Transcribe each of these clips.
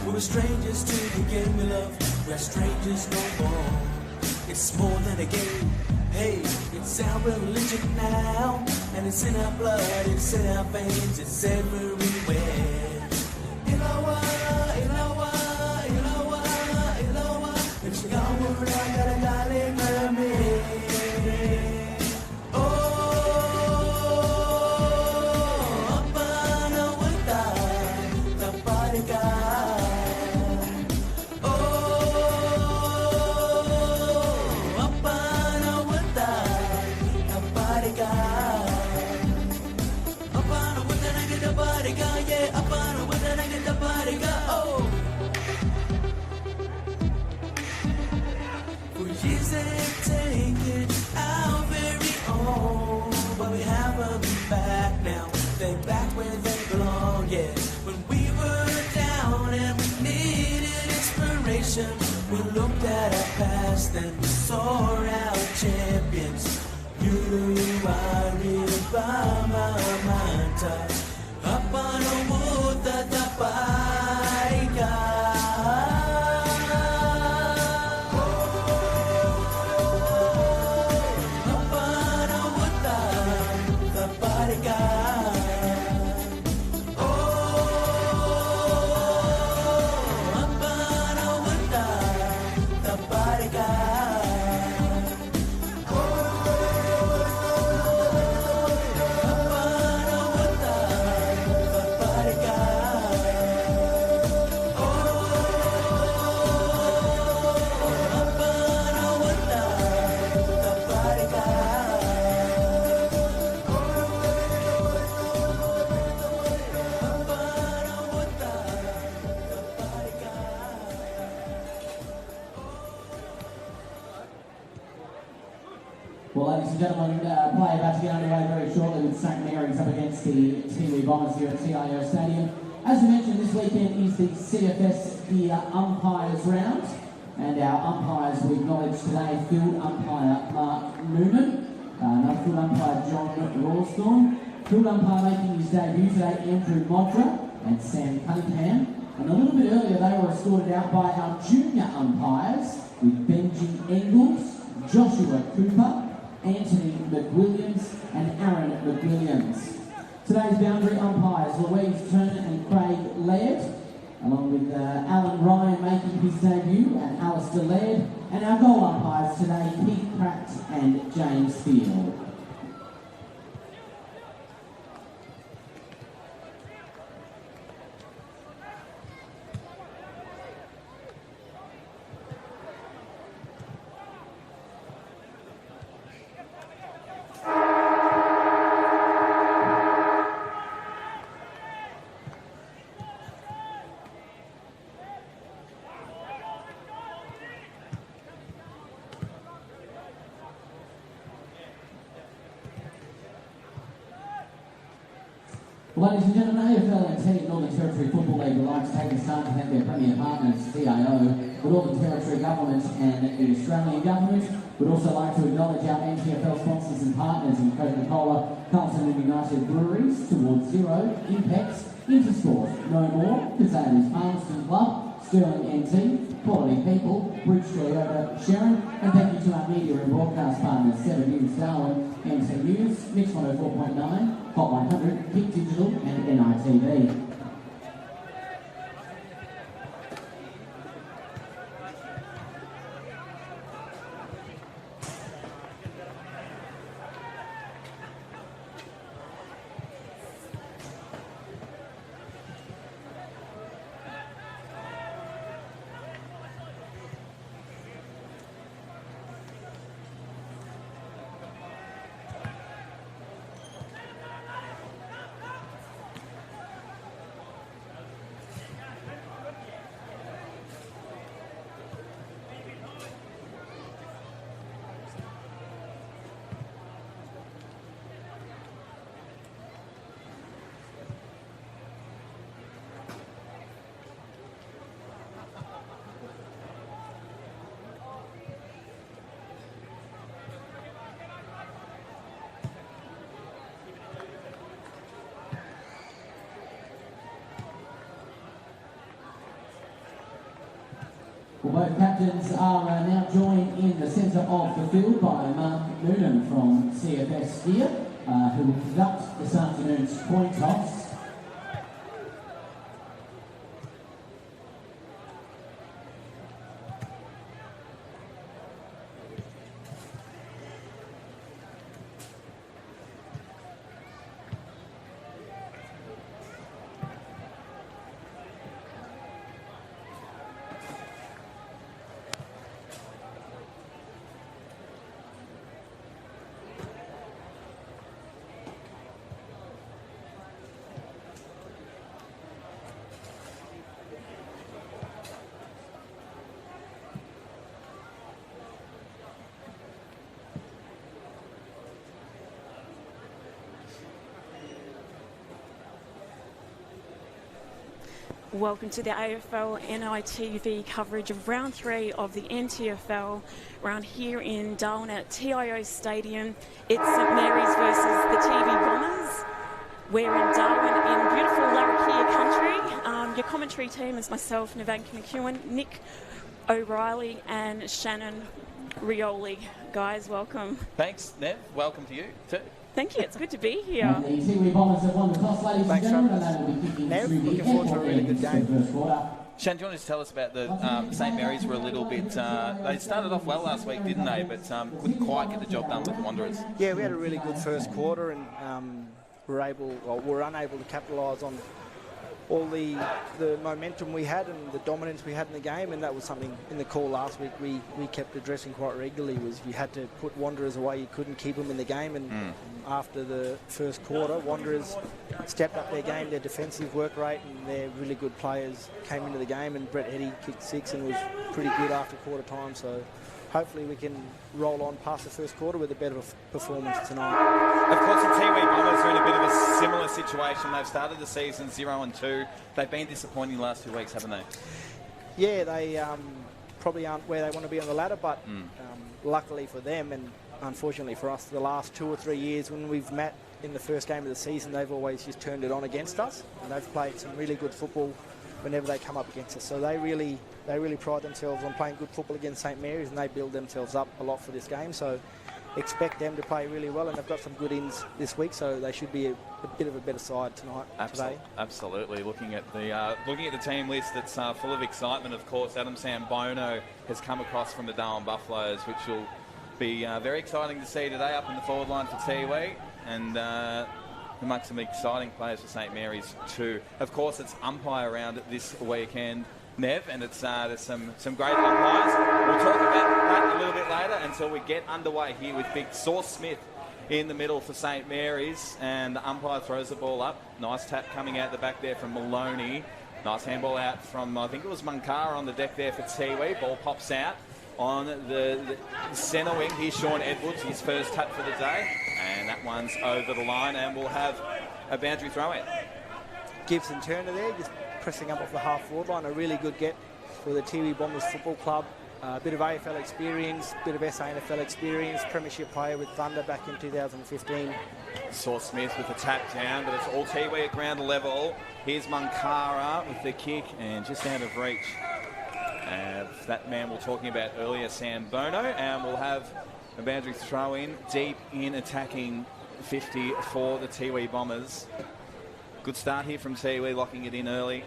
We were strangers to the game we love. We're strangers no more. It's more than a game. Hey, it's our religion now, and it's in our blood, it's in our veins, it's everywhere. Ilawa, ilawa, ilawa, ilawa. It's Yawura, Garagale, Merame. Back where they belong, yeah. When we were down and we needed inspiration, we looked at our past and we saw our champions. You are Ribama Manta, Apano Muta Tapaika. Apano Muta Tapaika. Well, ladies and gentlemen, play about to get underway very shortly with St Mary's up against the Tiwi Bombers here at TIO Stadium. As we mentioned, this weekend is the CFS Gear Umpires Round, and our umpires we acknowledge today: field umpire Mark Newman, another field umpire John Rawsthorne, field umpire making his debut today Andrew Modra and Sam Cunningham, and a little bit earlier they were escorted out by our junior umpires with Benji Engels, Joshua Cooper, Anthony McWilliams and Aaron McWilliams. Today's boundary umpires Louise Turner and Craig Laird, along with Alan Ryan making his debut and Alistair Laird, and our goal umpires today Keith Pratt and James Field. Ladies and gentlemen, AFL and Northern Territory Football League would like to take this time to thank their premier partners, TIO, the Northern Territory Government and the Australian Government. We'd also like to acknowledge our NTFL sponsors and partners in Coca-Cola, Carlton and United Breweries, Towards Zero, Impex, Intersport, No More, Cazales Palmerston Club, Sterling NT, Quality People, Bridge Toyota, Sharon, and thank you to our media and broadcast partners, 7 News Darwin, MC News, Mix 104.9, Hot 100, Kick Digital and NITV. Well, both captains are now joined in the centre of the field by Mark Noonan from CFS Steer, who will conduct this afternoon's coin toss. Welcome to the AFL NITV coverage of round 3 of the NTFL round here in Darwin at TIO Stadium. It's St Mary's versus the Tiwi Bombers. We're in Darwin in beautiful Larrakia country. Your commentary team is myself, Nevanka McEwen, Nick O'Reilly and Shannon Rioli. Guys, welcome. Thanks, Nev. Welcome to you too. Thank you, it's good to be here. And the Tiwi Bombers have won the toss, ladies and gentlemen, and they will be kicking Nev, through the looking forward to a really good game. first quarter. Shan, do you want to just tell us about the St Mary's were a little bit, they started off well last week, didn't they? But couldn't quite get the job done with the Wanderers. Yeah, we had a really good first quarter and were unable to capitalise on all the momentum we had and the dominance we had in the game, and that was something in the call last week we kept addressing quite regularly, was you had to put Wanderers away, you couldn't keep them in the game, and after the first quarter, Wanderers stepped up their game, their defensive work rate, and their really good players came into the game, and Brett Eddy kicked 6 and was pretty good after quarter time, so hopefully we can roll on past the first quarter with a better performance tonight. Of course, the Tiwi Bombers are in a bit of a similar situation. They've started the season 0-2. They've been disappointing the last 2 weeks, haven't they? Yeah, they probably aren't where they want to be on the ladder, but luckily for them and unfortunately for us, the last 2 or 3 years when we've met in the first game of the season, they've always just turned it on against us, and they've played some really good football whenever they come up against us. So they really pride themselves on playing good football against St Mary's, and they build themselves up a lot for this game. So expect them to play really well, and they've got some good ins this week, so they should be a bit of a better side today. Absolutely. Looking at the team list, it's full of excitement. Of course, Adam Sambono has come across from the Darwin Buffaloes, which will be very exciting to see today up in the forward line for Tiwi, and amongst some exciting players for St Mary's too. Of course, it's umpire round this weekend, Nev, and it's there's some great umpires. We'll talk about that a little bit later until we get underway here with big Sauce Smith in the middle for St Mary's, and the umpire throws the ball up. Nice tap coming out the back there from Maloney. Nice handball out from, I think it was Munkara on the deck there for Tiwi. Ball pops out on the centre wing. Here's Sean Edwards, his first tap for the day, and that one's over the line, and we'll have a boundary throw in. Gibson Turner there, just pressing up off the half-forward line. A really good get for the Tiwi Bombers Football Club. A bit of AFL experience, bit of SANFL experience, premiership player with Thunder back in 2015. Sauce Smith with a tap down, but it's all Tiwi at ground level. Here's Munkara with the kick, and just out of reach. That man we're talking about earlier, Sam Bono, and we'll have a boundary throw in deep in attacking 50 for the Tiwi Bombers. Good start here from Tiwi, locking it in early.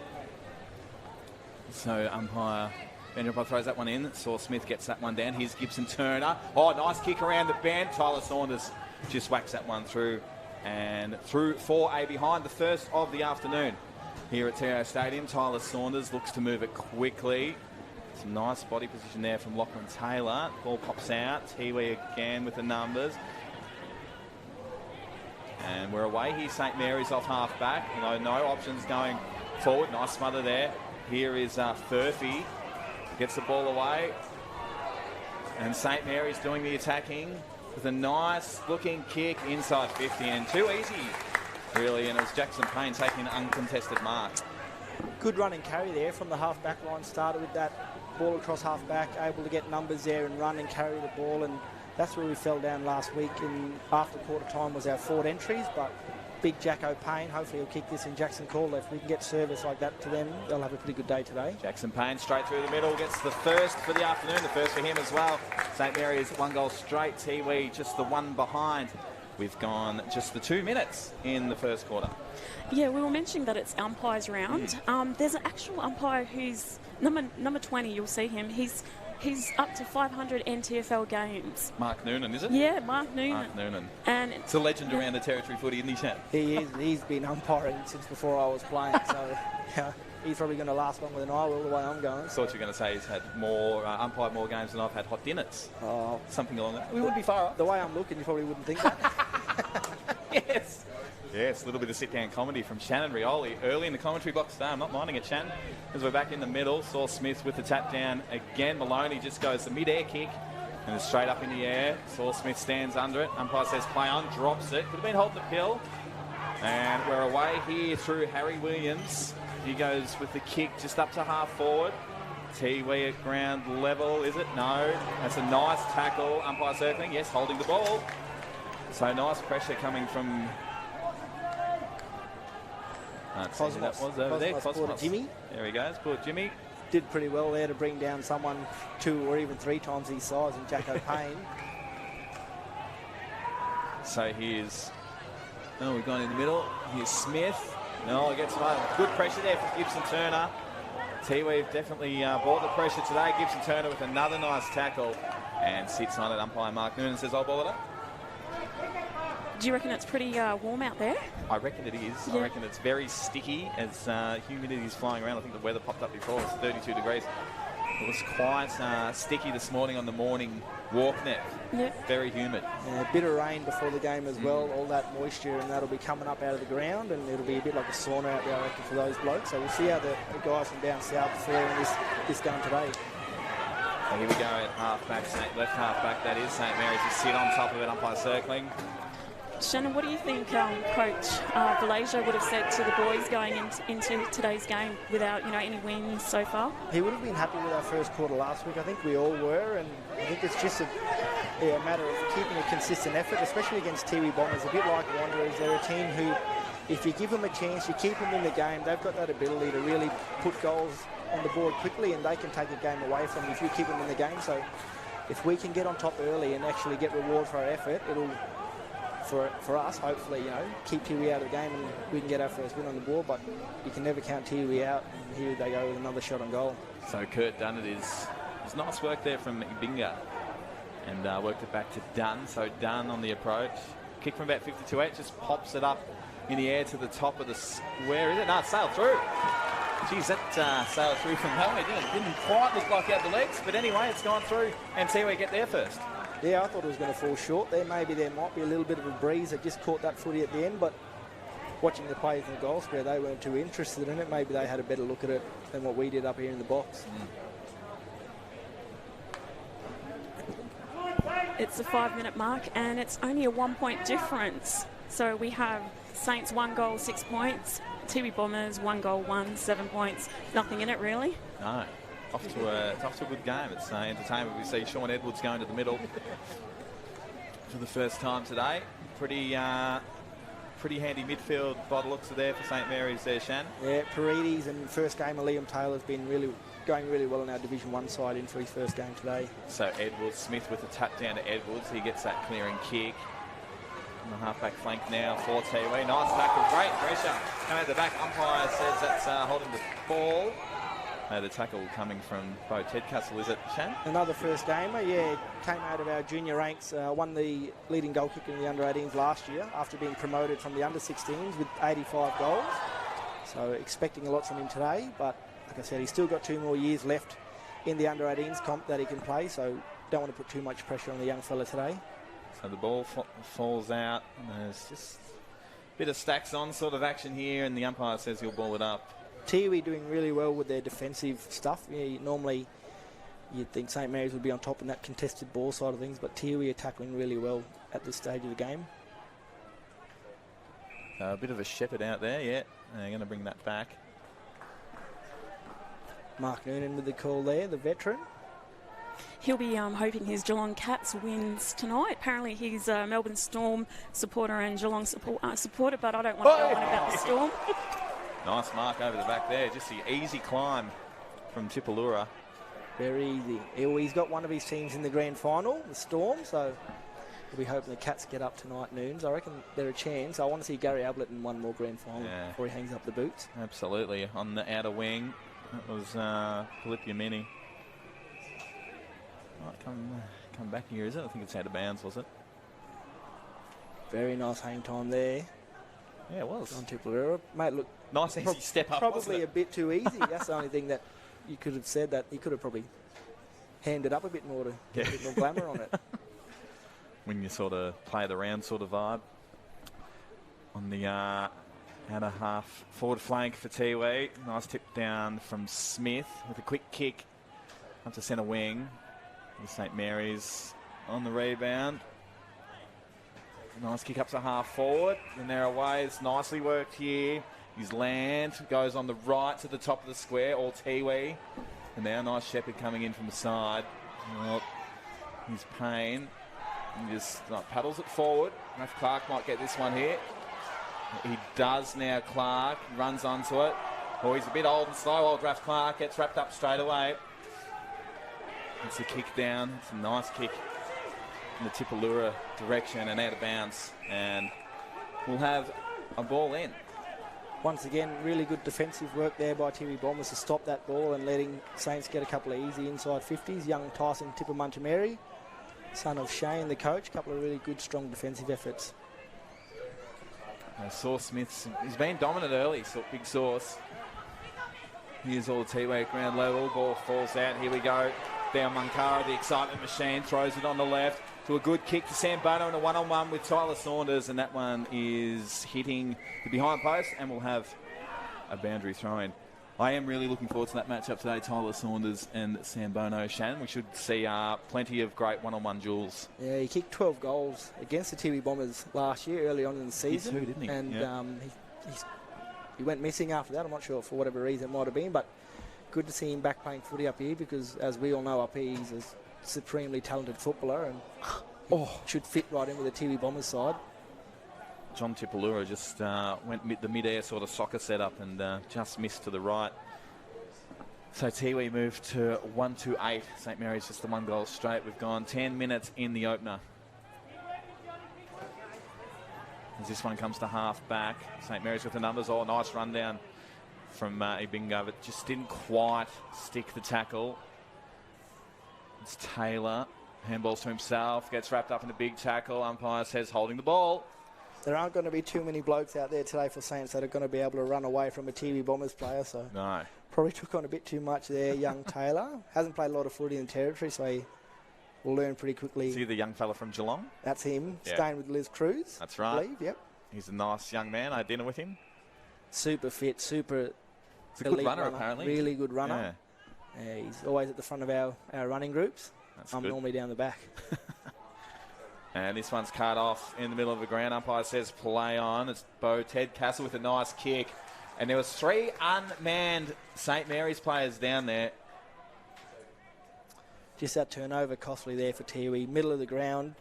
So umpire Vanderbilt throws that one in. Saul Smith gets that one down. Here's Gibson Turner. Oh, nice kick around the bend. Tyler Saunders just whacks that one through. And through for a behind, the first of the afternoon here at TIO Stadium. Tyler Saunders looks to move it quickly. Some nice body position there from Lachlan Taylor. Ball pops out. Tiwi again with the numbers. And we're away here. St Mary's off half back. No options going forward. Nice smother there. Here is Furphy. Gets the ball away. And St Mary's doing the attacking with a nice looking kick inside 50. And too easy, really. And it was Jackson Payne taking an uncontested mark. Good run and carry there from the half-back line. Started with that ball across half-back, able to get numbers there and run and carry the ball. And that's where we fell down last week. And after quarter time was our forward entries. But big Jacko Payne, hopefully he'll kick this in Jackson Call. If we can get service like that to them, they'll have a pretty good day today. Jackson Payne straight through the middle, gets the first for the afternoon, the first for him as well. St Mary's 1 goal straight, Tiwi just the one behind. We've gone just the 2 minutes in the first quarter. Yeah, we were mentioning that it's umpires round. There's an actual umpire who's number 20, you'll see him. He's up to 500 NTFL games. Mark Noonan, is it? Yeah, Mark Noonan. Mark Noonan. And it's a legend around the territory footy, isn't he, Shan? He is. He's been umpiring since before I was playing, so yeah, he's probably going to last longer than I will, the way I'm going. Thought you were going to say he's had more, umpired more games than I've had hot dinners. Oh, something along that. We wouldn't be far off. The way I'm looking, you probably wouldn't think that. Yes. Yes, a little bit of sit-down comedy from Shannon Rioli early in the commentary box today. I'm not minding it, Shannon, as we're back in the middle. Saul Smith with the tap down again. Maloney just goes the mid-air kick and it's straight up in the air. Saul Smith stands under it. Umpire says play on, drops it. Could have been holding the pill. And we're away here through Harry Williams. He goes with the kick just up to half forward. Tiwi at ground level, is it? No. That's a nice tackle. Umpire circling, yes, holding the ball. So nice pressure coming from... Cosmos. That was over there. Cosmos. Jimmy. There he goes. Poor Jimmy. Did pretty well there to bring down someone 2 or even 3 times his size in Jacko Payne. So here's... Oh, we've gone in the middle. Here's Smith. No, it gets one. Good pressure there for Gibson Turner. Tiwi definitely brought the pressure today. Gibson Turner with another nice tackle and sits on it. Umpire Mark Noonan says, I'll ball it up. do you reckon it's pretty warm out there? I reckon it is. Yeah. I reckon it's very sticky as humidity is flying around. I think the weather popped up before. It's 32 degrees. It was quite sticky this morning on the morning walk net. Yep. Very humid. A bit of rain before the game as well, all that moisture, and that'll be coming up out of the ground, and it'll be a bit like a sauna out there, I reckon, for those blokes. So we'll see how the guys from down south fare in this game today. So here we go at half-back, left half-back, that is. St Mary's just sit on top of it, umpire circling. Shannon, what do you think Coach Valasia would have said to the boys going into today's game without, any wins so far? He would have been happy with our first quarter last week. I think we all were, and I think it's just a matter of keeping a consistent effort, especially against Tiwi Bombers. A bit like Wanderers, they're a team who, if you give them a chance, you keep them in the game, they've got that ability to really put goals on the board quickly, and they can take a game away from you if you keep them in the game. So if we can get on top early and actually get reward for our effort, it'll, for us, hopefully, keep Tiwi out of the game and we can get our first win on the board. But you can never count Tiwi out, and here they go with another shot on goal. So Kurt Dunn, it's nice work there from Binga, and worked it back to Dunn. So Dunn on the approach, kick from about 52-8, just pops it up in the air to the top of the square. Is it? No, it sailed through. Geez, that sailed through from nowhere, didn't it? Didn't quite look like out the legs, but anyway, it's gone through, and Tiwi get there first. Yeah, I thought it was going to fall short there. Maybe there might be a little bit of a breeze that just caught that footy at the end, but watching the players in the goal square, they weren't too interested in it. Maybe they had a better look at it than what we did up here in the box. It's the 5-minute mark, and it's only a 1-point difference. So we have Saints 1 goal, 6 points. Tiwi Bombers 1 goal, 1, 7 points. Nothing in it, really. No. Off to a good game. It's entertainment. We see Sean Edwards going to the middle for the first time today. Pretty handy midfield by the looks of there for St Mary's there, Shan. Yeah, Paredes and first game of Liam Taylor's been going really well on our Division 1 side in for his first game today. So Edwards, Smith with a tap down to Edwards. He gets that clearing kick. on the half-back flank now for Tiwi. Nice tackle, great pressure. Coming at the back, umpire says that's holding the ball. The tackle coming from Bo Tedcastle, is it, Shan? Another first gamer, yeah, came out of our junior ranks, won the leading goal kicker in the under-18s last year after being promoted from the under-16s with 85 goals. So expecting a lot from him today, but like I said, he's still got 2 more years left in the under-18s comp that he can play, so don't want to put too much pressure on the young fella today. So the ball falls out, and there's just a bit of stacks on sort of action here, and the umpire says he'll ball it up. Tiwi doing really well with their defensive stuff. Yeah, normally you'd think St Mary's would be on top in that contested ball side of things, but Tiwi are tackling really well at this stage of the game. A bit of a shepherd out there, yeah. They're going to bring that back. Mark Noonan with the call there, the veteran. He'll be hoping his Geelong Cats wins tonight. Apparently he's a Melbourne Storm supporter and Geelong supporter, but I don't want to go on about the Storm. Nice mark over the back there. Just the easy climb from Tipalura. Very easy. He's got one of his teams in the grand final, the Storm, so we'll be hoping the Cats get up tonight noons. I reckon they're a chance. I want to see Gary Ablett in one more grand final before he hangs up the boots. Absolutely. On the outer wing, that was Philippiamini. Might come back here, is it? I think it's out of bounds, was it? Very nice hang time there. Yeah, it was. On Tipalura. Mate, look. Nice easy step up, probably a bit too easy. That's the only thing that you could have said, that he could have probably hammed it up a bit more to get a bit more glamour on it. When you sort of play the round sort of vibe. On the outer half forward flank for Tiwi. Nice tip down from Smith with a quick kick up to centre wing. St Mary's on the rebound. Nice kick up to half forward. The narrow ways, nicely worked here. His land goes on the right to the top of the square, all Tiwi. And now nice Shepherd coming in from the side. Well, his Payne. He just paddles it forward. Raf Clark might get this one here. He does now, Clark. Runs onto it. Oh, he's a bit old and slow. Old Raf Clark gets wrapped up straight away. It's a kick down. It's a nice kick in the Tipalura direction and out of bounds. And we'll have a ball in. Once again, really good defensive work there by Tiwi Bombers to stop that ball and letting Saints get a couple of easy inside 50s. Young Tyson Tippamuntameri, son of Shane, the coach. A couple of really good, strong defensive efforts. Sauce Smith's, he's been dominant early, so big Sauce. Here's all the Tiwi at ground level. Ball falls out. Here we go. Down Munkara, the excitement machine, throws it on the left to a good kick to Sam Bono in a one-on-one with Tyler Saunders, and that one is hitting the behind post, and we'll have a boundary throw-in. I am really looking forward to that matchup today, Tyler Saunders and Sam Bono. Shannon, we should see plenty of great one-on-one duels. Yeah, he kicked 12 goals against the Tiwi Bombers last year, early on in the season. He too, didn't he? And yep. he went missing after that. I'm not sure for whatever reason it might have been, but good to see him back playing footy up here, because as we all know up here, he's a supremely talented footballer and should fit right in with the Tiwi Bombers side. John Tipalura just went the mid-air sort of soccer setup and just missed to the right. So Tiwi moved to 1-8. St Mary's just the 1 goal straight. We've gone 10 minutes in the opener. As this one comes to half back, St Mary's with the numbers. Oh, nice run down from Ibinga, but just didn't quite stick the tackle. It's Taylor. Handballs to himself, gets wrapped up in a big tackle. Umpire says holding the ball. There aren't going to be too many blokes out there today for Saints that are going to be able to run away from a Tiwi Bombers player, so no. Probably took on a bit too much there, young Taylor. Hasn't played a lot of footy in the territory, so he will learn pretty quickly. See the young fella from Geelong? That's him, yeah. Staying with Liz Cruz. That's right. I believe, yep. He's a nice young man. I had dinner with him. Super fit, super He's a good runner, apparently. Really good runner. Yeah. He's always at the front of our running groups. That's I'm good. normally down the back. And this one's cut off in the middle of the ground. Umpire says play on. It's Bo Tedcastle with a nice kick. And there was 3 unmanned St Mary's players down there. Just that turnover costly there for Tiwi. Middle of the ground,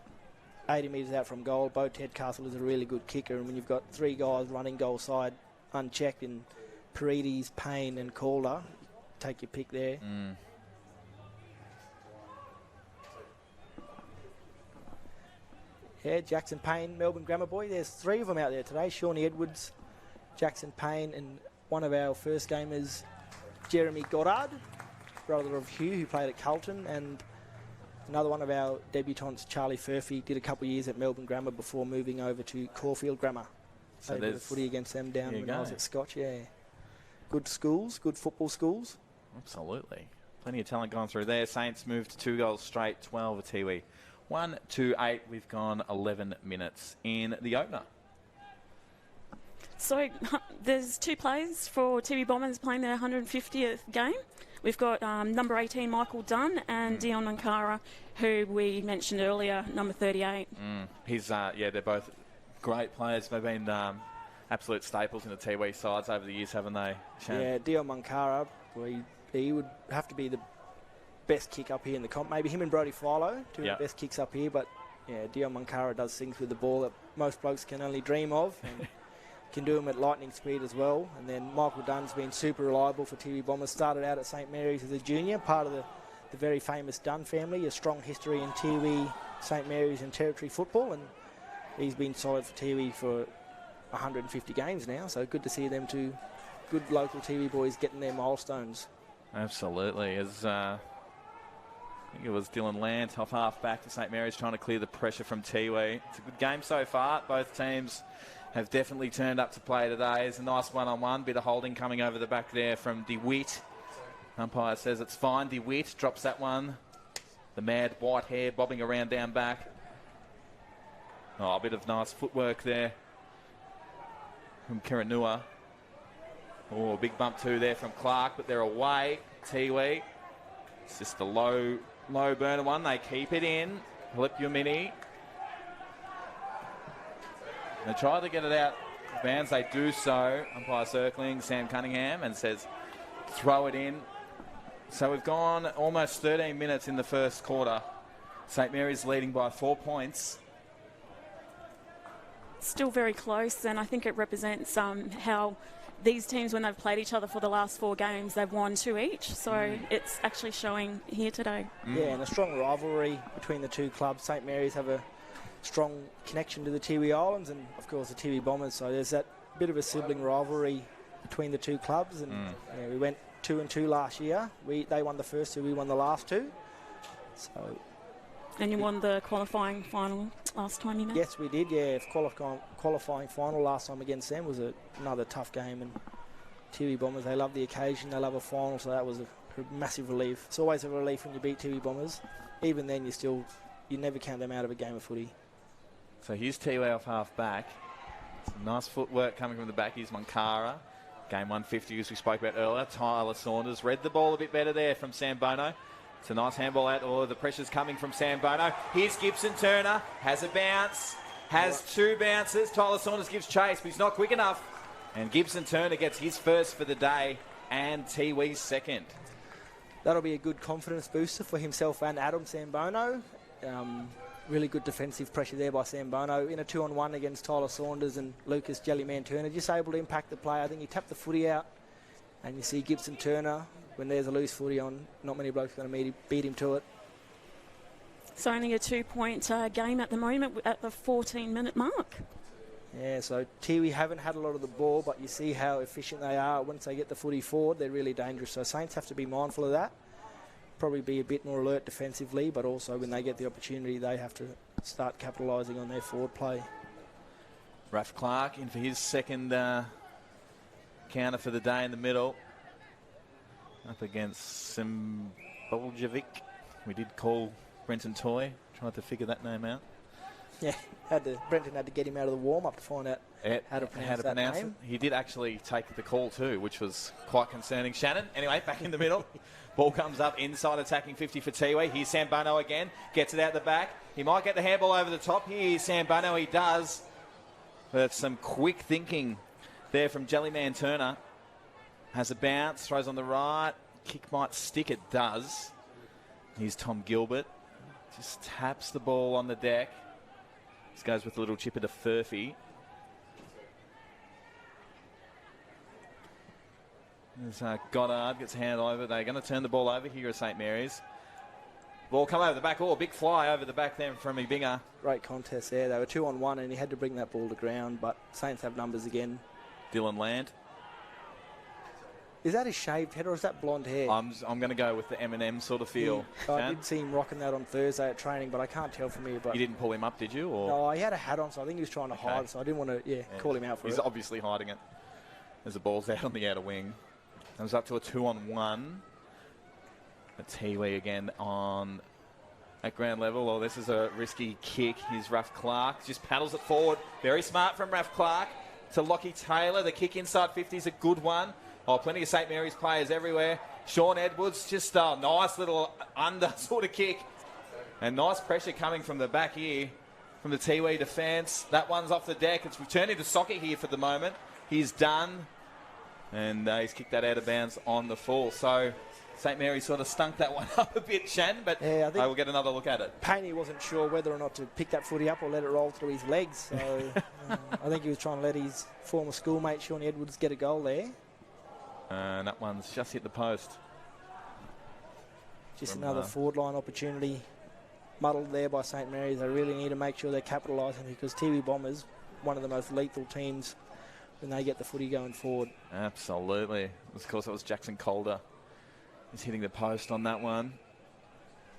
80 metres out from goal. Bo Tedcastle is a really good kicker. And when you've got 3 guys running goal side unchecked in Paredes, Payne and Calder, take your pick there. Yeah, Jackson Payne, Melbourne Grammar boy. There's 3 of them out there today. Shawnee Edwards, Jackson Payne, and one of our first gamers, Jeremy Goddard, brother of Hugh, who played at Carlton, and another one of our debutants, Charlie Furphy, did a couple of years at Melbourne Grammar before moving over to Caulfield Grammar. So Played a bit of footy against them down when I was go. at Scotch, yeah. Good schools, good football schools. Absolutely. Plenty of talent gone through there. Saints moved to 2 goals straight, 12 at Tiwi. 1-2-8. We've gone 11 minutes in the opener. So there's 2 players for Tiwi Bombers playing their 150th game. We've got number 18, Michael Dunn, and Dion Mankara, who we mentioned earlier, number 38. They're both great players. They've been absolute staples in the Tiwi sides over the years, haven't they, Shannon? Yeah, Dion Mankara, he would have to be the best kick up here in the comp. Maybe him and Brody Philo, 2 of the best kicks up here. But yeah, Dion Mankara does things with the ball that most blokes can only dream of, and can do them at lightning speed as well. And then Michael Dunn's been super reliable for Tiwi Bombers. Started out at St Mary's as a junior, part of the very famous Dunn family, a strong history in Tiwi, St Mary's and territory football, and he's been solid for Tiwi for 150 games now. So good to see them 2 good local Tiwi boys getting their milestones. Absolutely. I think it was Dylan Lant off half back to St Mary's trying to clear the pressure from Tiwi. It's a good game so far. Both teams have definitely turned up to play today. It's a nice one-on-one. Bit of holding coming over the back there from DeWitt. Umpire says it's fine. DeWitt drops that one. The mad white hair bobbing around down back. Oh, a bit of nice footwork there from Kiranua. Oh, a big bump too there from Clark, but they're away. Tiwi. It's just a low burner one. They keep it in. Flip your mini. They try to get it out of bounds. They do so. Umpire circling Sam Cunningham and says throw it in. So we've gone almost 13 minutes in the first quarter. St Mary's leading by 4 points. Still very close, and I think it represents how these teams, when they've played each other for the last 4 games, they've won 2 each. So it's actually showing here today. Yeah, and a strong rivalry between the 2 clubs. St Mary's have a strong connection to the Tiwi Islands and, of course, the Tiwi Bombers. So there's that bit of a sibling rivalry between the 2 clubs. And we went 2-2 last year. They won the first 2, we won the last 2. So. And you won the qualifying final last time, you know? Yes, we did, yeah. Qualifying final last time against them was another tough game. And Tiwi Bombers, they love the occasion, they love a final, so that was a massive relief. It's always a relief when you beat Tiwi Bombers. Even then, you never count them out of a game of footy. So here's Tiwi off half back. Some nice footwork coming from the back. Here's Mankara. Game 150, as we spoke about earlier. Tyler Saunders read the ball a bit better there from Sam Bono. It's a nice handball out. Oh, the pressure's coming from Sam Bono. Here's Gibson Turner. Has a bounce. Has 2 bounces. Tyler Saunders gives chase, but he's not quick enough. And Gibson Turner gets his first for the day and Tiwi's second. That'll be a good confidence booster for himself and Adam Sambono. Really good defensive pressure there by Sambono in a 2-on-1 against Tyler Saunders and Lucas Jellyman Turner. Just able to impact the play. I think he tapped the footy out, and you see Gibson Turner, when there's a loose footy on, not many blokes are going to beat him to it. It's only a 2-point game at the moment at the 14-minute mark. Yeah, so Tiwi haven't had a lot of the ball, but you see how efficient they are. Once they get the footy forward, they're really dangerous. So Saints have to be mindful of that. Probably be a bit more alert defensively, but also when they get the opportunity, they have to start capitalising on their forward play. Raf Clark in for his second counter for the day in the middle. Up against Simboljevic. We did call Brenton Toy. Tried to figure that name out. Yeah, Brenton had to get him out of the warm-up to find out how to pronounce that name. He did actually take the call too, which was quite concerning. Shannon, anyway, back in the middle. Ball comes up inside attacking 50 for Tiwi. Here's Sambono again. Gets it out the back. He might get the handball over the top. Here's Sambono. He does. But some quick thinking there from Jellyman Turner. Has a bounce. Throws on the right. Kick might stick. It does. Here's Tom Gilbert. Just taps the ball on the deck. This goes with a little chipper to Furphy. There's Goddard gets a hand over. They're going to turn the ball over here at St Mary's. Ball come over the back. Oh, big fly over the back then from Ibinga. Great contest there. They were 2-on-1 and he had to bring that ball to ground, but Saints have numbers again. Dylan Land. Is that his shaved head or is that blonde hair? I'm going to go with the Eminem sort of feel. I did see him rocking that on Thursday at training, but I can't tell from here. But you didn't pull him up, did you? Or? No, he had a hat on, so I think he was trying to hide, so I didn't want to call him out for it. He's obviously hiding it. As the ball's out on the outer wing. Comes up to a 2-on-1. A Tiwi again on at ground level. Oh, this is a risky kick. Here's Raf Clark. Just paddles it forward. Very smart from Raf Clark to Lockie Taylor. The kick inside 50 is a good one. Oh, plenty of St. Mary's players everywhere. Sean Edwards, just a nice little under sort of kick. And nice pressure coming from the back here from the Tiwi defence. That one's off the deck. It's returning to soccer here for the moment. He's done. And he's kicked that out of bounds on the full. So St. Mary's sort of stunk that one up a bit, Shan, but I will get another look at it. Paney wasn't sure whether or not to pick that footy up or let it roll through his legs. So I think he was trying to let his former schoolmate, Sean Edwards, get a goal there. And that one's just hit the post. Just another forward line opportunity muddled there by St. Mary's. They really need to make sure they're capitalising because Tiwi Bombers, one of the most lethal teams when they get the footy going forward. Absolutely. Of course, it was Jackson Calder. He's hitting the post on that one.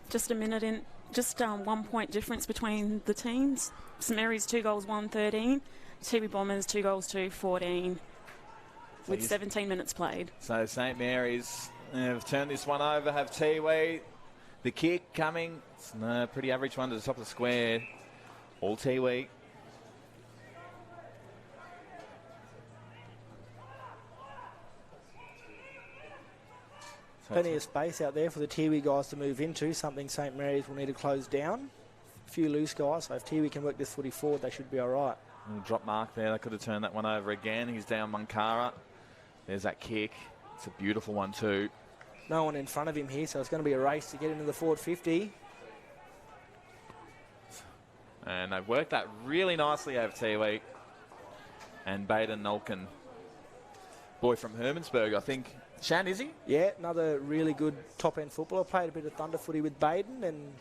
Just a minute in. Just 1 point difference between the teams. St. Mary's 2 goals, 1-13. Tiwi Bombers 2 goals, 2-14. With 17 minutes played. So St. Mary's have turned this one over, have Tiwi. The kick coming. It's a pretty average one to the top of the square. All Tiwi. Plenty of space out there for the Tiwi guys to move into, something St. Mary's will need to close down. A few loose guys, so if Tiwi can work this footy forward, they should be all right. Drop mark there. They could have turned that one over again. He's down Munkara. There's that kick. It's a beautiful one too. No one in front of him here, so it's going to be a race to get into the forward 50. And they've worked that really nicely over Tiwi. And Baden Nolken. Boy from Hermansburg, I think. Shan, is he? Yeah, another really good top-end footballer. Played a bit of thunder footy with Baden and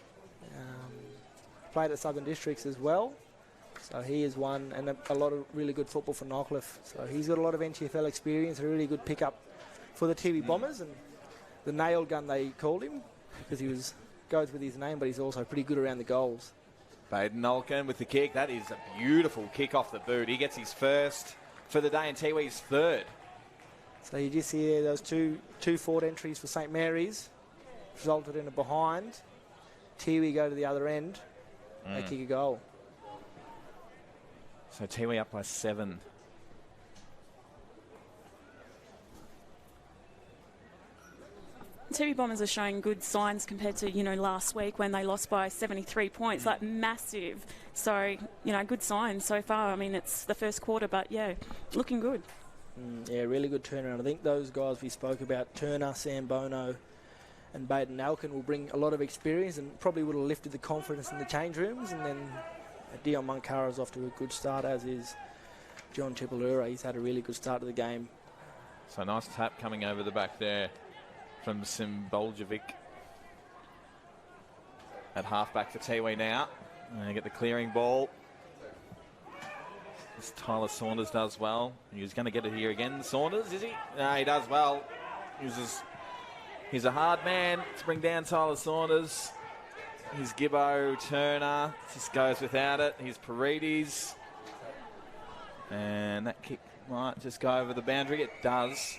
played at Southern Districts as well. So he is one, and a lot of really good football for Norcliffe. So he's got a lot of NTFL experience, a really good pickup for the Tiwi Bombers, and the nail gun they called him because he goes with his name, but he's also pretty good around the goals. Baden Nolken with the kick. That is a beautiful kick off the boot. He gets his first for the day, and Tiwi's third. So you just see those two forward entries for St. Mary's resulted in a behind. Tiwi go to the other end. They kick a goal. So Tiwi up by 7. Tiwi Bombers are showing good signs compared to, last week when they lost by 73 points, like massive. So, good signs so far. I mean, it's the first quarter, but yeah, looking good. Yeah, really good turnaround. I think those guys we spoke about, Turner, Sam Bono and Baden Nalkin, will bring a lot of experience and probably would have lifted the confidence in the change rooms. And then Dion Munkara's off to a good start, as is John Chipalura. He's had a really good start to the game. So nice tap coming over the back there from Simboljevic. At halfback for Tiwi now. And they get the clearing ball. This Tyler Saunders does well. He's going to get it here again. Saunders, is he? No, he does well. He's a hard man to bring down Tyler Saunders. Here's Gibbo, Turner. Just goes without it. Here's Paredes. And that kick might just go over the boundary. It does.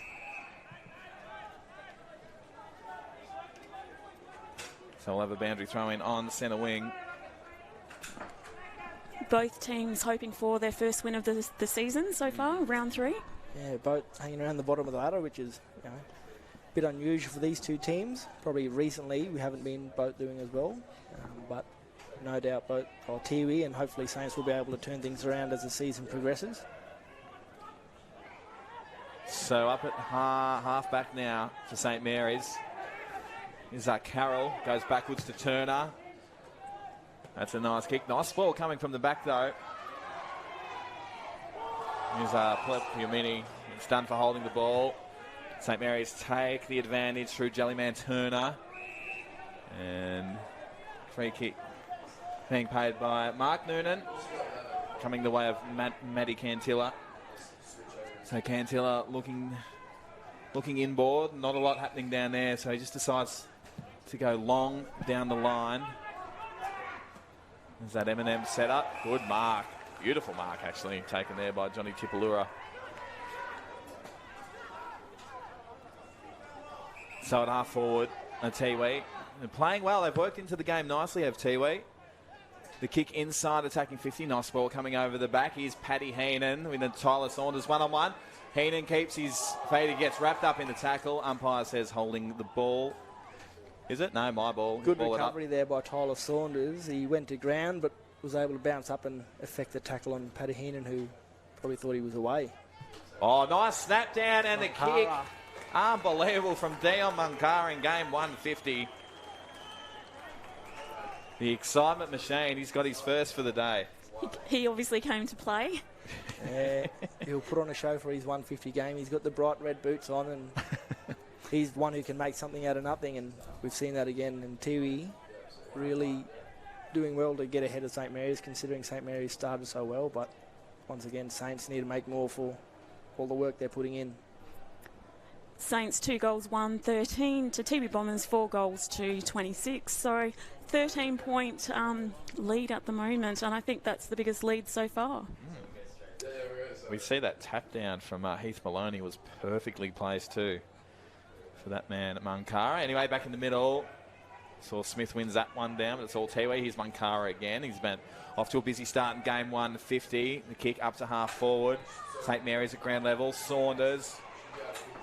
So we'll have a boundary throw in on centre wing. Both teams hoping for their first win of the season so far, round 3. Yeah, both hanging around the bottom of the ladder, which is a bit unusual for these two teams. Probably recently we haven't been both doing as well, but no doubt both Tiwi and hopefully Saints will be able to turn things around as the season progresses. So up at half back now for St. Mary's is Carroll, goes backwards to Turner. That's a nice kick. Nice ball coming from the back, though. Here's Plep Yumini. It's done for holding the ball. St. Mary's take the advantage through Jellyman Turner. And Free kick being paid by Mark Noonan, coming the way of Matty Cantilla. So Cantilla looking inboard, not a lot happening down there, so he just decides to go long down the line. There's that Eminem set up. Good mark. Beautiful mark, actually, taken there by Johnny Tipalura. So at half forward, Tiwi. They're playing well. They've worked into the game nicely, have Tiwi. The kick inside, attacking 50. Nice ball coming over the back. Here's Paddy Heenan with Tyler Saunders one-on-one. Heenan keeps his fade. He gets wrapped up in the tackle. Umpire says holding the ball. Is it? No, my ball. Good ball recovery there by Tyler Saunders. He went to ground but was able to bounce up and effect the tackle on Paddy Heenan, who probably thought he was away. Oh, nice snap down and the kick. Mankara. Unbelievable from Dion Mankara in game 150. The excitement machine. He's got his first for the day. He obviously came to play. Yeah, he'll put on a show for his 150 game. He's got the bright red boots on, and he's one who can make something out of nothing, and we've seen that again. And Tiwi really doing well to get ahead of St Mary's, considering St Mary's started so well. But once again, Saints need to make more for all the work they're putting in. Saints 2 goals, 1-13 to Tiwi Bombers 4 goals to 26. So 13-point lead at the moment, and I think that's the biggest lead so far. We see that tap down from Heath Maloney was perfectly placed too for that man at Mankara. Anyway, back in the middle. Saw Smith wins that one down, but it's all Tiwi. Here's Mankara again. He's been off to a busy start in game 150. The kick up to half forward. St Mary's at ground level. Saunders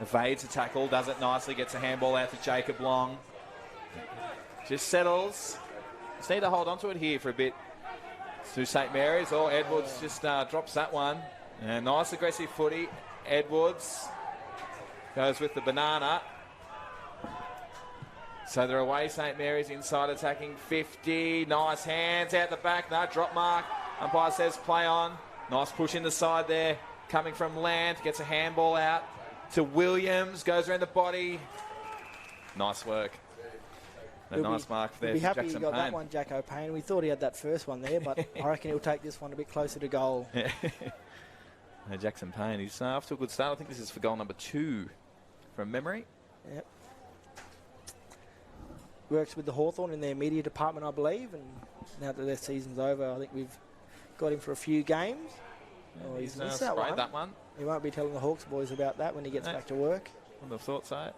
evades a tackle, does it nicely, gets a handball out to Jacob Long. Just settles. Just need to hold on to it here for a bit. To St Mary's. Oh, Edwards just drops that one. And nice aggressive footy. Edwards goes with the banana. So they're away, St Mary's inside attacking 50. Nice hands out the back. No, drop mark. Umpire says play on. Nice push in the side there. Coming from Land. Gets a handball out to Williams. Goes around the body. Nice work. A nice mark there. He'll be happy Jackson he got Payne. that one, Jacko Payne. We thought he had that first one there, but I reckon he'll take this one a bit closer to goal. Jackson Payne, he's off to a good start. I think this is for goal number 2 from memory. Yep. Works with the Hawthorn in their media department, I believe, and now that their season's over, I think we've got him for a few games. Oh, he's missed that one. That one. He won't be telling the Hawks boys about that when he gets back to work. Wouldn't have thought so.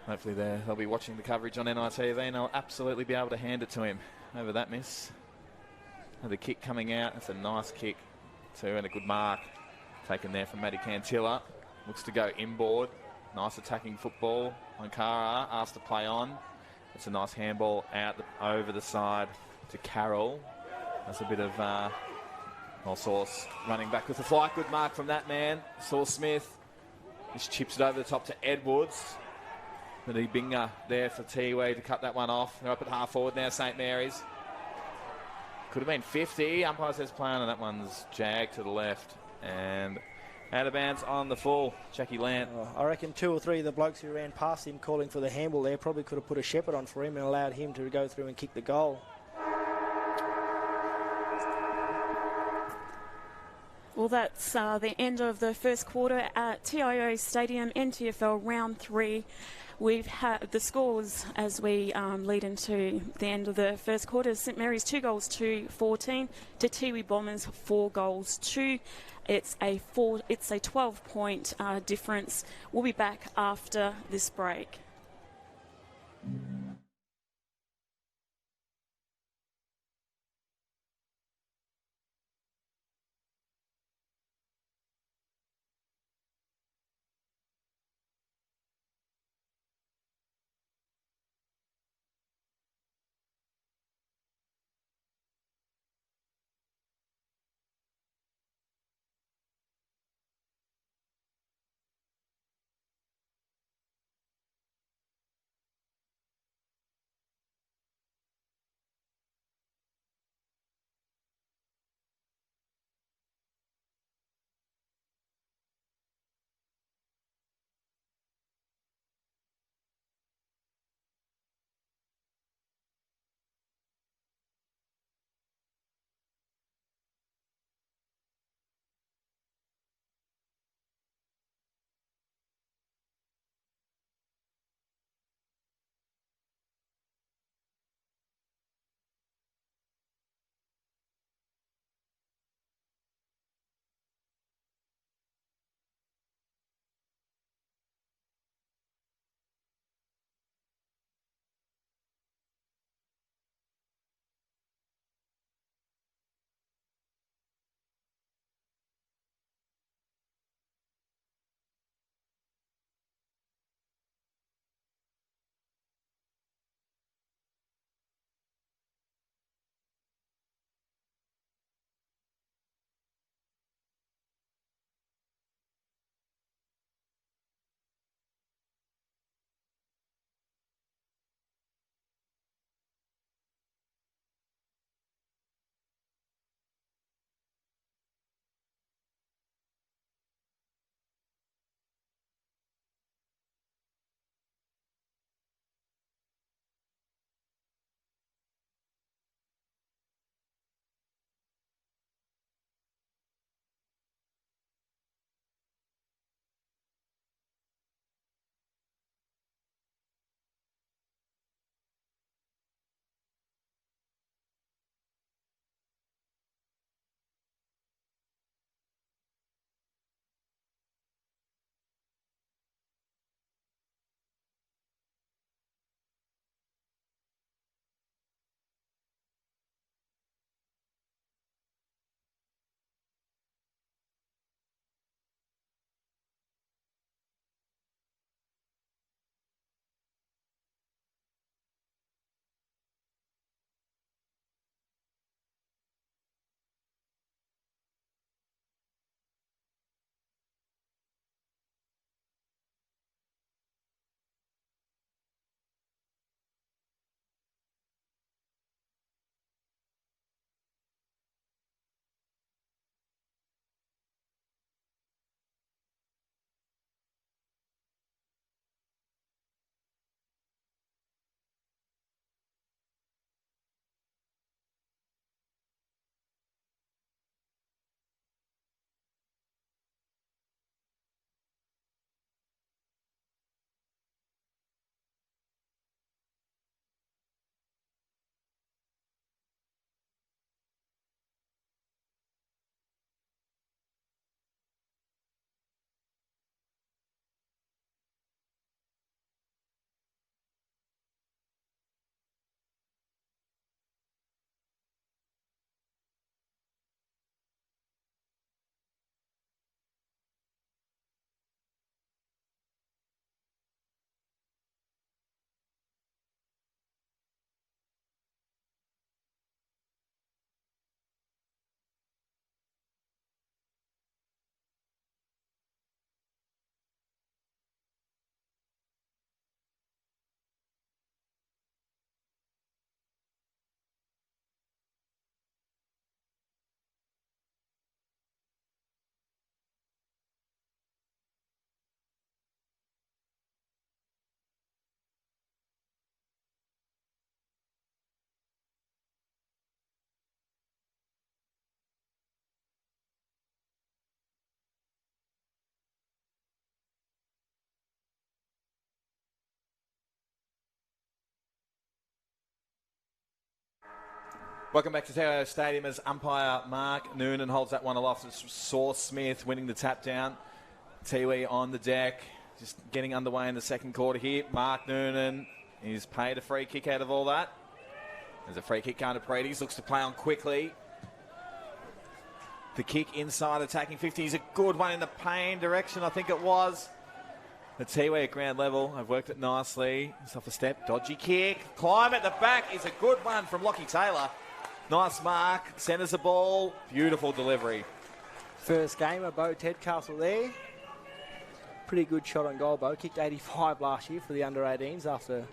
Hopefully they'll be watching the coverage on NITV and they'll absolutely be able to hand it to him over that miss. The kick coming out. That's a nice kick too, and a good mark taken there from Matty Cantilla. Looks to go inboard. Nice attacking football. Mankara asked to play on. It's a nice handball out over the side to Carroll. That's a bit of Sauce running back with the flight. Good mark from that man. Sauce Smith just chips it over the top to Edwards. The Binger there for Tiwi to cut that one off. They're up at half forward now, St Mary's. Could have been 50. Umpire says play on, and that one's jagged to the left. And out of bounds on the full. Jackie Lant. I reckon 2 or 3 of the blokes who ran past him calling for the handball there probably could have put a shepherd on for him and allowed him to go through and kick the goal. Well, that's the end of the first quarter at TIO Stadium, NTFL Round 3. We've had the scores as we lead into the end of the first quarter. St Mary's 2 goals to 14 to Tiwi Bombers 4 goals to. It's a 12-point difference. We'll be back after this break. Welcome back to TIO Stadium as umpire Mark Noonan holds that one aloft. It's Saw Smith winning the tap down. Tiwi on the deck, just getting underway in the second quarter here. Mark Noonan, he's paid a free kick out of all that. There's a free kick going to Paredes, looks to play on quickly. The kick inside, attacking 50 is a good one in the Payne direction, I think it was. The Tiwi at ground level, I've worked it nicely. It's off a step, dodgy kick. Climb at the back is a good one from Lockie Taylor. Nice mark, centres the ball, beautiful delivery. First game of Bo Tedcastle there. Pretty good shot on goal, Bo. Kicked 85 last year for the under-18s after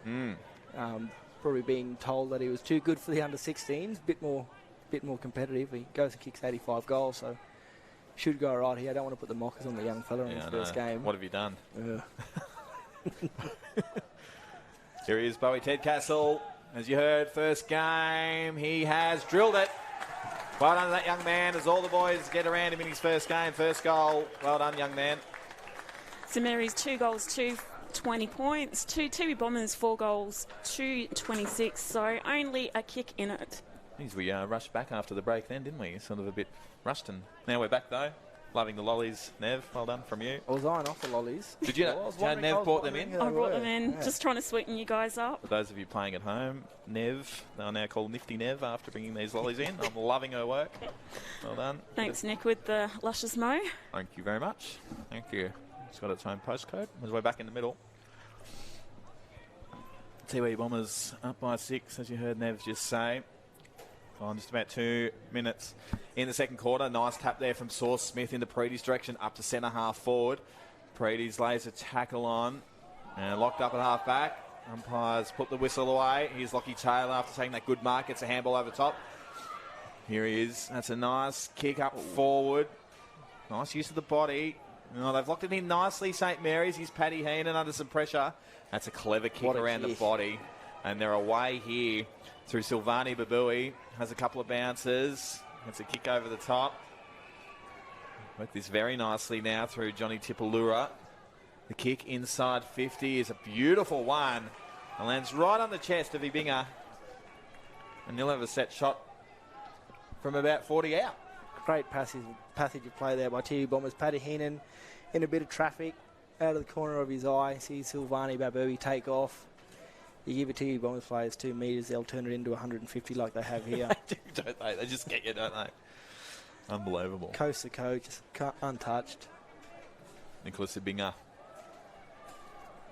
probably being told that he was too good for the under-16s. Bit more competitive. He goes and kicks 85 goals, so should go right here. I don't want to put the mockers on the young fella in his first game. What have you done? Here he is, Bowie Tedcastle. As you heard, first game, he has drilled it. Well done to that young man as all the boys get around him in his first game. First goal. Well done, young man. St Mary's 2 goals, 20 points. Tiwi Bombers 4 goals, 26. So only a kick in it. Jeez, we rushed back after the break then, didn't we? Sort of a bit rushed, and now we're back though. Loving the lollies, Nev. Well done from you. I was eyeing off the lollies. Did you? Nev brought them in? I brought them in, just trying to sweeten you guys up. For those of you playing at home, Nev, they'll now call Nifty Nev after bringing these lollies in. I'm loving her work. Well done. Thanks, Nick, with the luscious mo. Thank you very much. Thank you. It's got its own postcode as we're back in the middle. Tiwi Bombers up by 6, as you heard Nev just say. On just about 2 minutes in the second quarter. Nice tap there from Sauce Smith into Paredes' direction up to centre half forward. Paredes lays a tackle on and locked up at half back. Umpires put the whistle away. Here's Lockie Taylor after taking that good mark. Gets a handball over the top. Here he is. That's a nice kick up forward. Nice use of the body. Oh, they've locked it in nicely, St Mary's. Here's Paddy Heenan under some pressure. That's a clever kick around the body. And they're away here through Silvani Babui. Has a couple of bounces. That's a kick over the top. Worked this very nicely now through Johnny Tipalura. The kick inside 50 is a beautiful one. And lands right on the chest of Ibinga. And he'll have a set shot from about 40 out. Great passage of play there by Tiwi Bombers. Paddy Heenan in a bit of traffic. Out of the corner of his eye. Sees Silvani Babui take off. You give it to your Bombers players 2 metres, they'll turn it into 150 like they have here. They do, don't they? They just get you, don't they? Unbelievable. Coast to coast, untouched. Nicholas Ibinga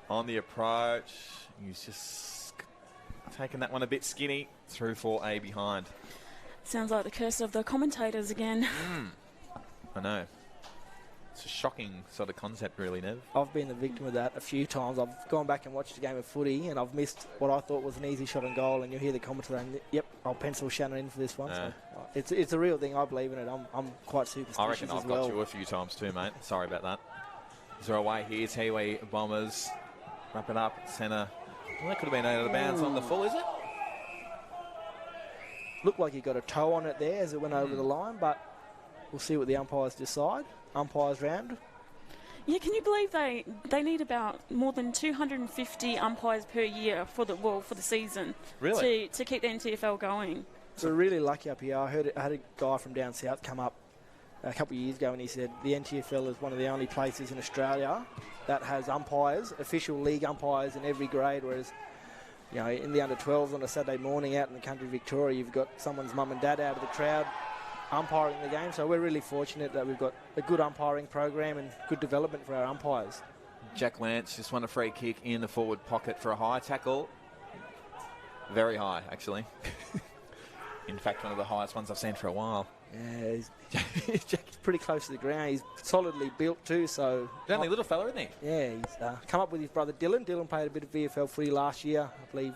on the approach. He's just taking that one a bit skinny. Through for a behind. Sounds like the curse of the commentators again. I know. It's a shocking sort of concept, really, Nev. I've been the victim of that a few times. I've gone back and watched a game of footy and I've missed what I thought was an easy shot on goal, and you'll hear the commentator and, yep, I'll pencil Shannon in for this one. So it's a real thing. I believe in it. I'm quite superstitious. I reckon I've got you a few times too, mate. Sorry about that. Is there away here? Tiwi Bombers wrap it up. Centre. Well, that could have been out of the bounds on the full, is it? Looked like he got a toe on it there as it went over the line, but we'll see what the umpires decide. Umpires round. Yeah, can you believe they need about more than 250 umpires per year for the season? Really? To keep the NTFL going. So we're really lucky up here. I had a guy from down south come up a couple of years ago and he said the NTFL is one of the only places in Australia that has umpires, official league umpires in every grade, whereas in the under-12s on a Saturday morning out in the country of Victoria, you've got someone's mum and dad out of the crowd umpiring the game, so we're really fortunate that we've got a good umpiring program and good development for our umpires. Jack Lance just won a free kick in the forward pocket for a high tackle. Very high, actually. In fact, one of the highest ones I've seen for a while. Yeah, Jack's pretty close to the ground. He's solidly built too, so... He's only a little fella, isn't he? Yeah, he's come up with his brother Dylan. Dylan played a bit of VFL footy last year, I believe.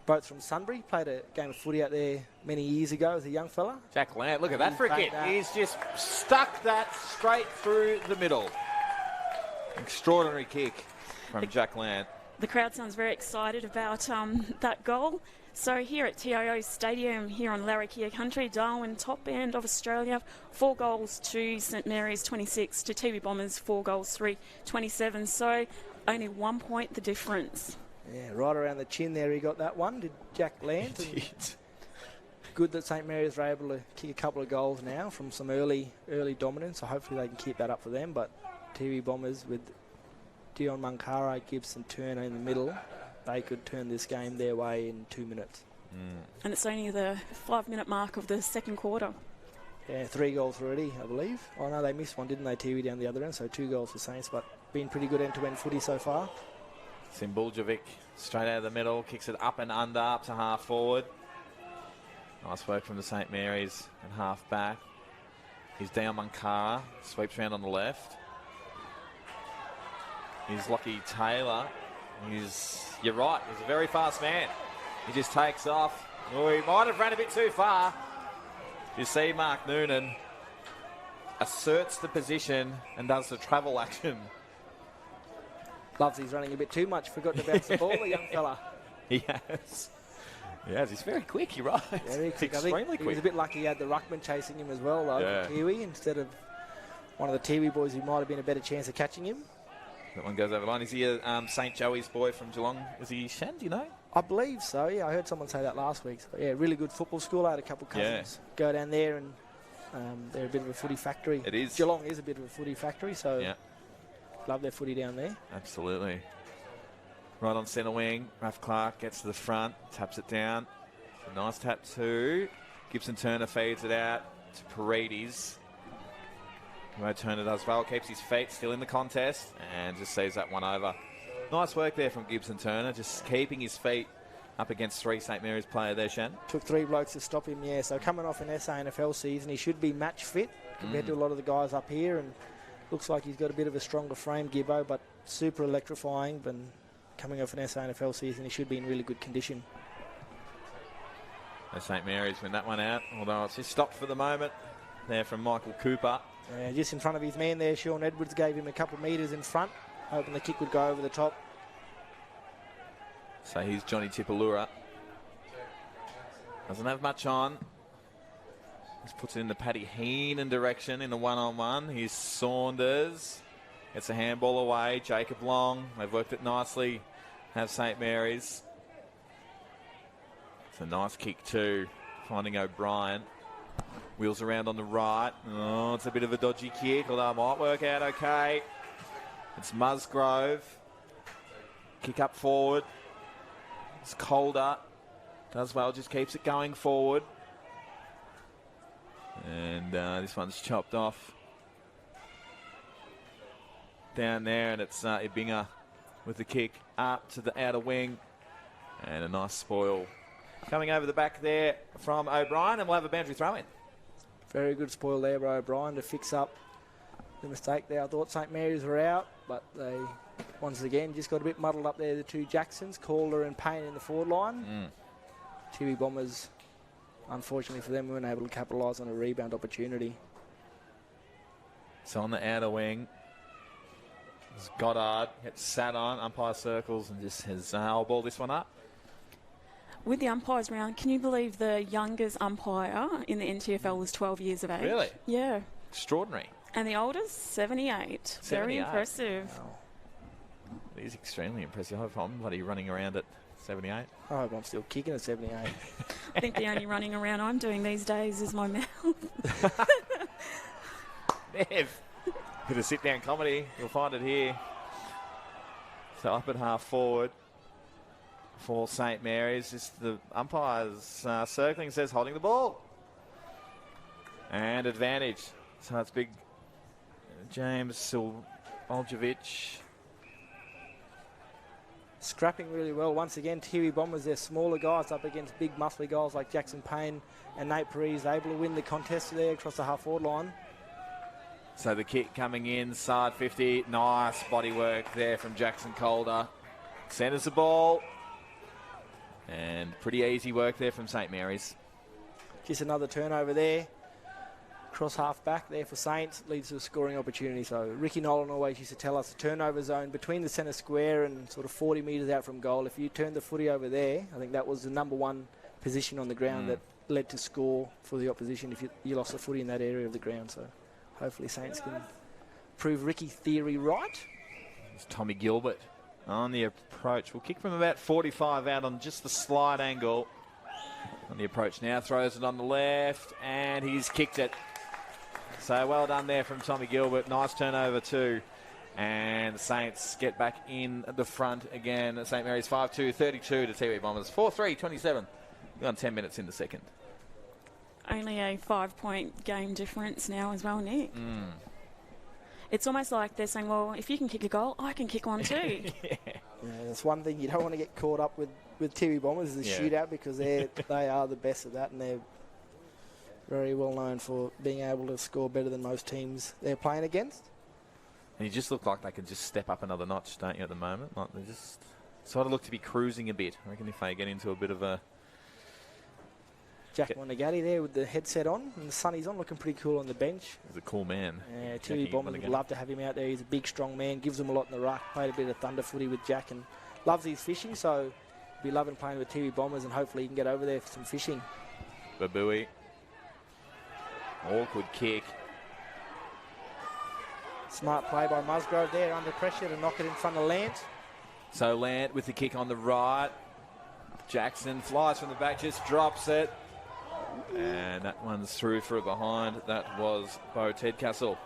Both from Sunbury, played a game of footy out there many years ago as a young fella. Jack Lant, look at that for a kick. He's just stuck that straight through the middle. Extraordinary kick from Jack Lant. The crowd sounds very excited about that goal. So here at TIO Stadium, here on Larrakia Country, Darwin, top end of Australia, 4 goals to St Mary's 26, to Tiwi Bombers 4 goals 3-27. So only 1 point the difference. Yeah, right around the chin there he got that one, did Jack Lant. good that St Mary's are able to kick a couple of goals now from some early dominance, so hopefully they can keep that up for them. But Tiwi Bombers with Dion Mankara, Gibson, Turner in the middle, they could turn this game their way in 2 minutes. And it's only the 5-minute mark of the second quarter. Yeah, 3 goals already, I believe. Oh no, they missed one, didn't they, Tiwi, down the other end? So 2 goals for Saints, but been pretty good end-to-end footy so far. Simbuljevic straight out of the middle, kicks it up and under, up to half forward. Nice work from the St Mary's and half back. Here's Dion Mankara, sweeps around on the left. Here's Lockie Taylor. You're right, he's a very fast man. He just takes off. Oh, he might have ran a bit too far. You see Mark Noonan asserts the position and does the travel action. Loves he's running a bit too much. Forgot to bounce the ball, the young fella. He has. Yes, he's very quick, you're right. Very quick. Extremely I think quick. He was a bit lucky he had the ruckman chasing him as well, though, Yeah. Tiwi, instead of one of the Tiwi boys who might have been a better chance of catching him. That one goes over the line. Is he a St Joey's boy from Geelong? Is he Shen, do you know? I believe so, yeah. I heard someone say that last week. So, yeah, really good football school. I had a couple of cousins go down there, and they're a bit of a footy factory. It is. Geelong is a bit of a footy factory, so Yeah, love their footy down there. absolutely. Right on centre wing, Ralph Clark gets to the front, taps it down. A nice tap too. Gibson Turner feeds it out to Paredes. Mo Turner does well, keeps his feet still in the contest and just sees that one over. Nice work there from Gibson Turner, just keeping his feet up against 3 St Mary's player there, Shan. Took 3 blokes to stop him, yeah. So coming off an SANFL season, he should be match fit compared to a lot of the guys up here, and looks like he's got a bit of a stronger frame, Gibbo, but super electrifying. But coming off an SANFL season, he should be in really good condition. St Mary's win that one out, although it's just stopped for the moment there from Michael Cooper. Just in front of his man there, Sean Edwards gave him a couple of metres in front, hoping the kick would go over the top. So here's Johnny Tipalura. Doesn't have much on. Just puts it in the Paddy Heenan direction in the one-on-one. Here's Saunders. Gets a handball away. Jacob Long. They've worked it nicely. Have St Mary's. It's a nice kick too. Finding O'Brien. Wheels around on the right. Oh, it's a bit of a dodgy kick, although it might work out okay. It's Musgrove. Kick up forward. It's Calder. Does well, just keeps it going forward. And this one's chopped off. Down there, and it's Ibinga with the kick up to the outer wing. And a nice spoil coming over the back there from O'Brien, and we'll have a boundary throw in. Very good spoil there by O'Brien to fix up the mistake there. I thought St Mary's were out, but they once again just got a bit muddled up there, the 2 Jacksons, Calder and Payne in the forward line. Tiwi Bombers, unfortunately for them, weren't able to capitalise on a rebound opportunity. So on the outer wing, it's Goddard gets sat on, umpire circles, and just has I'll ball this one up. With the umpires round, can you believe the youngest umpire in the NTFL was 12 years of age? Really? Yeah. Extraordinary. And the oldest, 78. Very 78. impressive. Wow. It is extremely impressive. I hope I'm bloody running around at 78. I hope I'm still kicking at 78. I think the only running around I'm doing these days is my mouth. Bev, bit of sit-down comedy. You'll find it here. So up at half forward for St Mary's. Just the umpires circling, says holding the ball. And advantage. So it's big James Silboljevic. Scrapping really well. Once again, Tiwi Bombers, they're smaller guys up against big muscly guys like Jackson Payne and Nate Paredes, able to win the contest there across the half-forward line. So the kick coming in, side 50. Nice body work there from Jackson Calder. Centres the ball. And pretty easy work there from St Mary's. Just another turnover there. Cross half back there for Saints, leads to a scoring opportunity. So Ricky Nolan always used to tell us the turnover zone between the centre square and sort of 40 metres out from goal. If you turn the footy over there, I think that was the #1 position on the ground that led to score for the opposition if you lost the footy in that area of the ground. So hopefully Saints can prove Ricky's theory right. It's Tommy Gilbert on the approach. We'll kick from about 45 out on just the slide angle. On the approach now, throws it on the left, and he's kicked it. So well done there from Tommy Gilbert. Nice turnover too. And the Saints get back in the front again. St. Mary's 5-2, 32 to Tiwi Bombers. 4-3, 27. We're on 10 minutes in the second. Only a 5-point game difference now as well, Nick. It's almost like they're saying, well, if you can kick a goal, I can kick one too. Yeah, that's one thing you don't want to get caught up with Tiwi Bombers is the shootout, because they are the best at that, and they're very well known for being able to score better than most teams they're playing against. And you just look like they could just step up another notch, don't you, at the moment? Like they just sort of look to be cruising a bit. I reckon if they get into a bit of a... Jack Monagatti there with the headset on and the sunnies on, looking pretty cool on the bench. He's a cool man. Yeah, Tiwi Bombers would love to have him out there. He's a big, strong man, gives them a lot in the ruck. Played a bit of thunder footy with Jack and loves his fishing, so be loving playing with Tiwi Bombers, and hopefully he can get over there for some fishing. Babui. Awkward kick. Smart play by Musgrove there under pressure to knock it in front of Lant. So Lant with the kick on the right. Jackson flies from the back, just drops it. And that one's through for a behind. That was Bo Tedcastle.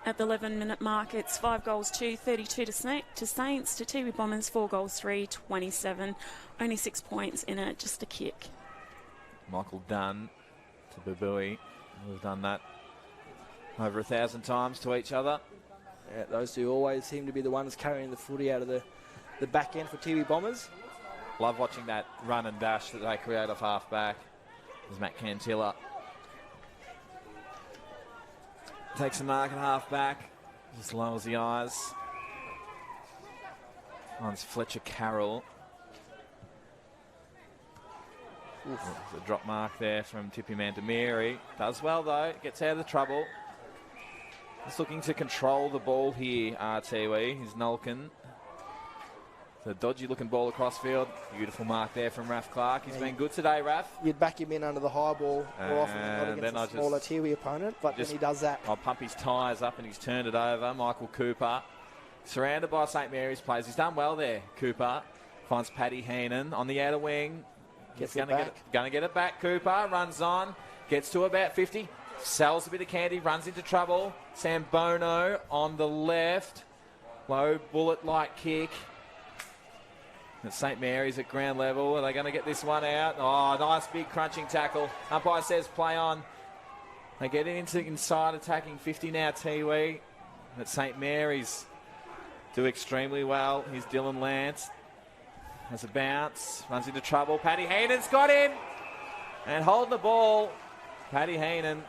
At the 11-minute mark, it's 5 goals 2, 32 to Saints, to Tiwi Bombers 4 goals 3, 27. Only 6 points in it, just a kick. Michael Dunn to Babui. We've done that over 1,000 times to each other. Yeah, those two always seem to be the ones carrying the footy out of the back end for Tiwi Bombers. Love watching that run and dash that they create off half-back. There's Matt Cantilla. Takes the mark at half-back. Just lowers the eyes. One's Fletcher Carroll. There's a drop mark there from Tippy Mantamiri. Does well, though. Gets out of the trouble. Just looking to control the ball here, Tiwi. He's Nulkin. The dodgy-looking ball across field. Beautiful mark there from Raf Clark. He's been good today, Raf. You'd back him in under the high ball more often than not against a smaller Tiwi opponent, but then he does that. I'll pump his tyres up and he's turned it over. Michael Cooper. Surrounded by St. Mary's players. He's done well there, Cooper. Finds Paddy Heenan on the outer wing. Gets going to get it back. Cooper runs on. Gets to about 50. Sells a bit of candy. Runs into trouble. Sam Bono on the left. Low bullet-like kick. At St. Mary's at ground level. Are they going to get this one out? Oh, nice big crunching tackle. Umpire says play on. They get into inside attacking 50 now, Tiwi. At St. Mary's do extremely well. Here's Dylan Lance. Has a bounce. Runs into trouble. Paddy Heenan's got him. And holding the ball. Paddy Heenan.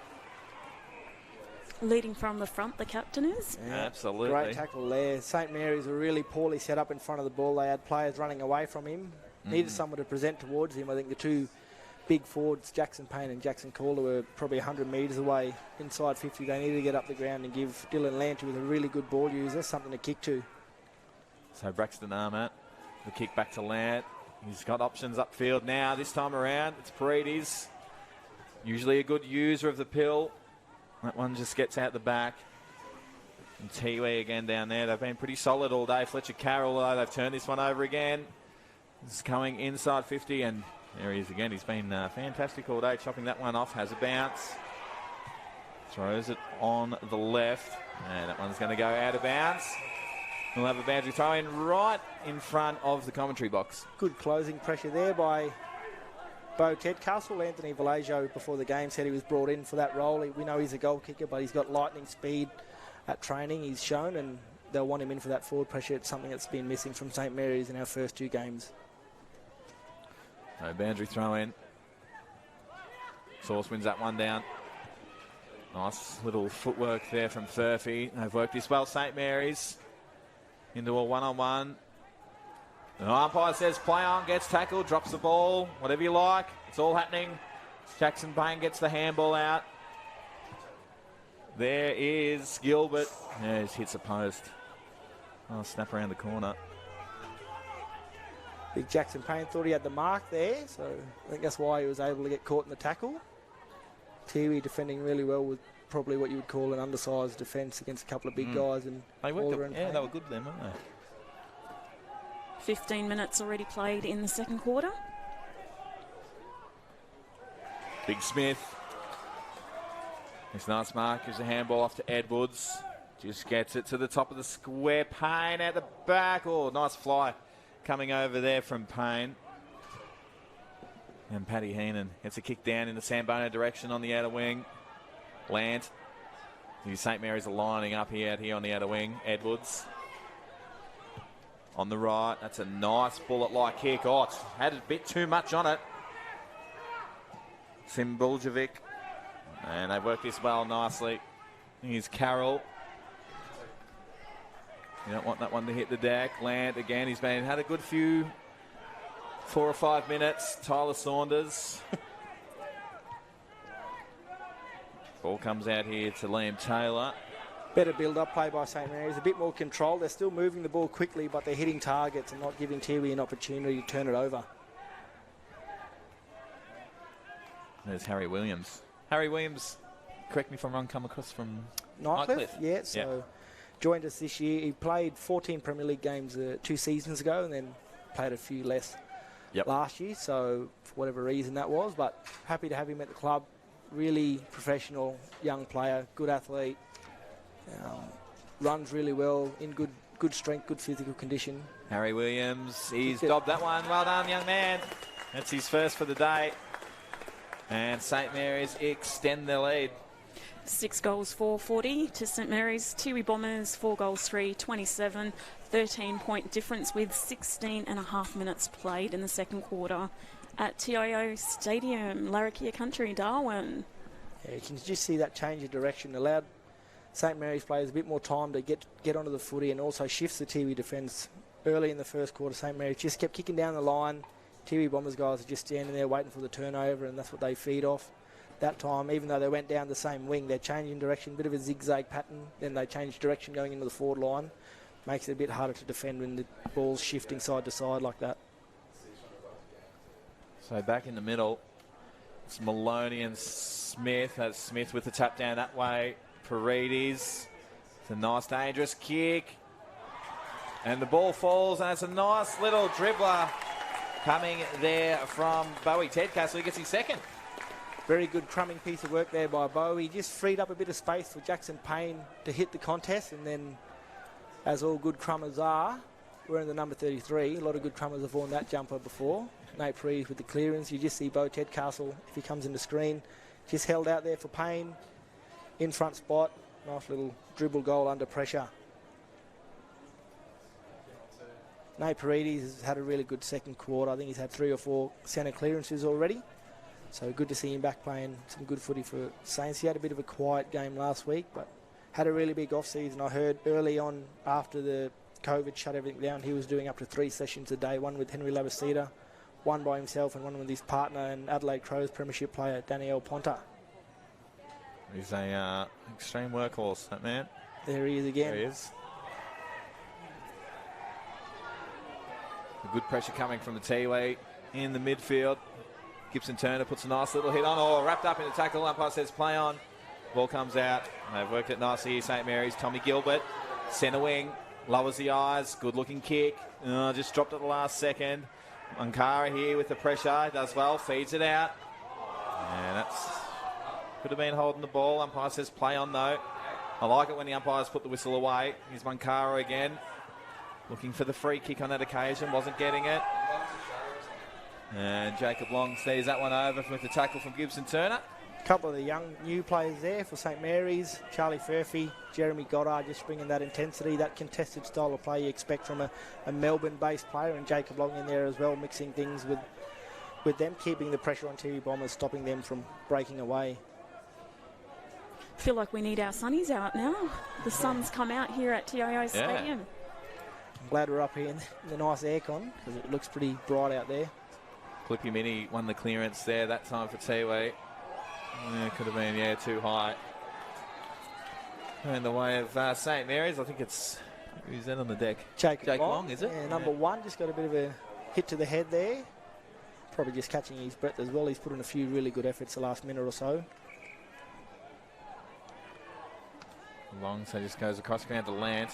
Leading from the front, the captain is. Yeah, absolutely. Great tackle there. St. Mary's were really poorly set up in front of the ball. They had players running away from him. Needed someone to present towards him. I think the two big forwards, Jackson Payne and Jackson Calder, were probably 100 metres away inside 50. They needed to get up the ground and give Dylan Lant, who was a really good ball user, something to kick to. So Braxton Armat, the kick back to Lant. He's got options upfield now. This time around, it's Paredes. Usually a good user of the pill. That one just gets out the back. And Tiwi again down there. They've been pretty solid all day. Fletcher Carroll, though, they've turned this one over again. It's coming inside 50, and there he is again. He's been fantastic all day, chopping that one off. Has a bounce. Throws it on the left. And that one's going to go out of bounds. We'll have a boundary throw in right in front of the commentary box. Good closing pressure there by Bo Tedcastle. Anthony Vallejo before the game said he was brought in for that role. We know he's a goal kicker, but he's got lightning speed at training, he's shown, and they'll want him in for that forward pressure. It's something that's been missing from St. Mary's in our first two games. No boundary throw in. Sauce wins that one down. Nice little footwork there from Furphy. They've worked this well, St. Mary's. Into a one-on-one. The umpire says play on, gets tackled, drops the ball, whatever you like. It's all happening. Jackson Payne gets the handball out. There is Gilbert. Yeah, just hits a post. Oh, snap around the corner. Big Jackson Payne thought he had the mark there, so I think that's why he was able to get caught in the tackle. Tiwi defending really well with probably what you would call an undersized defence against a couple of big guys. And they worked they were good then, weren't they? 15 minutes already played in the second quarter. Big Smith. This nice mark gives a handball off to Edwards. Just gets it to the top of the square. Payne at the back. Oh, nice fly coming over there from Payne. And Paddy Heenan gets a kick down in the Sambono direction on the outer wing. Lant. St Mary's are lining up here on the outer wing. Edwards. On the right. That's a nice bullet-like kick. Oh, it's had a bit too much on it. Simbuljevic. And they've worked this well nicely. Here's Carroll. You don't want that one to hit the deck. Lant again. He's had a good few 4 or 5 minutes. Tyler Saunders. Ball comes out here to Liam Taylor. Better build-up play by St Mary's. A bit more control. They're still moving the ball quickly, but they're hitting targets and not giving Tiwi an opportunity to turn it over. There's Harry Williams. Harry Williams, correct me if I'm wrong, come across from Nightcliff. Yeah, so joined us this year. He played 14 Premier League games 2 seasons ago and then played a few less last year. So for whatever reason that was, but happy to have him at the club. Really professional young player, good athlete, runs really well, in good strength, good physical condition. Harry Williams, he's dobbed that one. Well done, young man. That's his first for the day. And St Mary's extend their lead. 6 goals, 440 to St Mary's. Tiwi Bombers, 4 goals, 327. 13-point difference with 16 and a half minutes played in the second quarter at TIO Stadium, Larrakia Country, Darwin. Yeah, you can just see that change of direction. Allowed St Mary's players a bit more time to get onto the footy, and also shifts the Tiwi defence early in the first quarter. St Mary's just kept kicking down the line. Tiwi Bombers guys are just standing there waiting for the turnover, and that's what they feed off. That time, even though they went down the same wing, they're changing direction, bit of a zigzag pattern, then they change direction going into the forward line. Makes it a bit harder to defend when the ball's shifting side to side like that. So back in the middle, it's Maloney and Smith. That's Smith with the tap down that way. Paredes. It's a nice, dangerous kick. And the ball falls, and it's a nice little dribbler coming there from Bowie Tedcastle. He gets his second. Very good crumbing piece of work there by Bowie. Just freed up a bit of space for Jackson Payne to hit the contest, and then, as all good crummers are, wearing the number 33. A lot of good crummers have worn that jumper before. Nate Paredes with the clearance. You just see Bo Tedcastle, if he comes in the screen, just held out there for Payne. In front spot. Nice little dribble goal under pressure. Nate Paredes has had a really good second quarter. I think he's had 3 or 4 centre clearances already. So good to see him back playing some good footy for Saints. He had a bit of a quiet game last week, but had a really big off-season. I heard early on, after the COVID shut everything down, he was doing up to 3 sessions a day, one with Henry Labasita, one by himself, and one with his partner and Adelaide Crows premiership player, Danielle Ponta. He's a extreme workhorse, that man. There he is again. There he is. A good pressure coming from the Tiwi in the midfield. Gibson Turner puts a nice little hit on. Oh, wrapped up in the tackle. Umpire says play on. Ball comes out. They've worked it nicely here, St Mary's. Tommy Gilbert, centre wing, lowers the eyes. Good looking kick. Just dropped at the last second. Ankara here with the pressure. Does well. Feeds it out. And that's could have been holding the ball. Umpire says play on though. I like it when the umpires put the whistle away. Here's Mankara again. Looking for the free kick on that occasion. Wasn't getting it. And Jacob Long sees that one over with the tackle from Gibson Turner. A couple of the young new players there for St Mary's. Charlie Furphy, Jeremy Goddard just bringing that intensity, that contested style of play you expect from a Melbourne-based player, and Jacob Long in there as well, mixing things with them, keeping the pressure on Tiwi Bombers, stopping them from breaking away. Feel like we need our sunnies out now. The sun's come out here at TIO Stadium. I'm glad we're up here in the nice aircon because it looks pretty bright out there. Clippy Mini won the clearance there that time for Tiwi. Could have been, too high. In the way of St Mary's, I think it's, who's that on the deck? Jake Long, is it? Yeah, number 1, just got a bit of a hit to the head there. Probably just catching his breath as well. He's put in a few really good efforts the last minute or so. Long, so just goes across ground to Lant.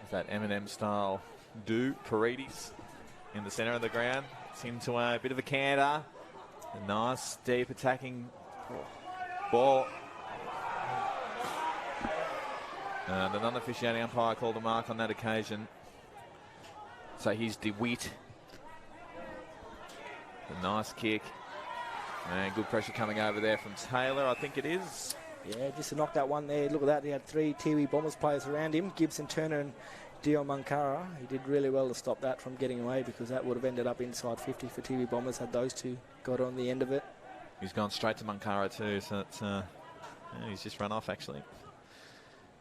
With that Eminem style do. Paredes in the centre of the ground. It's into a bit of a canter. A nice, deep attacking ball. And an unofficiating umpire called a mark on that occasion. So here's DeWitt. A nice kick. And good pressure coming over there from Taylor, I think it is. Yeah, just to knock that one there. Look at that. He had 3 Tiwi Bombers players around him. Gibson, Turner and Dio Mankara. He did really well to stop that from getting away, because that would have ended up inside 50 for Tiwi Bombers had those two got on the end of it. He's gone straight to Mankara too, so it's, he's just run off actually.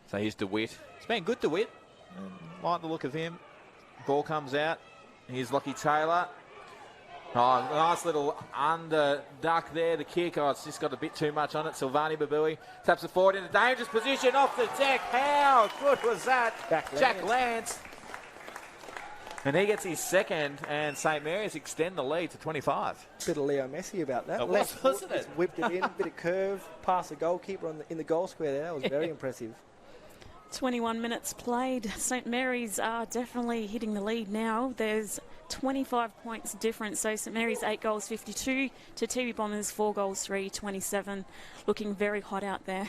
So here's DeWitt. It's been good, DeWitt. Like the look of him. Ball comes out. Here's Lockie Taylor. Oh, nice little under duck there. The kick, it's just got a bit too much on it. Silvani Babui taps it forward in a dangerous position off the deck. How good was that? Jack Lance. And he gets his second, and St. Mary's extend the lead to 25. Bit of Leo Messi about that. It was, wasn't it? Whipped it in, bit of curve, past the goalkeeper in the goal square there. That was very impressive. 21 minutes played. St. Mary's are definitely hitting the lead now. There's 25 points difference. So St. Mary's 8 goals, 52 to Tiwi Bombers 4 goals, 3, 27. Looking very hot out there.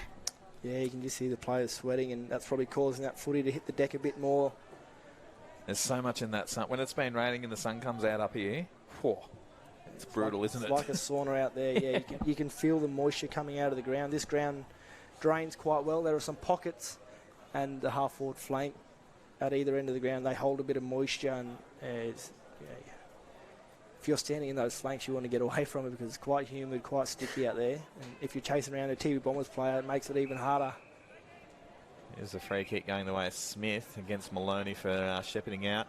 Yeah, you can just see the players sweating, and that's probably causing that footy to hit the deck a bit more. There's so much in that sun. When it's been raining and the sun comes out up here, it's brutal, isn't it? It's like a sauna out there. Yeah, you can feel the moisture coming out of the ground. This ground drains quite well. There are some pockets, and the half-forward flank at either end of the ground, they hold a bit of moisture, and if you're standing in those flanks, you want to get away from it because it's quite humid, quite sticky out there. And if you're chasing around a Tiwi Bombers player, it makes it even harder. Here's a free kick going the way of Smith against Maloney for shepherding out.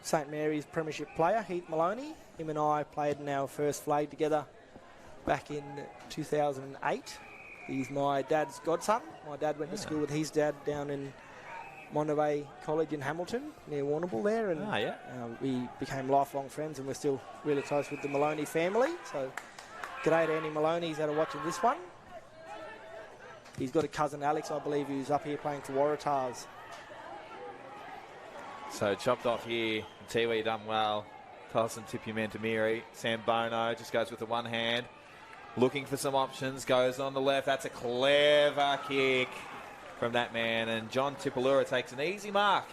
St. Mary's premiership player, Heath Maloney. Him and I played in our first flag together back in 2008. He's my dad's godson. My dad went to school with his dad down in Monterey College in Hamilton, near Warrnambool there. And we became lifelong friends, and we're still really close with the Maloney family. So g'day to Andy Maloney, he's out of watching this one. He's got a cousin, Alex, I believe, who's up here playing for Waratahs. So chopped off here. Tiwi done well. Tyson Tipumentamiri. Sam Bono just goes with the one hand. Looking for some options. Goes on the left. That's a clever kick from that man. And John Tipalura takes an easy mark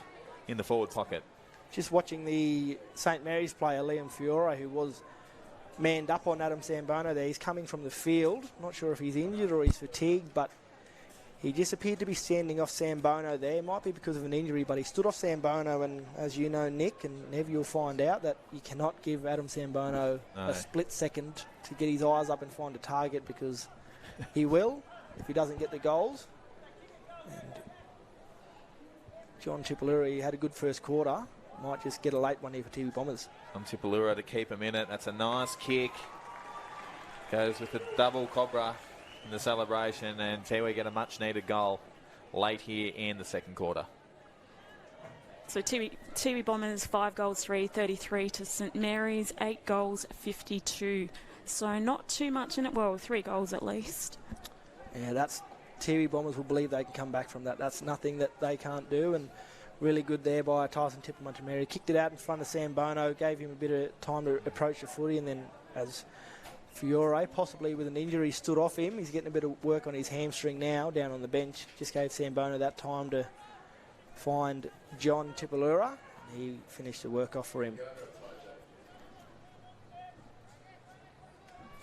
in the forward pocket. Just watching the St. Mary's player, Liam Fiore, who was manned up on Adam Sambono there. He's coming from the field. Not sure if he's injured or he's fatigued, but he just appeared to be standing off Sambono there. It might be because of an injury, but he stood off Sambono, and as you know, Nick, and Nev, you'll find out that you cannot give Adam Sambono a split second to get his eyes up and find a target, because he will if he doesn't get the goals. And John Tipalura, he had a good first quarter. Might just get a late one here for Tiwi Bombers. On Tipalura to keep him in it. That's a nice kick. Goes with a double Cobra in the celebration, and Tiwi get a much-needed goal late here in the second quarter. So Tiwi Bombers 5 goals, 3, 33 to St. Mary's 8 goals, 52. So not too much in it. Well, 3 goals at least. Yeah, that's Tiwi Bombers will believe they can come back from that. That's nothing that they can't do, and really good there by Tyson Tipumentamiri. Kicked it out in front of Sam Bono, gave him a bit of time to approach the footy, and then as Fiore, possibly with an injury, stood off him. He's getting a bit of work on his hamstring now, down on the bench. Just gave Sam Bono that time to find John Tipalura. He finished the work off for him.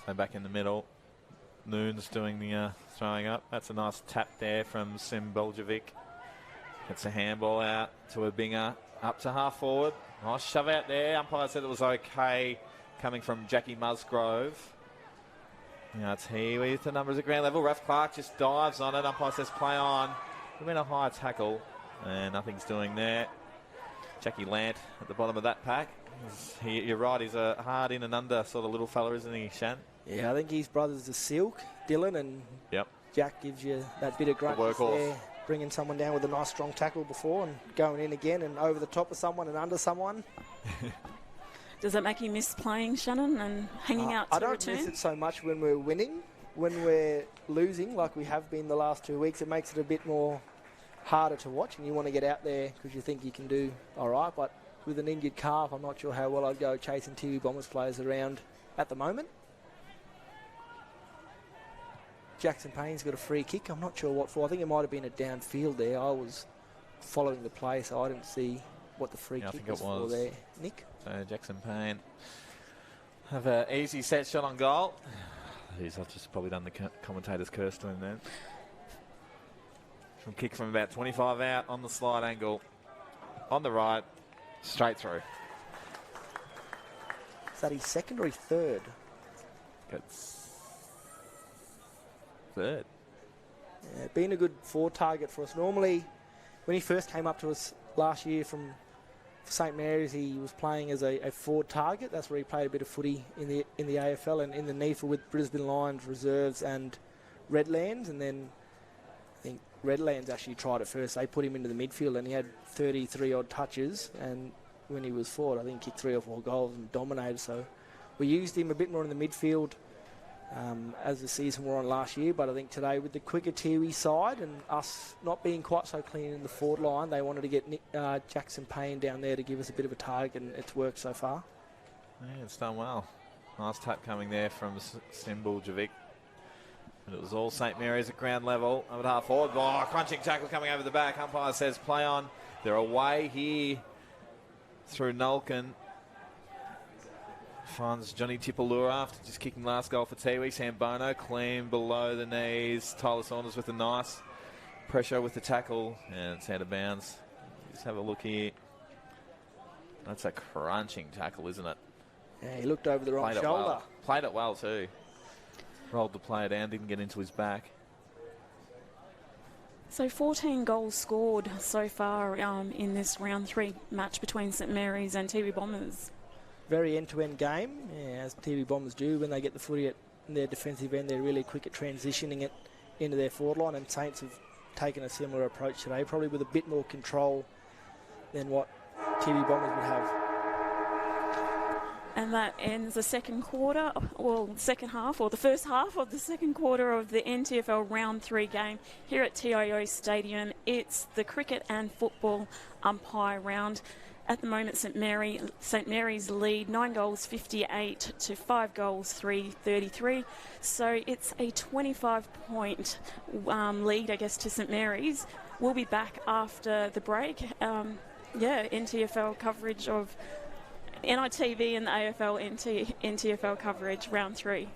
So back in the middle, Noon's doing the throwing up. That's a nice tap there from Sim Boljevic. Gets a handball out to a binger, up to half forward. Nice shove out there. Umpire said it was okay, coming from Jackie Musgrove. Now it's here with the numbers at ground level. Ralph Clark just dives on it. Umpire says play on. He went a high tackle, and nothing's doing there. Jackie Lant at the bottom of that pack. You're right, he's a hard in and under sort of little fella, isn't he, Shan? Yeah, I think his brothers are Silk, Dylan, and Jack gives you that bit of grunt there, bringing someone down with a nice strong tackle before and going in again and over the top of someone and under someone. Does that make you miss playing, Shannon, and hanging out to I don't return? miss it so much when we're winning. When we're losing, like we have been the last 2 weeks, it makes it a bit more harder to watch, and you want to get out there because you think you can do all right. But with an injured calf, I'm not sure how well I'd go chasing Tiwi Bombers players around at the moment. Jackson Payne's got a free kick. I'm not sure what for. I think it might have been a downfield there. I was following the play, so I didn't see what the free kick was for there. Nick? So Jackson Payne have an easy set shot on goal. I've just probably done the commentator's curse to him then. From kick from about 25 out on the slide angle. On the right, straight through. Is that his second or his third? It's third. Yeah, been a good forward target for us. Normally, when he first came up to us last year from St Mary's, he was playing as a forward target. That's where he played a bit of footy in the AFL and in the NTFL with Brisbane Lions reserves and Redlands. And then I think Redlands actually tried it first. They put him into the midfield and he had 33 odd touches. And when he was forward, I think he kicked 3 or 4 goals and dominated. So we used him a bit more in the midfield as the season wore on last year, but I think today with the quicker Tiwi side and us not being quite so clean in the forward line, they wanted to get Jackson Payne down there to give us a bit of a target, and it's worked so far. Yeah, it's done well. Nice tap coming there from Simbuljevic. And it was all St Mary's at ground level. Over half forward. Oh, crunching tackle coming over the back. Umpire says play on. They're away here through Nulkin. Finds Johnny Tipalura after just kicking last goal for Tiwi. Sambono clean below the knees. Tyler Saunders with a nice pressure with the tackle. And it's out of bounds. Just have a look here. That's a crunching tackle, isn't it? Yeah, he looked over the right shoulder. Played it well too. Rolled the player down, didn't get into his back. So 14 goals scored so far in this round 3 match between St Mary's and Tiwi Bombers. Very end-to-end game, as Tiwi Bombers do. When they get the footy in their defensive end, they're really quick at transitioning it into their forward line, and Saints have taken a similar approach today, probably with a bit more control than what Tiwi Bombers would have. And that ends the second quarter, well, second half, or the first half of the second quarter of the NTFL Round 3 game here at TIO Stadium. It's the cricket and football umpire round. At the moment, St Mary's lead 9 goals 58 to 5 goals 33. So it's a 25-point lead, I guess, to St Mary's. We'll be back after the break. NTFL coverage of NITV and the AFL NTFL coverage round 3.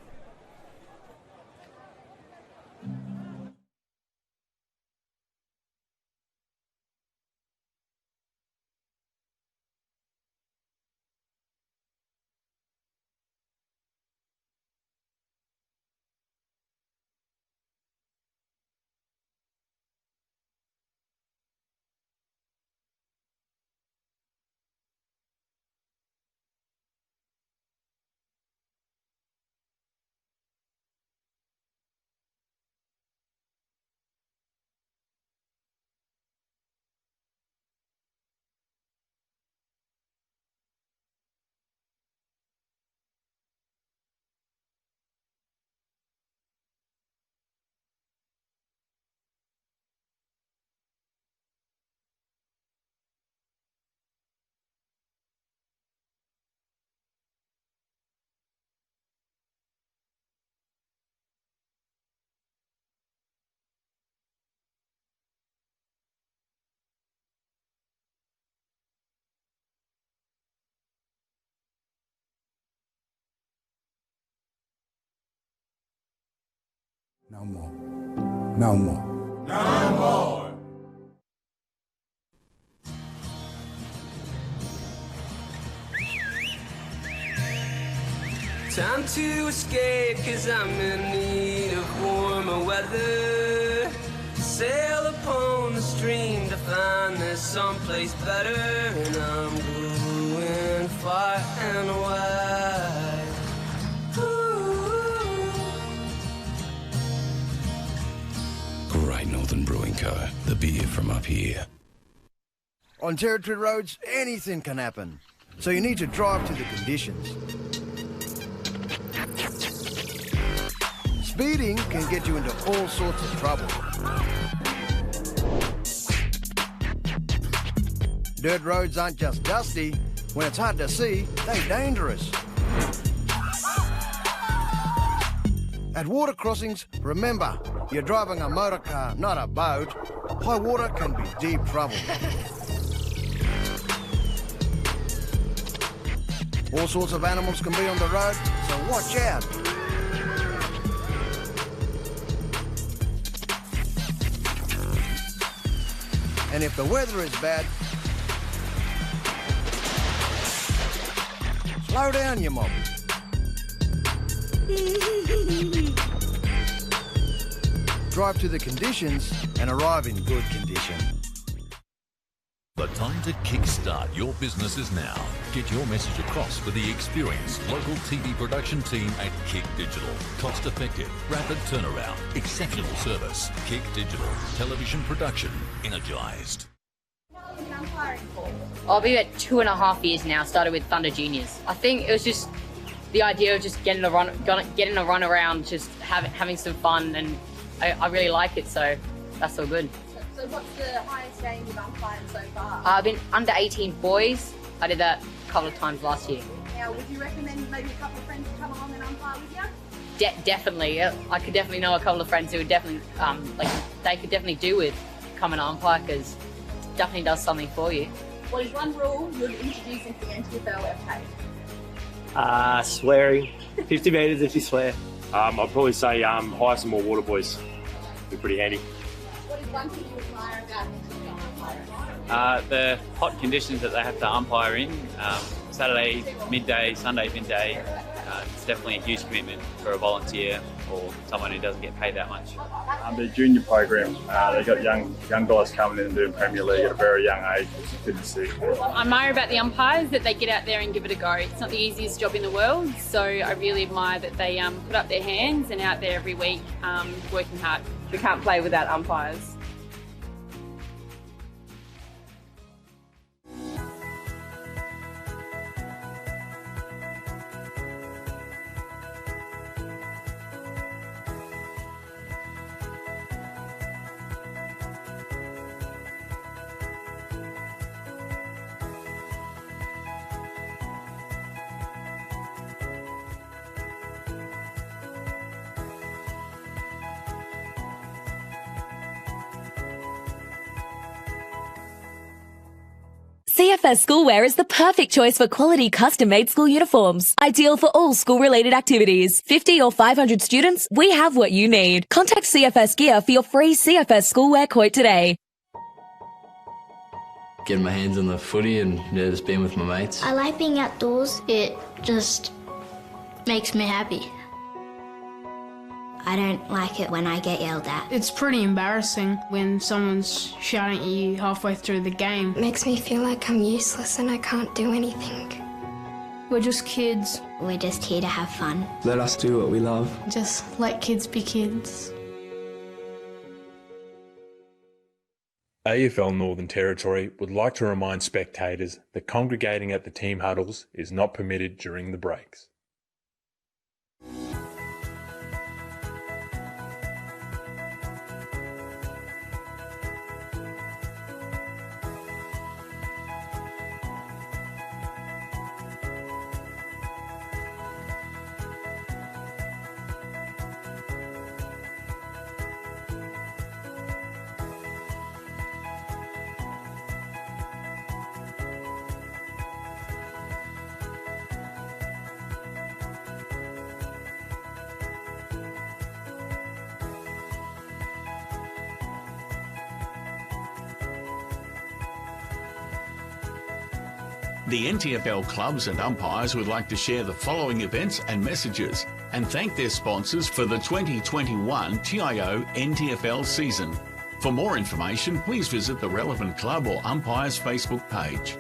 No more. No more. No more. Time to escape, 'cause I'm in need of warmer weather. Sail upon the stream to find there's someplace better. And I'm going far and wide. Great Northern Brewing Co., the beer from up here. On Territory roads, anything can happen. So you need to drive to the conditions. Speeding can get you into all sorts of trouble. Dirt roads aren't just dusty. When it's hard to see, they're dangerous. At water crossings, remember, you're driving a motor car, not a boat. High water can be deep trouble. All sorts of animals can be on the road, so watch out. And if the weather is bad, slow down, you mob. Drive to the conditions and arrive in good condition. The time to kickstart your business is now. Get your message across with the experienced local TV production team at Kick Digital. Cost effective, rapid turnaround, exceptional service. Kick Digital, television production, energised. I'll be at 2.5 years now. Started with Thunder Juniors. I think it was just the idea of just getting a run around, just having some fun, and I really like it, so that's all good. So what's the highest game you've umpired so far? I've been under 18 boys. I did that a couple of times last year. Now, would you recommend maybe a couple of friends to come along and umpire with you? Definitely. I could definitely know a couple of friends who would definitely, they could definitely do with coming to umpire, because it definitely does something for you. What is one rule you'd introduce into the NTFL FK? Swearing. 50 metres if you swear. I'd probably say hire some more water boys. Be pretty handy. What is one thing you admire about the umpire? The hot conditions that they have to umpire in, Saturday midday, Sunday midday. It's definitely a huge commitment for a volunteer or someone who doesn't get paid that much. The junior program, they've got young guys coming in and doing Premier League at a very young age, which is good to see. I admire about the umpires that they get out there and give it a go. It's not the easiest job in the world, so I really admire that they put up their hands and out there every week working hard. We can't play without umpires. CFS Schoolwear is the perfect choice for quality custom-made school uniforms. Ideal for all school-related activities. 50 or 500 students, we have what you need. Contact CFS Gear for your free CFS Schoolwear quote today. Getting my hands on the footy and just being with my mates. I like being outdoors. It just makes me happy. I don't like it when I get yelled at. It's pretty embarrassing when someone's shouting at you halfway through the game. It makes me feel like I'm useless and I can't do anything. We're just kids. We're just here to have fun. Let us do what we love. Just let kids be kids. AFL Northern Territory would like to remind spectators that congregating at the team huddles is not permitted during the breaks. The NTFL clubs and umpires would like to share the following events and messages and thank their sponsors for the 2021 TIO NTFL season. For more information, please visit the relevant club or umpire's Facebook page.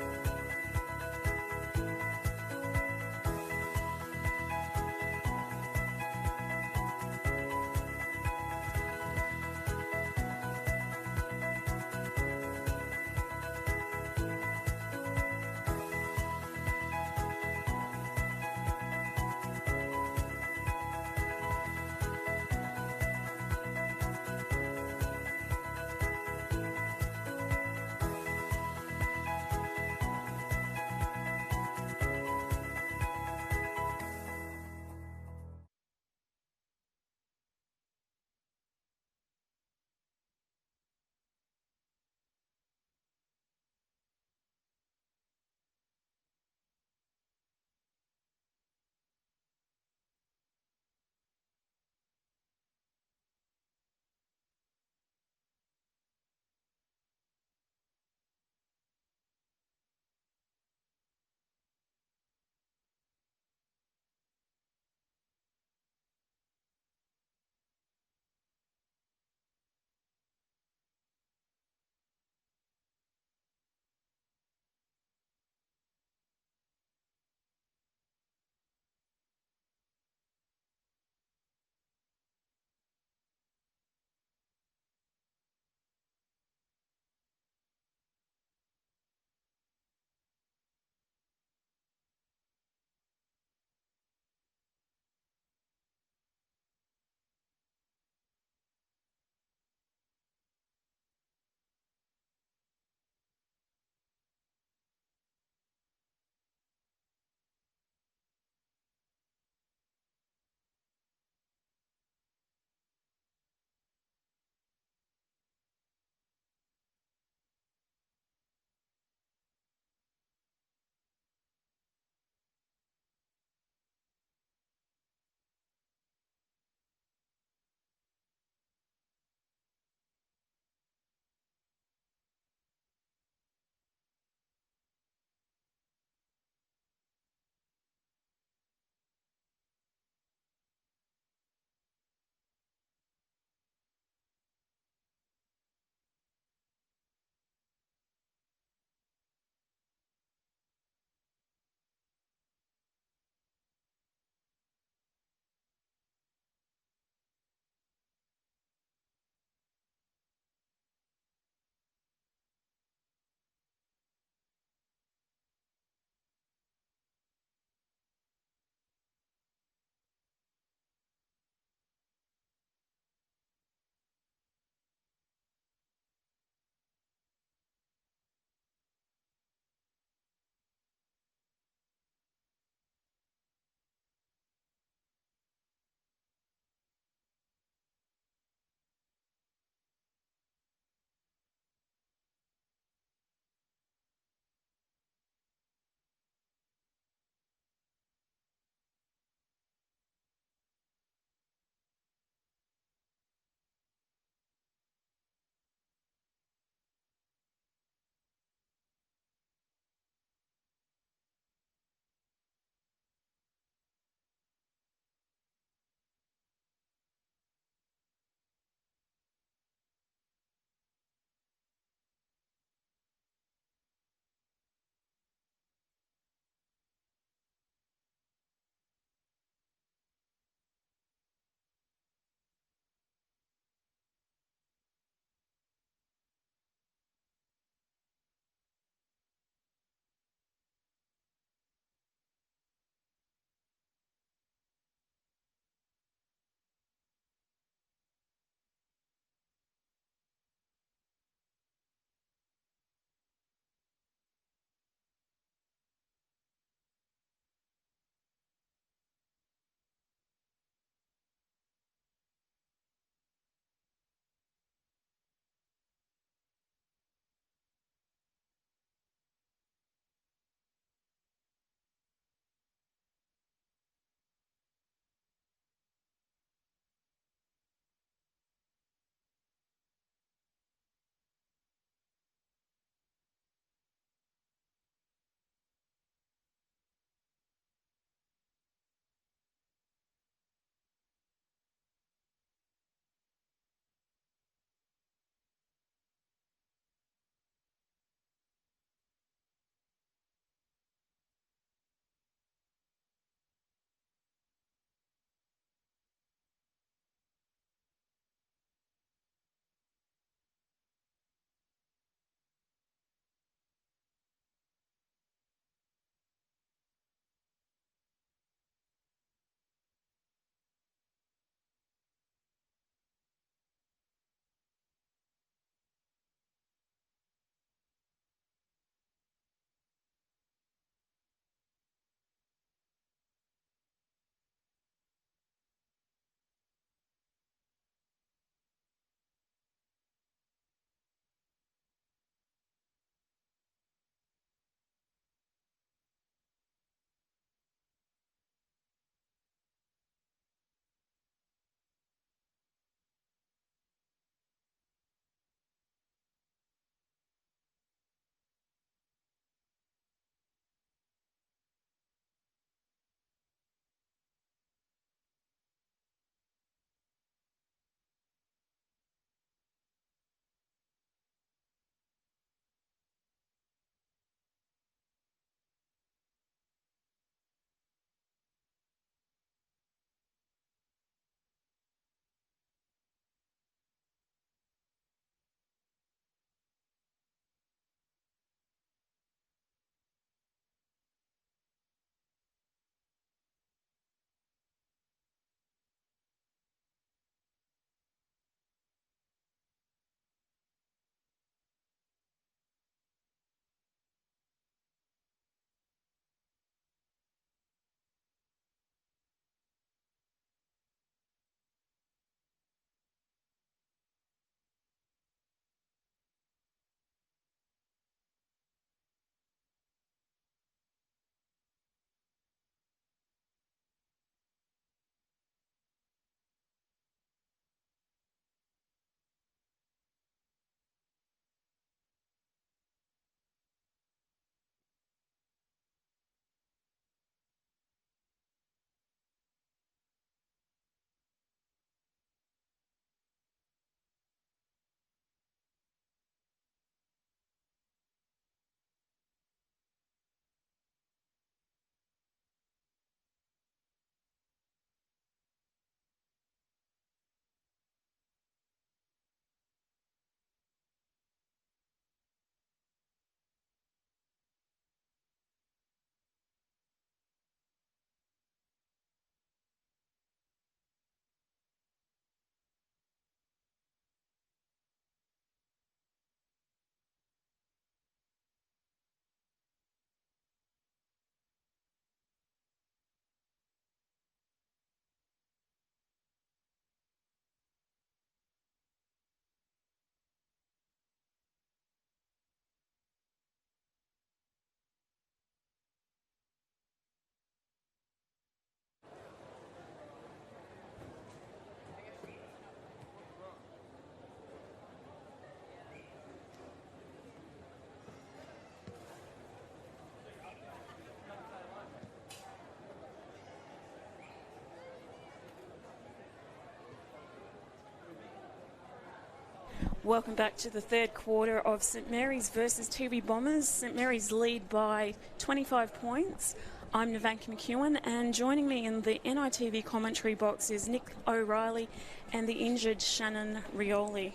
Welcome back to the third quarter of St Mary's versus Tiwi Bombers. St Mary's lead by 25 points. I'm Navanka McEwen, and joining me in the NITV commentary box is Nick O'Reilly and the injured Shannon Rioli.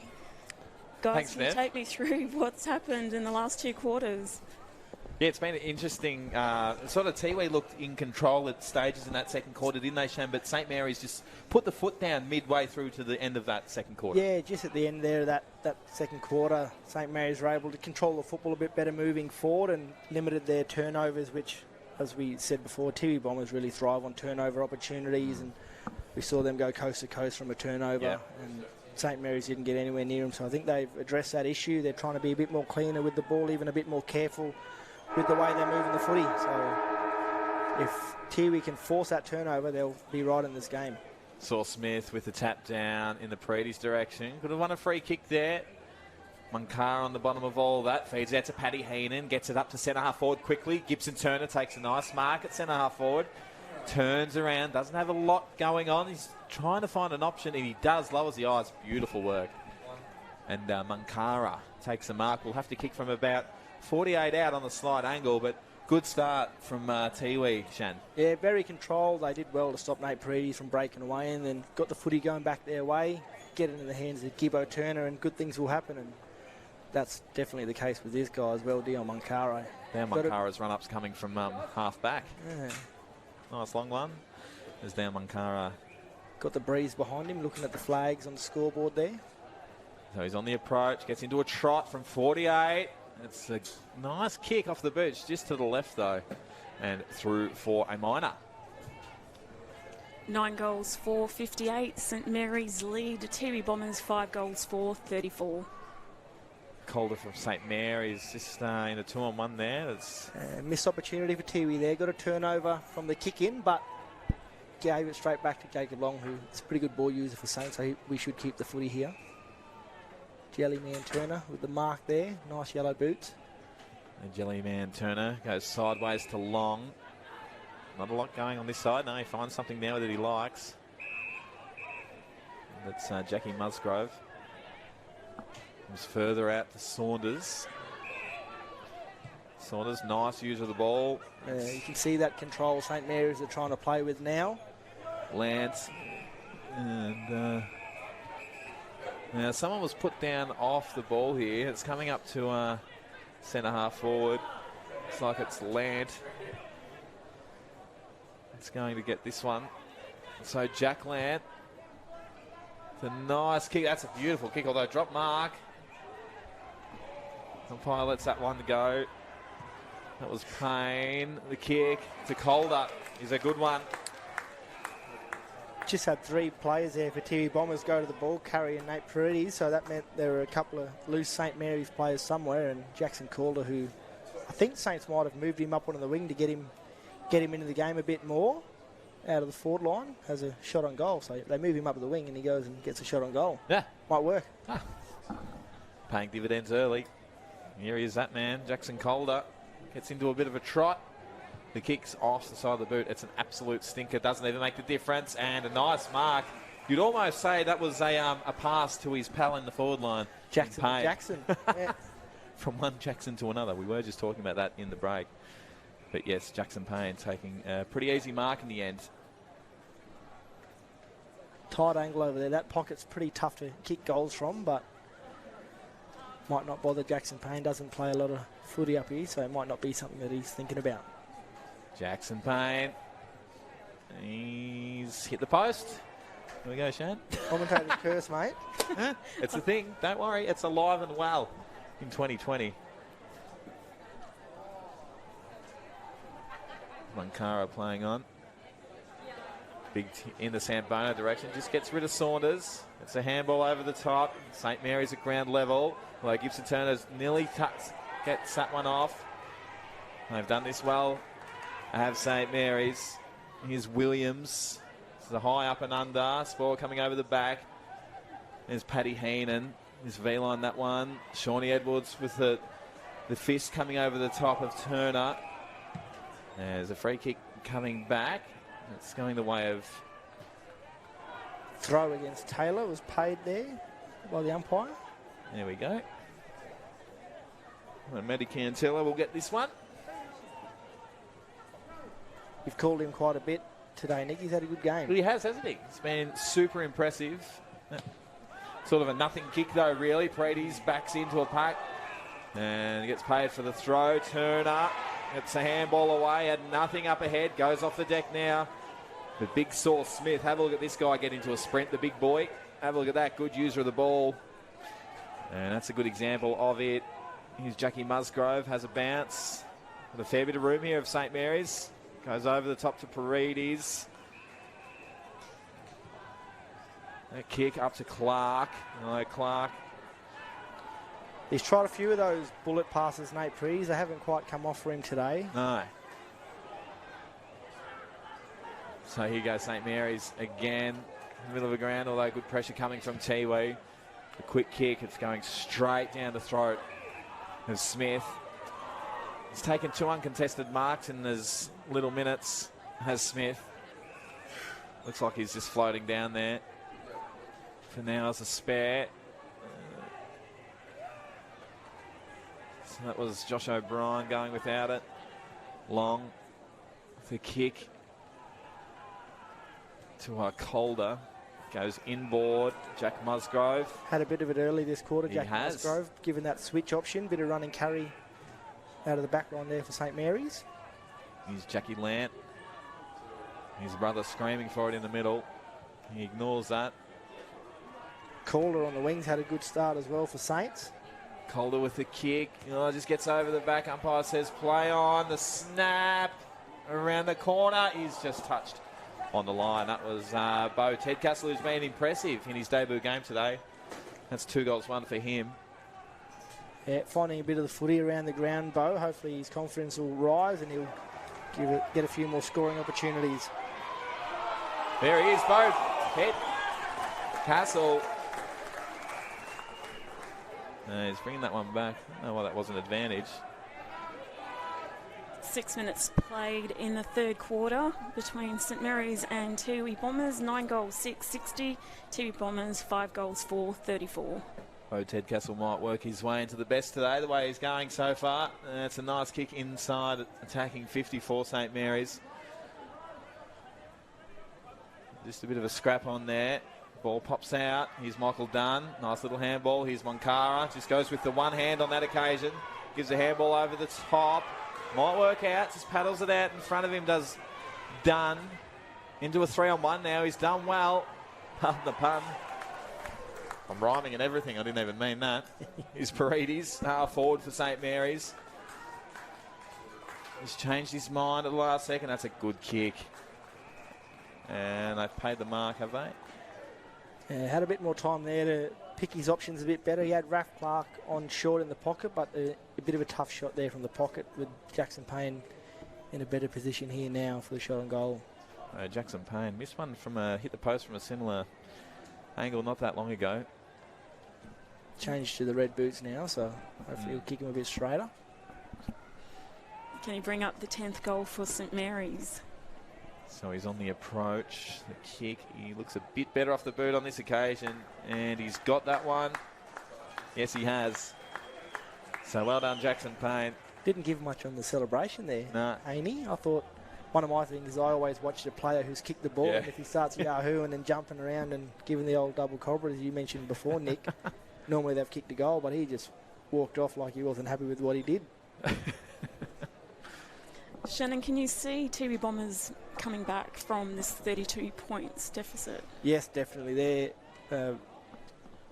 Guys, Thanks, can you Nev. take me through what's happened in the last two quarters? Yeah, it's been interesting. Sort of Tiwi looked in control at stages in that second quarter, didn't they, Shan? But St Mary's just put the foot down midway through to the end of that second quarter. Yeah, just at the end there, that second quarter, St Mary's were able to control the football a bit better moving forward and limited their turnovers, which, as we said before, Tiwi Bombers really thrive on turnover opportunities, and we saw them go coast to coast from a turnover, and St Mary's didn't get anywhere near them. So I think they've addressed that issue. They're trying to be a bit more cleaner with the ball, even a bit more careful with the way they're moving the footy. So if Tiwi can force that turnover, they'll be right in this game. Saw Smith with the tap down in the Paredes direction. Could have won a free kick there. Munkar on the bottom of all that. Feeds out to Paddy Heenan. Gets it up to centre-half forward quickly. Gibson Turner takes a nice mark at centre-half forward. Turns around. Doesn't have a lot going on. He's trying to find an option, and he does. Lowers the eyes. Beautiful work. And Munkara takes a mark. We'll have to kick from about 48 out on the slide angle, but good start from Tiwi, Shan. Yeah, very controlled. They did well to stop Nate Paredes from breaking away, and then got the footy going back their way, get it in the hands of Gibbo Turner, and good things will happen. And that's definitely the case with this guy as well, Dion Munkara. Down Munkara's run-up's coming from half back. Yeah. Nice long one. There's down Munkara. Got the breeze behind him, looking at the flags on the scoreboard there. So he's on the approach, gets into a trot from 48. It's a nice kick off the boots, just to the left though, and through for a minor. 9 goals for 58. St Mary's lead. Tiwi Bombers 5 goals for 34. Calder from St Mary's just in a 2-on-1 there. That's missed opportunity for Tiwi there. Got a turnover from the kick in, but gave it straight back to Jacob Long, who's a pretty good ball user for Saints, so we should keep the footy here. Jellyman Turner with the mark there. Nice yellow boots. And Jellyman Turner goes sideways to Long. Not a lot going on this side. No, he finds something now that he likes. That's Jackie Musgrove. Comes further out to Saunders. Saunders, nice use of the ball. You can see that control St Mary's are trying to play with now. Lance. And now someone was put down off the ball here. It's coming up to centre-half forward. Looks like it's Lant. It's going to get this one. So Jack Lant. It's a nice kick. That's a beautiful kick, although drop mark. Umpire lets that one go. That was Payne. The kick to Calder is a good one. Just had 3 players there for Tiwi Bombers go to the ball, Curry and Nate Paredes, so that meant there were a couple of loose St Mary's players somewhere, and Jackson Calder, who I think Saints might have moved him up onto the wing to get him into the game a bit more out of the forward line, has a shot on goal. So they move him up to the wing and he goes and gets a shot on goal. Yeah. Might work. Paying dividends early. Here he is, that man, Jackson Calder. Gets into a bit of a trot. The kick's off the side of the boot. It's an absolute stinker. Doesn't even make the difference. And a nice mark. You'd almost say that was a pass to his pal in the forward line. Jackson. Yeah. From one Jackson to another. We were just talking about that in the break. But yes, Jackson Payne taking a pretty easy mark in the end. Tight angle over there. That pocket's pretty tough to kick goals from, but might not bother Jackson Payne. Doesn't play a lot of footy up here, so it might not be something that he's thinking about. Jackson Payne. He's hit the post. Here we go, Shane. Commentator's curse, mate. It's a thing. Don't worry. It's alive and well in 2020. Munkara playing on. Big in the Sambono direction. Just gets rid of Saunders. It's a handball over the top. St Mary's at ground level. Although Gibson Turner's nearly gets that one off. They've done this well. I have St Mary's. Here's Williams. This is a high up and under. Spore coming over the back. There's Paddy Heenan. There's V-line that one. Shawnee Edwards with the fist coming over the top of Turner. There's a free kick coming back. It's going the way of... Throw against Taylor was paid there by the umpire. There we go. And Medicantilla will get this one. You've called him quite a bit today, Nick. He's had a good game. He has, hasn't he? It's been super impressive. Sort of a nothing kick, though, really. Paredes backs into a pack and gets paid for the throw. Turner gets a handball away, had nothing up ahead. Goes off the deck now. The big Saw Smith. Have a look at this guy get into a sprint, the big boy. Have a look at that. Good user of the ball. And that's a good example of it. Here's Jackie Musgrove. Has a bounce. With a fair bit of room here of St. Mary's. Goes over the top to Paredes. A kick up to Clark. Clark. He's tried a few of those bullet passes, Nate Paredes. They haven't quite come off for him today. No. So here goes St. Mary's again. In the middle of the ground, although good pressure coming from Tiwi. A quick kick. It's going straight down the throat of Smith. He's taken 2 uncontested marks in as little minutes, has Smith. Looks like he's just floating down there. For now as a spare. So that was Josh O'Brien going without it. Long. The kick to Calder. Goes inboard. Jack Musgrove. Had a bit of it early this quarter, Jack has. Musgrove, given that switch option. Bit of run and carry out of the back line there for St. Mary's. Here's Jackie Lant. His brother screaming for it in the middle. He ignores that. Calder on the wings had a good start as well for Saints. Calder with the kick. Just gets over the back. Umpire says play on. The snap around the corner. He's just touched on the line. That was Bo Tedcastle, who's been impressive in his debut game today. That's 2 goals, 1 for him. Yeah, finding a bit of the footy around the ground, Bo. Hopefully his confidence will rise and he'll get a few more scoring opportunities. There he is, Bo. Castle. He's bringing that one back. I don't know why that was an advantage. 6 minutes played in the third quarter between St. Mary's and Tiwi Bombers. 9 goals, 6-60. Tiwi Bombers, 5 goals, 4-34. Bo Tedcastle might work his way into the best today, the way he's going so far. It's a nice kick inside, attacking 54 St. Mary's. Just a bit of a scrap on there. Ball pops out. Here's Michael Dunn. Nice little handball. Here's Monkara. Just goes with the one hand on that occasion. Gives a handball over the top. Might work out. Just paddles it out in front of him. Does Dunn. Into a 3-on-1 now. He's done well. Pardon the pun. I'm rhyming and everything. I didn't even mean that. Here's Paredes. Half forward for St. Mary's. He's changed his mind at the last second. That's a good kick. And they've paid the mark, have they? Had a bit more time there to pick his options a bit better. He had Raph Clark on short in the pocket, but a bit of a tough shot there from the pocket with Jackson Payne in a better position here now for the shot on goal. Jackson Payne missed one from hit the post from a similar angle not that long ago. Changed to the red boots now, so hopefully he'll kick him a bit straighter. Can he bring up the 10th goal for St. Mary's? So he's on the approach, the kick. He looks a bit better off the boot on this occasion, and he's got that one. Yes, he has. So well done, Jackson Payne. Didn't give much on the celebration there, no. Amy. I thought one of my things is I always watch the player who's kicked the ball, and if he starts Yahoo and then jumping around and giving the old double cobra, as you mentioned before, Nick, normally they've kicked a goal, but he just walked off like he wasn't happy with what he did. Shannon, can you see Tiwi Bombers coming back from this 32 points deficit? Yes, definitely. They're a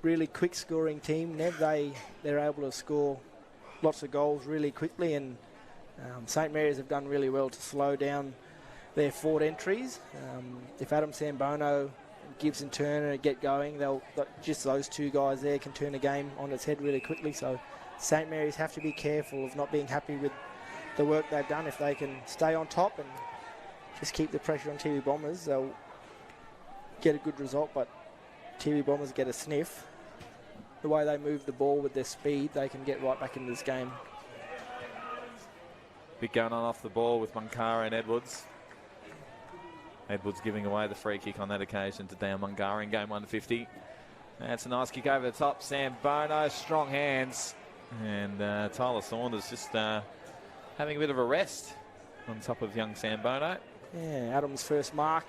really quick scoring team, Nev. They're able to score lots of goals really quickly, and St. Mary's have done really well to slow down their forward entries. If Adam Sambono, Gibson Turner get going, just those 2 guys there can turn a game on its head really quickly. So St. Mary's have to be careful of not being happy with the work they've done. If they can stay on top and just keep the pressure on Tiwi Bombers, they'll get a good result, but Tiwi Bombers get a sniff. The way they move the ball with their speed, they can get right back into this game. Bit going on off the ball with Monkara and Edwards. Edwards giving away the free kick on that occasion to Dan Mungara in game 150. That's a nice kick over the top. Sam Bono, strong hands. And Tyler Saunders just having a bit of a rest on top of young Sam Bono. Yeah, Adam's first mark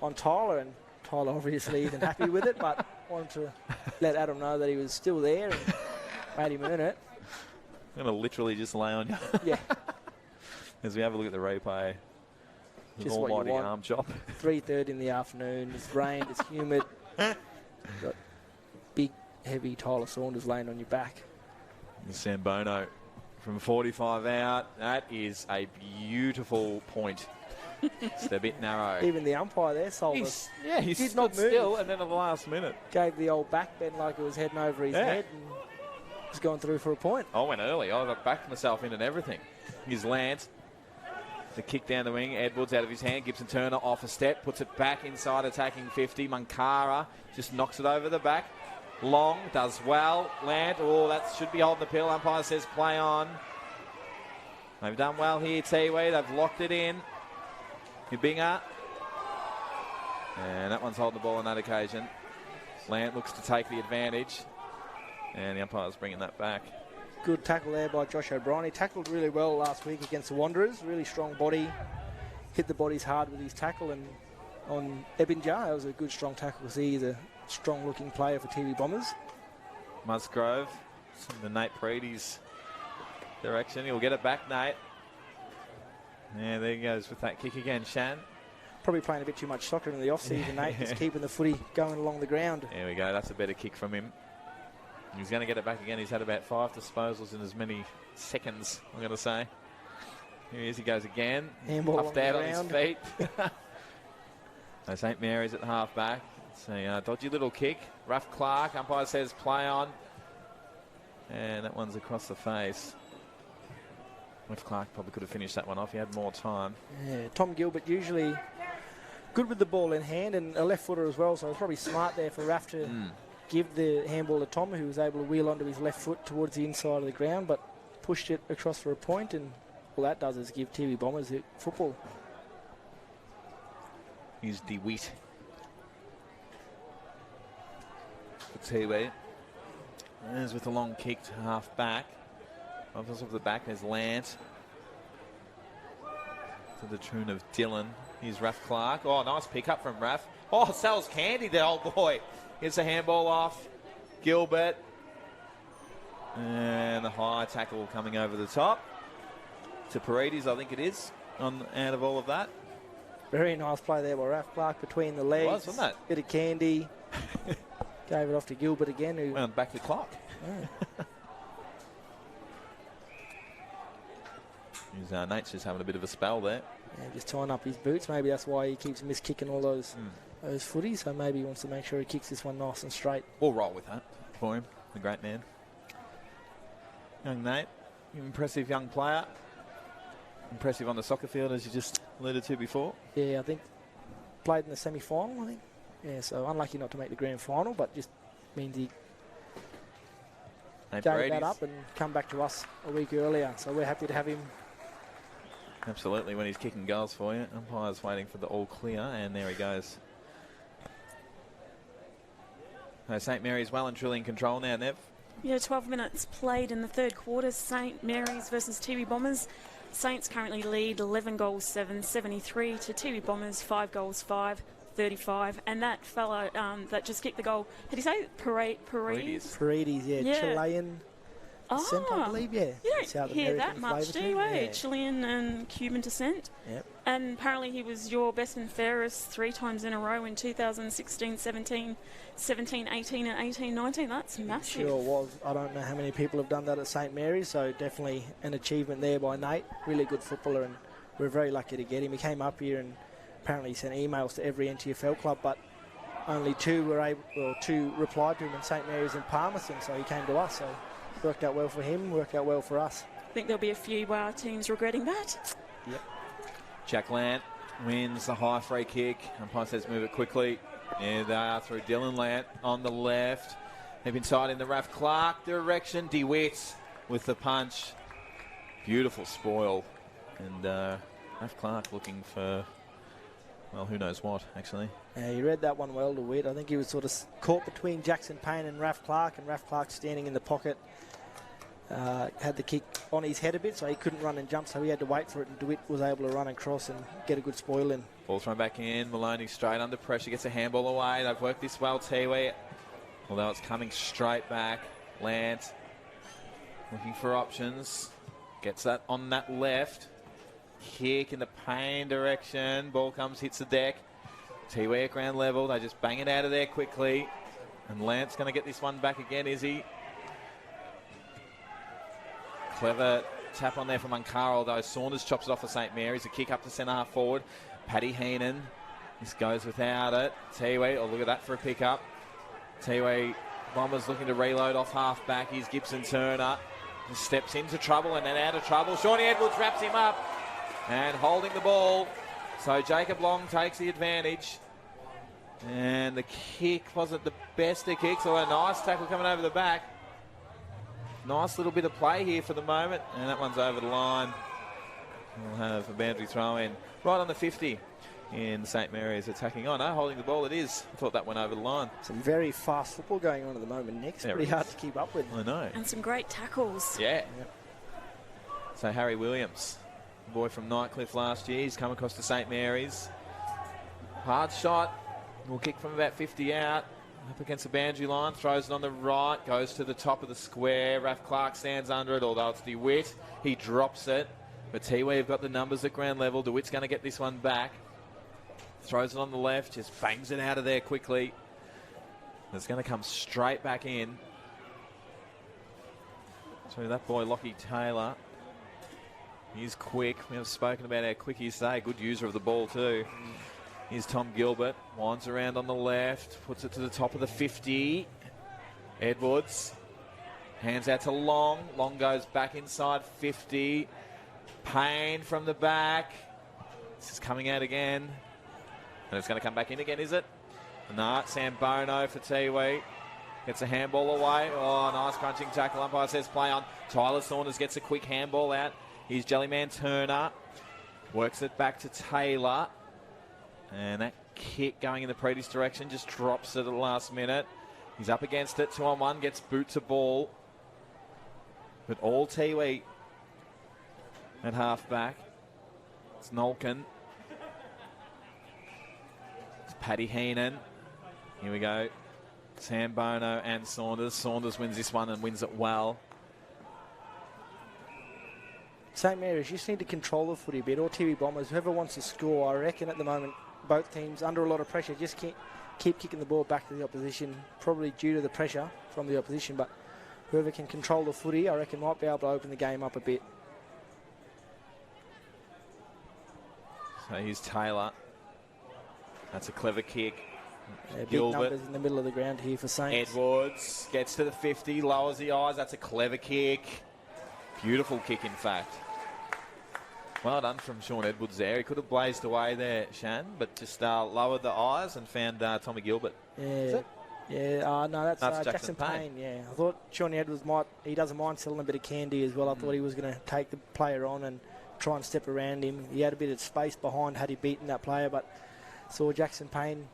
on Tyler, and Tyler obviously isn't happy with it, but wanted to let Adam know that he was still there and made him earn it. I'm going to literally just lay on you. Yeah. As we have a look at the replay. Just what almighty you want. arm chop. 3:30 in the afternoon. It's rained. It's humid. Got big, heavy Tyler Saunders laying on your back. Sam Bono from 45 out. That is a beautiful point. Just a bit narrow. Even the umpire there sold us. Yeah, he did stood not move. still, and then at the last minute Gave the old back bend like it was heading over his head and was going through for a point. I went early. I got backed myself in and everything. Here's Lance. The kick down the wing. Edwards out of his hand. Gibson Turner off a step. Puts it back inside attacking 50. Mankara just knocks it over the back. Long does well. Land. Oh, that should be holding the pill. Umpire says play on. They've done well here, Tiwi. They've locked it in. Yabinga. And that one's holding the ball on that occasion. Land looks to take the advantage. And the umpire's bringing that back. Good tackle there by Josh O'Brien. He tackled really well last week against the Wanderers. Really strong body. Hit the bodies hard with his tackle. And on Ebbinger, that was a good strong tackle because he's a strong-looking player for Tiwi Bombers. Musgrove. The Nate Preedy's direction. He'll get it back, Nate. Yeah, there he goes with that kick again, Shan. Probably playing a bit too much soccer in the off-season, Nate. Just keeping the footy going along the ground. There we go. That's a better kick from him. He's going to get it back again. He's had about 5 disposals in as many seconds, I'm going to say. Here he is. He goes again. Handball Puffed out on his ground. feet. So St. Mary's at half-back. It's a dodgy little kick. Rough Clark. Umpire says play on. And that one's across the face. Rough Clark probably could have finished that one off. He had more time. Yeah, Tom Gilbert usually good with the ball in hand and a left footer as well, so it's probably smart there for Raff to give the handball to Tom, who was able to wheel onto his left foot towards the inside of the ground, but pushed it across for a point, and all that does is give Tiwi Bombers the football. Here's DeWitt for Tiwi. There's with a long kick to half back. Off the back, there's Lance. To the tune of Dylan. Here's Raff Clark. Oh, nice pick up from Raff. Oh, Sal's candy, the old boy. Gets a handball off. Gilbert. And the high tackle coming over the top. To Paredes, I think it is, out of all of that. Very nice play there by Raff Clark between the legs. It was, wasn't it? Bit of candy. Gave it off to Gilbert again. Who wound back the clock. Yeah. Nate's just having a bit of a spell there. Yeah, just tying up his boots. Maybe that's why he keeps miss-kicking all those footies. So maybe he wants to make sure he kicks this one nice and straight. We'll roll with that for him, the great man. Young Nate, impressive young player. Impressive on the soccer field, as you just alluded to before. Yeah, I think played in the semi-final, I think. Yeah, so unlucky not to make the grand final, but just means he gave that up and come back to us a week earlier. So we're happy to have him. Absolutely, when he's kicking goals for you. Umpire's waiting for the all clear, and there he goes. St. Mary's well and truly in control now, Nev. Yeah, 12 minutes played in the third quarter. St. Mary's versus Tiwi Bombers. Saints currently lead 11 goals 7, 73 to Tiwi Bombers 5 goals 5, 35. And that fellow that just kicked the goal, did he say Paredes? Paredes, yeah, Chilean descent, I believe, yeah. You don't South hear American that much, do you? yeah. Chilean and Cuban descent. Yep. And apparently he was your best and fairest 3 times in a row in 2016, 17, 17, 18 and 18, 19. That's massive. Sure was. I don't know how many people have done that at St. Mary's, so definitely an achievement there by Nate. Really good footballer, and we're very lucky to get him. He came up here and apparently sent emails to every NTFL club, but only 2 replied to him in St. Mary's and Palmerston, so he came to us. So worked out well for him, worked out well for us. I think there'll be a few teams regretting that. Yep. Jack Lant wins the high free kick. Umpire says move it quickly. There they are through Dylan Lant on the left. They've inside in the Raff Clark direction. DeWitt with the punch. Beautiful spoil. And Raff Clark looking for well, who knows what, actually. Yeah, he read that one well, DeWitt. I think he was sort of caught between Jackson Payne and Raf Clark, and Raf Clark standing in the pocket. Had the kick on his head a bit, so he couldn't run and jump, so he had to wait for it, and DeWitt was able to run across and get a good spoil in. Ball thrown back in. Maloney straight under pressure, gets a handball away. They've worked this well, Tiwi. Although it's coming straight back. Lance looking for options. Gets that on that left. Kick in the Payne direction. Ball comes, hits the deck. Tiwi at ground level. They just bang it out of there quickly. And Lance going to get this one back again, is he? Clever tap on there from Ankara, though. Saunders chops it off for St. Mary's. A kick up to centre half forward. Paddy Heenan. This goes without it. Tiwi, oh, look at that for a pick-up. Tiwi, Bombers looking to reload off half-back. Here's Gibson Turner. He steps into trouble and then out of trouble. Shawnee Edwards wraps him up and holding the ball. So Jacob Long takes the advantage. And the kick wasn't the best of kicks, or a nice tackle coming over the back. Nice little bit of play here for the moment, and that one's over the line. We'll have a boundary throw in right on the 50 in St. Mary's attacking. Oh no, holding the ball it is. I thought that went over the line. Some very fast football going on at the moment, Nick. It's pretty hard to keep up with. I know. And some great tackles. Yeah. Yep. So Harry Williams, boy from Nightcliff last year, he's come across to St. Mary's. Hard shot. Will kick from about 50 out. Up against the boundary line, throws it on the right, goes to the top of the square. Raf Clark stands under it, although it's DeWitt. He drops it. But Tiwi have got the numbers at ground level. DeWitt's going to get this one back. Throws it on the left, just bangs it out of there quickly. It's going to come straight back in. So that boy, Lockie Taylor, he's quick. We have spoken about how quick he's today. Good user of the ball too. Here's Tom Gilbert, winds around on the left, puts it to the top of the 50. Edwards, hands out to Long. Long goes back inside 50. Payne from the back. This is coming out again. And it's going to come back in again, is it? No, Sambono for Tiwi. Gets a handball away. Oh, nice crunching tackle. Umpire says play on. Tyler Saunders gets a quick handball out. Here's Jellyman Turner. Works it back to Taylor. And that kick going in the Prety's direction just drops it at the last minute. He's up against it, 2-on-1, gets boot to ball. But all Tiwi at half-back. It's Nolkin. It's Paddy Heenan. Here we go. Sambono and Saunders. Saunders wins this one and wins it well. St. Mary's just need to control the footy a bit, or Tiwi Bombers, whoever wants to score. I reckon at the moment both teams under a lot of pressure just keep kicking the ball back to the opposition, probably due to the pressure from the opposition, but whoever can control the footy, I reckon might be able to open the game up a bit. So here's Taylor. That's a clever kick. Yeah, big numbers in the middle of the ground here for Saints. Edwards gets to the 50, lowers the eyes. That's a clever kick. Beautiful kick, in fact. Well done from Sean Edwards there. He could have blazed away there, Shan, but just lowered the eyes and found Tommy Gilbert. Yeah. Yeah, no, that's Jackson Payne. Yeah, I thought Sean Edwards he doesn't mind selling a bit of candy as well. I thought he was going to take the player on and try and step around him. He had a bit of space behind had he beaten that player, but saw Jackson Payne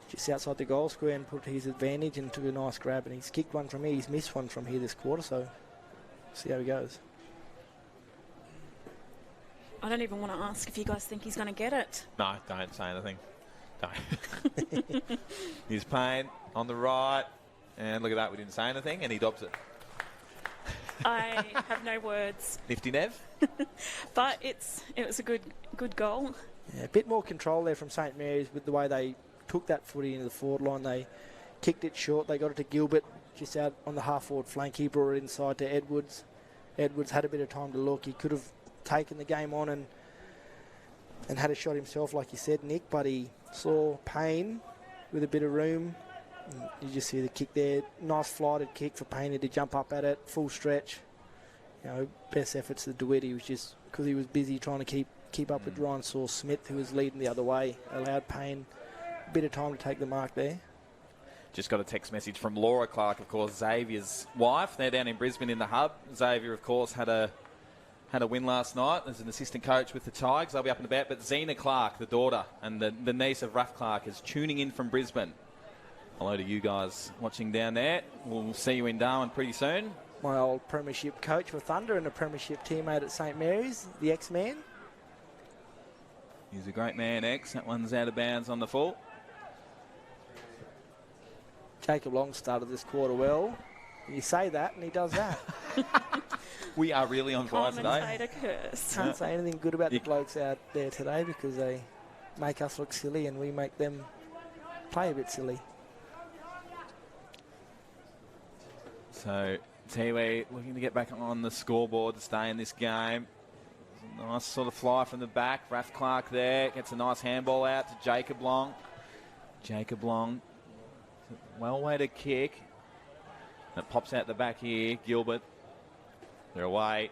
just outside the goal square and put his advantage and took a nice grab, and he's kicked one from here. He's missed one from here this quarter, so see how he goes. I don't even want to ask if you guys think he's going to get it. No, don't say anything. Don't. Here's Payne on the right. And look at that, we didn't say anything, and he dobs it. I have no words. Nifty Nev. But it was a good goal. Yeah, a bit more control there from St. Mary's with the way they took that footy into the forward line. They kicked it short. They got it to Gilbert just out on the half-forward flank. He brought it inside to Edwards. Edwards had a bit of time to look. He could have taken the game on and had a shot himself, like you said, Nick, but he saw Payne with a bit of room. You just see the kick there. Nice flighted kick for Payne to jump up at it, full stretch. You know, best efforts to DeWitt. He was just, because he was busy trying to keep up with Ryan Saw-Smith, who was leading the other way, allowed Payne a bit of time to take the mark there. Just got a text message from Laura Clark, of course, Xavier's wife. They're down in Brisbane in the hub. Xavier, of course, had a had a win last night as an assistant coach with the Tigers. They'll be up and about. But Zena Clark, the daughter and the niece of Raf Clark, is tuning in from Brisbane. Hello to you guys watching down there. We'll see you in Darwin pretty soon. My old premiership coach for Thunder and a premiership teammate at St Mary's, the X-Man. He's a great man, X. That one's out of bounds on the full. Jacob Long started this quarter well. You say that and he does that. We are really on fire today. Commentator curse. Can't say anything good about the blokes out there today because they make us look silly and we make them play a bit silly. So Tiwi looking to get back on the scoreboard to stay in this game. Nice sort of fly from the back. Raf Clark there gets a nice handball out to Jacob Long. Jacob Long, well-weighted kick. That pops out the back here. Gilbert, they're away.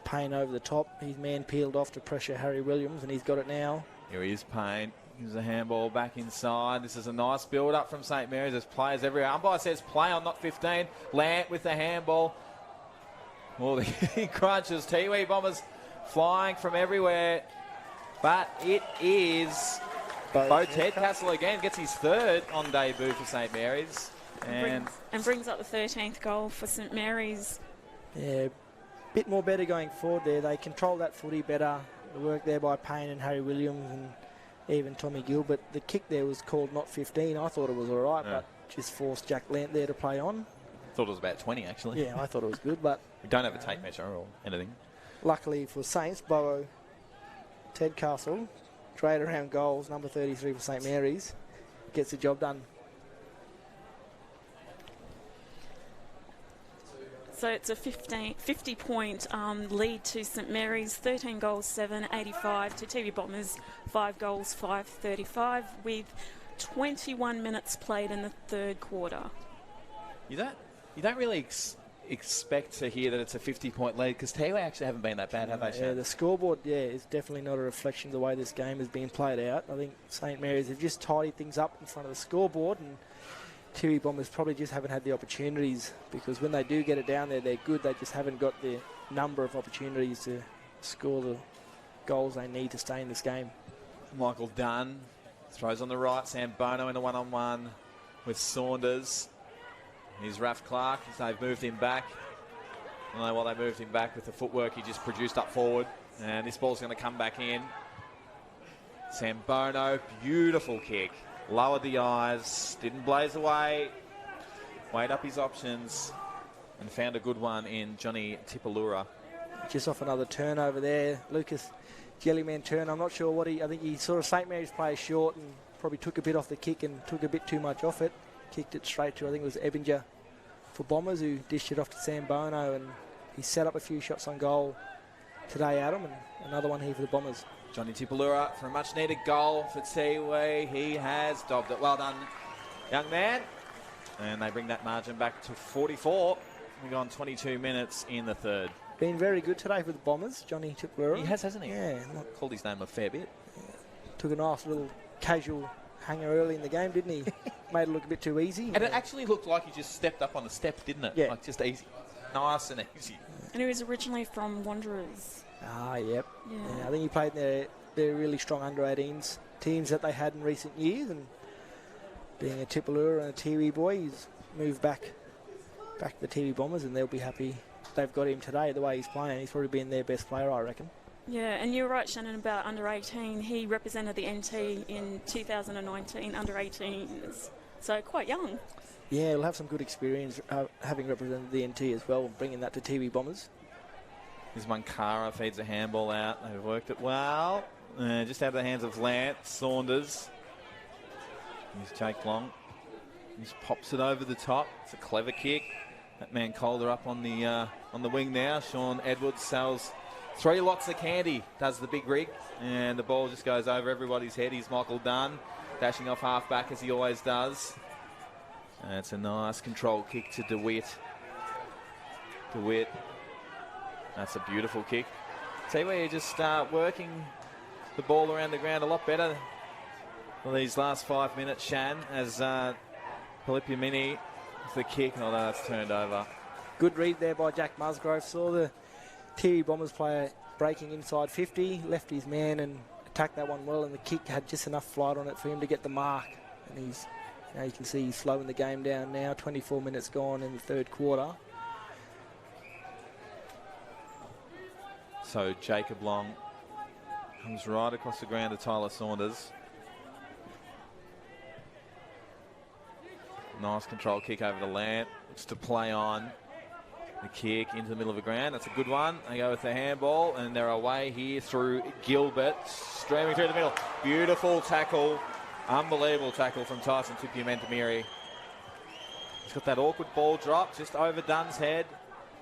Payne over the top. His man peeled off to pressure Harry Williams, and he's got it now. Here he is, Payne. Gives a handball back inside. This is a nice build-up from St Mary's. There's players everywhere. Umpire says play on, not 15. Lant with the handball. Oh, the crunches. Tiwi Bombers flying from everywhere. But it is Bo Tedcastle again. Gets his third on debut for St Mary's. And brings up the 13th goal for St Mary's. Yeah, bit more better going forward there. They control that footy better. The work there by Payne and Harry Williams and even Tommy Gilbert. The kick there was called not 15. I thought it was all right, but just forced Jack Lant there to play on. Thought it was about 20, actually. Yeah, I thought it was good, but... We don't have a tape measure or anything. Luckily for Saints, Bo Tedcastle, trade around goals, number 33 for St Mary's, gets the job done. So it's a 50-point lead to St Mary's, 13 goals, 7.85 to Tiwi Bombers, 5 goals, 5.35 with 21 minutes played in the third quarter. You don't really expect to hear that it's a 50-point lead because Tiwi actually haven't been that bad, have they, Shane? Yeah, the scoreboard, is definitely not a reflection of the way this game has been played out. I think St Mary's have just tidied things up in front of the scoreboard, and Tiwi Bombers probably just haven't had the opportunities because when they do get it down there, they're good. They just haven't got the number of opportunities to score the goals they need to stay in this game. Michael Dunn throws on the right. Sam Bono in a one-on-one with Saunders. Here's Raf Clark. They've moved him back. I don't know why they moved him back with the footwork he just produced up forward. And this ball's going to come back in. Sam Bono, beautiful kick. Lowered the eyes, didn't blaze away. Weighed up his options and found a good one in Johnny Tipalura. Just off another turnover there. Lucas Jellyman turn. I'm not sure what I think he sort of St Mary's player short and probably took a bit off the kick and took a bit too much off it. Kicked it straight to, I think it was Ebinger for Bombers, who dished it off to Sam Bono, and he set up a few shots on goal today, Adam, and another one here for the Bombers. Johnny Tipalura for a much-needed goal for Tiwi. He has dobbed it. Well done, young man. And they bring that margin back to 44. We've gone 22 minutes in the third. Been very good today for the Bombers, Johnny Tipalura. He has, hasn't he? Yeah. Called his name a fair bit. Yeah. Took a nice little casual hanger early in the game, didn't he? Made it look a bit too easy. And it actually looked like he just stepped up on the step, didn't it? Yeah. Like just easy. Nice and easy. And he was originally from Wanderers. Ah, yep. Yeah. I think he played in their really strong under-18s teams that they had in recent years, and being a Tipalura and a Tiwi boy, he's moved back to the Tiwi Bombers, and they'll be happy they've got him today. The way he's playing, he's probably been their best player, I reckon. Yeah, and you're right, Shannon, about under-18. He represented the NT in 2019 under-18s, so quite young. Yeah, he'll have some good experience having represented the NT as well, bringing that to Tiwi Bombers. Here's Mankara, feeds a handball out. They've worked it well. Just out of the hands of Lant. Saunders. Here's Jake Long. He just pops it over the top. It's a clever kick. That man Calder up on the wing now. Sean Edwards sells 3 lots of candy. Does the big rig. And the ball just goes over everybody's head. Here's Michael Dunn. Dashing off half back as he always does. And it's a nice control kick to DeWitt. DeWitt. That's a beautiful kick. Tiwi just working the ball around the ground a lot better for these last 5 minutes, Shan, as Palipiamini with the kick, although that's turned over. Good read there by Jack Musgrove. Saw the Tiwi Bombers player breaking inside 50, left his man and attacked that one well, and the kick had just enough flight on it for him to get the mark. And he's, now you can see he's slowing the game down now. 24 minutes gone in the third quarter. So Jacob Long comes right across the ground to Tyler Saunders. Nice control kick over the land. Looks to play on the kick into the middle of the ground. That's a good one. They go with the handball, and they're away here through Gilbert. Streaming through the middle. Beautiful tackle. Unbelievable tackle from Tyson Tupiamentamiri. He's got that awkward ball drop just over Dunn's head.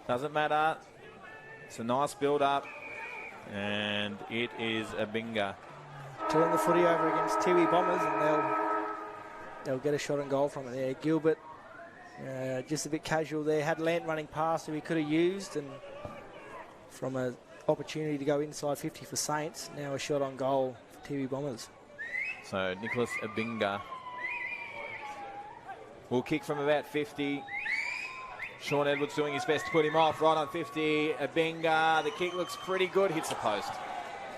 Doesn't matter. It's a nice build-up. And it is a bingo. Turn the footy over against Tiwi Bombers, and they'll get a shot and goal from it there. Gilbert just a bit casual there. Had Lant running past who he could have used, and from an opportunity to go inside 50 for Saints, now a shot on goal for Tiwi Bombers. So Nicholas Abinga will kick from about 50. Sean Edwards doing his best to put him off. Right on 50. Abinga, the kick looks pretty good. Hits the post.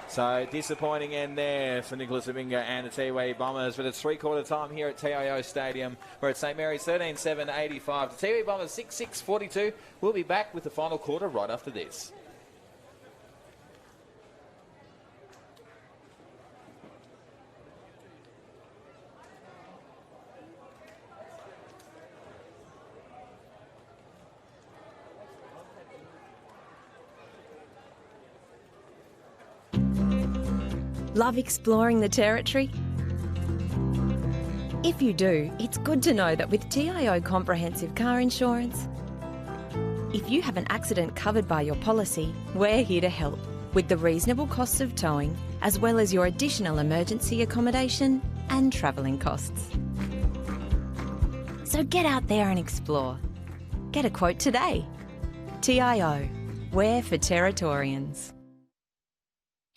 So disappointing end there for Nicholas Abinga and the Tiwi Bombers. But it's three-quarter time here at TIO Stadium. We're at St Mary's 13-7-85. The Tiwi Bombers 6-6-42. We'll be back with the final quarter right after this. Love exploring the territory? If you do, it's good to know that with TIO Comprehensive Car Insurance, if you have an accident covered by your policy, we're here to help with the reasonable costs of towing, as well as your additional emergency accommodation and travelling costs. So get out there and explore. Get a quote today. TIO, we're for Territorians.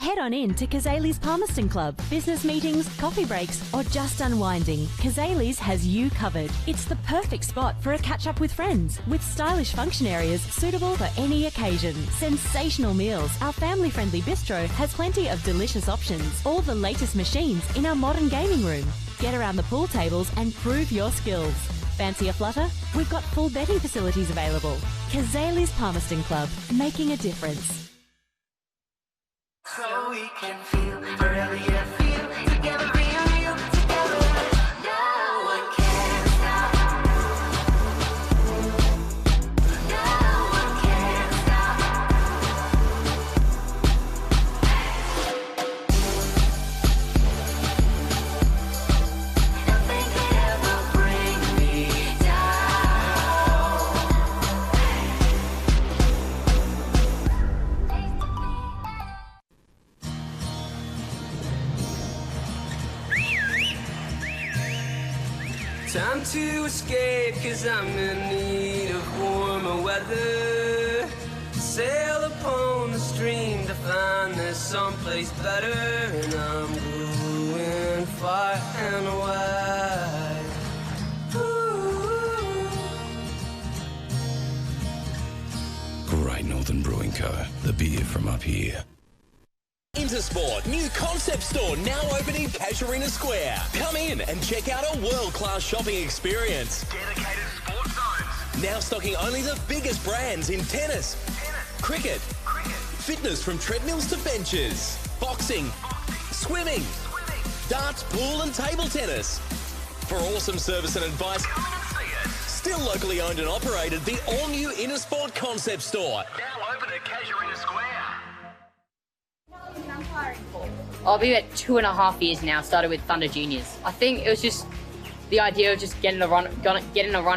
Head on in to Kazali's Palmerston Club. Business meetings, coffee breaks, or just unwinding, Kazali's has you covered. It's the perfect spot for a catch-up with friends, with stylish function areas suitable for any occasion. Sensational meals. Our family-friendly bistro has plenty of delicious options. All the latest machines in our modern gaming room. Get around the pool tables and prove your skills. Fancy a flutter? We've got full betting facilities available. Kazali's Palmerston Club, making a difference. So we can feel forever, yeah, feel together, real together. No one can stop. No one can stop. Nothing can ever bring me down. Time to escape, 'cause I'm in need of warmer weather. Sail upon the stream to find there's someplace better. And I'm going far and wide. Ooh. Great Northern Brewing Co., the beer from up here. Intersport, new concept store now open in Casuarina Square. Come in and check out a world-class shopping experience. Dedicated sports zones. Now stocking only the biggest brands in tennis, cricket, fitness from treadmills to benches, boxing, swimming, darts, pool and table tennis. For awesome service and advice, still locally owned and operated, the all-new Intersport concept store. Now open at Casuarina Square. I'll be about 2.5 years now. Started with Thunder Juniors. I think it was just the idea of just getting a run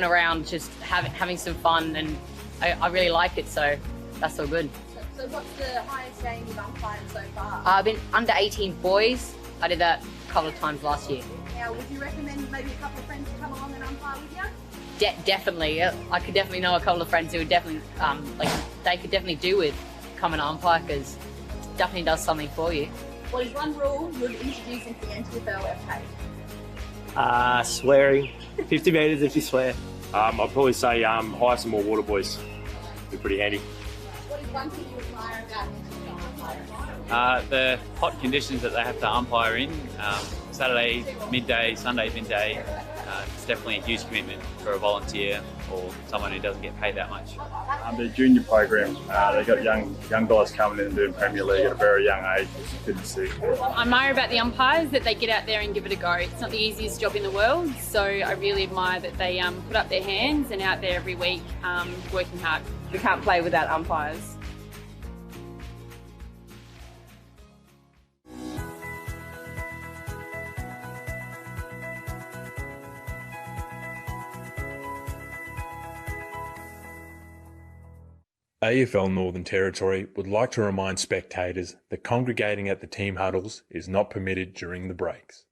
around, just having some fun, and I really like it. So that's all good. So what's the highest game you've umpired so far? I've been under 18 boys. I did that a couple of times last year. Now, would you recommend maybe a couple of friends to come along and umpire with you? Definitely. I could definitely know a couple of friends who would definitely they could definitely do with coming to umpire, because it definitely does something for you. What is one rule you'd introduce into the NTFL FK? Swearing. 50 metres if you swear. I'd probably say hire some more water boys. Be pretty handy. What is one thing you admire about an umpire? The hot conditions that they have to umpire in, Saturday midday, Sunday midday, it's definitely a huge commitment for a volunteer or someone who doesn't get paid that much. The junior program, they got young guys coming in and doing Premier League at a very young age, which is good to see. I admire about the umpires that they get out there and give it a go. It's not the easiest job in the world, so I really admire that they put up their hands and out there every week working hard. We can't play without umpires. AFL Northern Territory would like to remind spectators that congregating at the team huddles is not permitted during the breaks.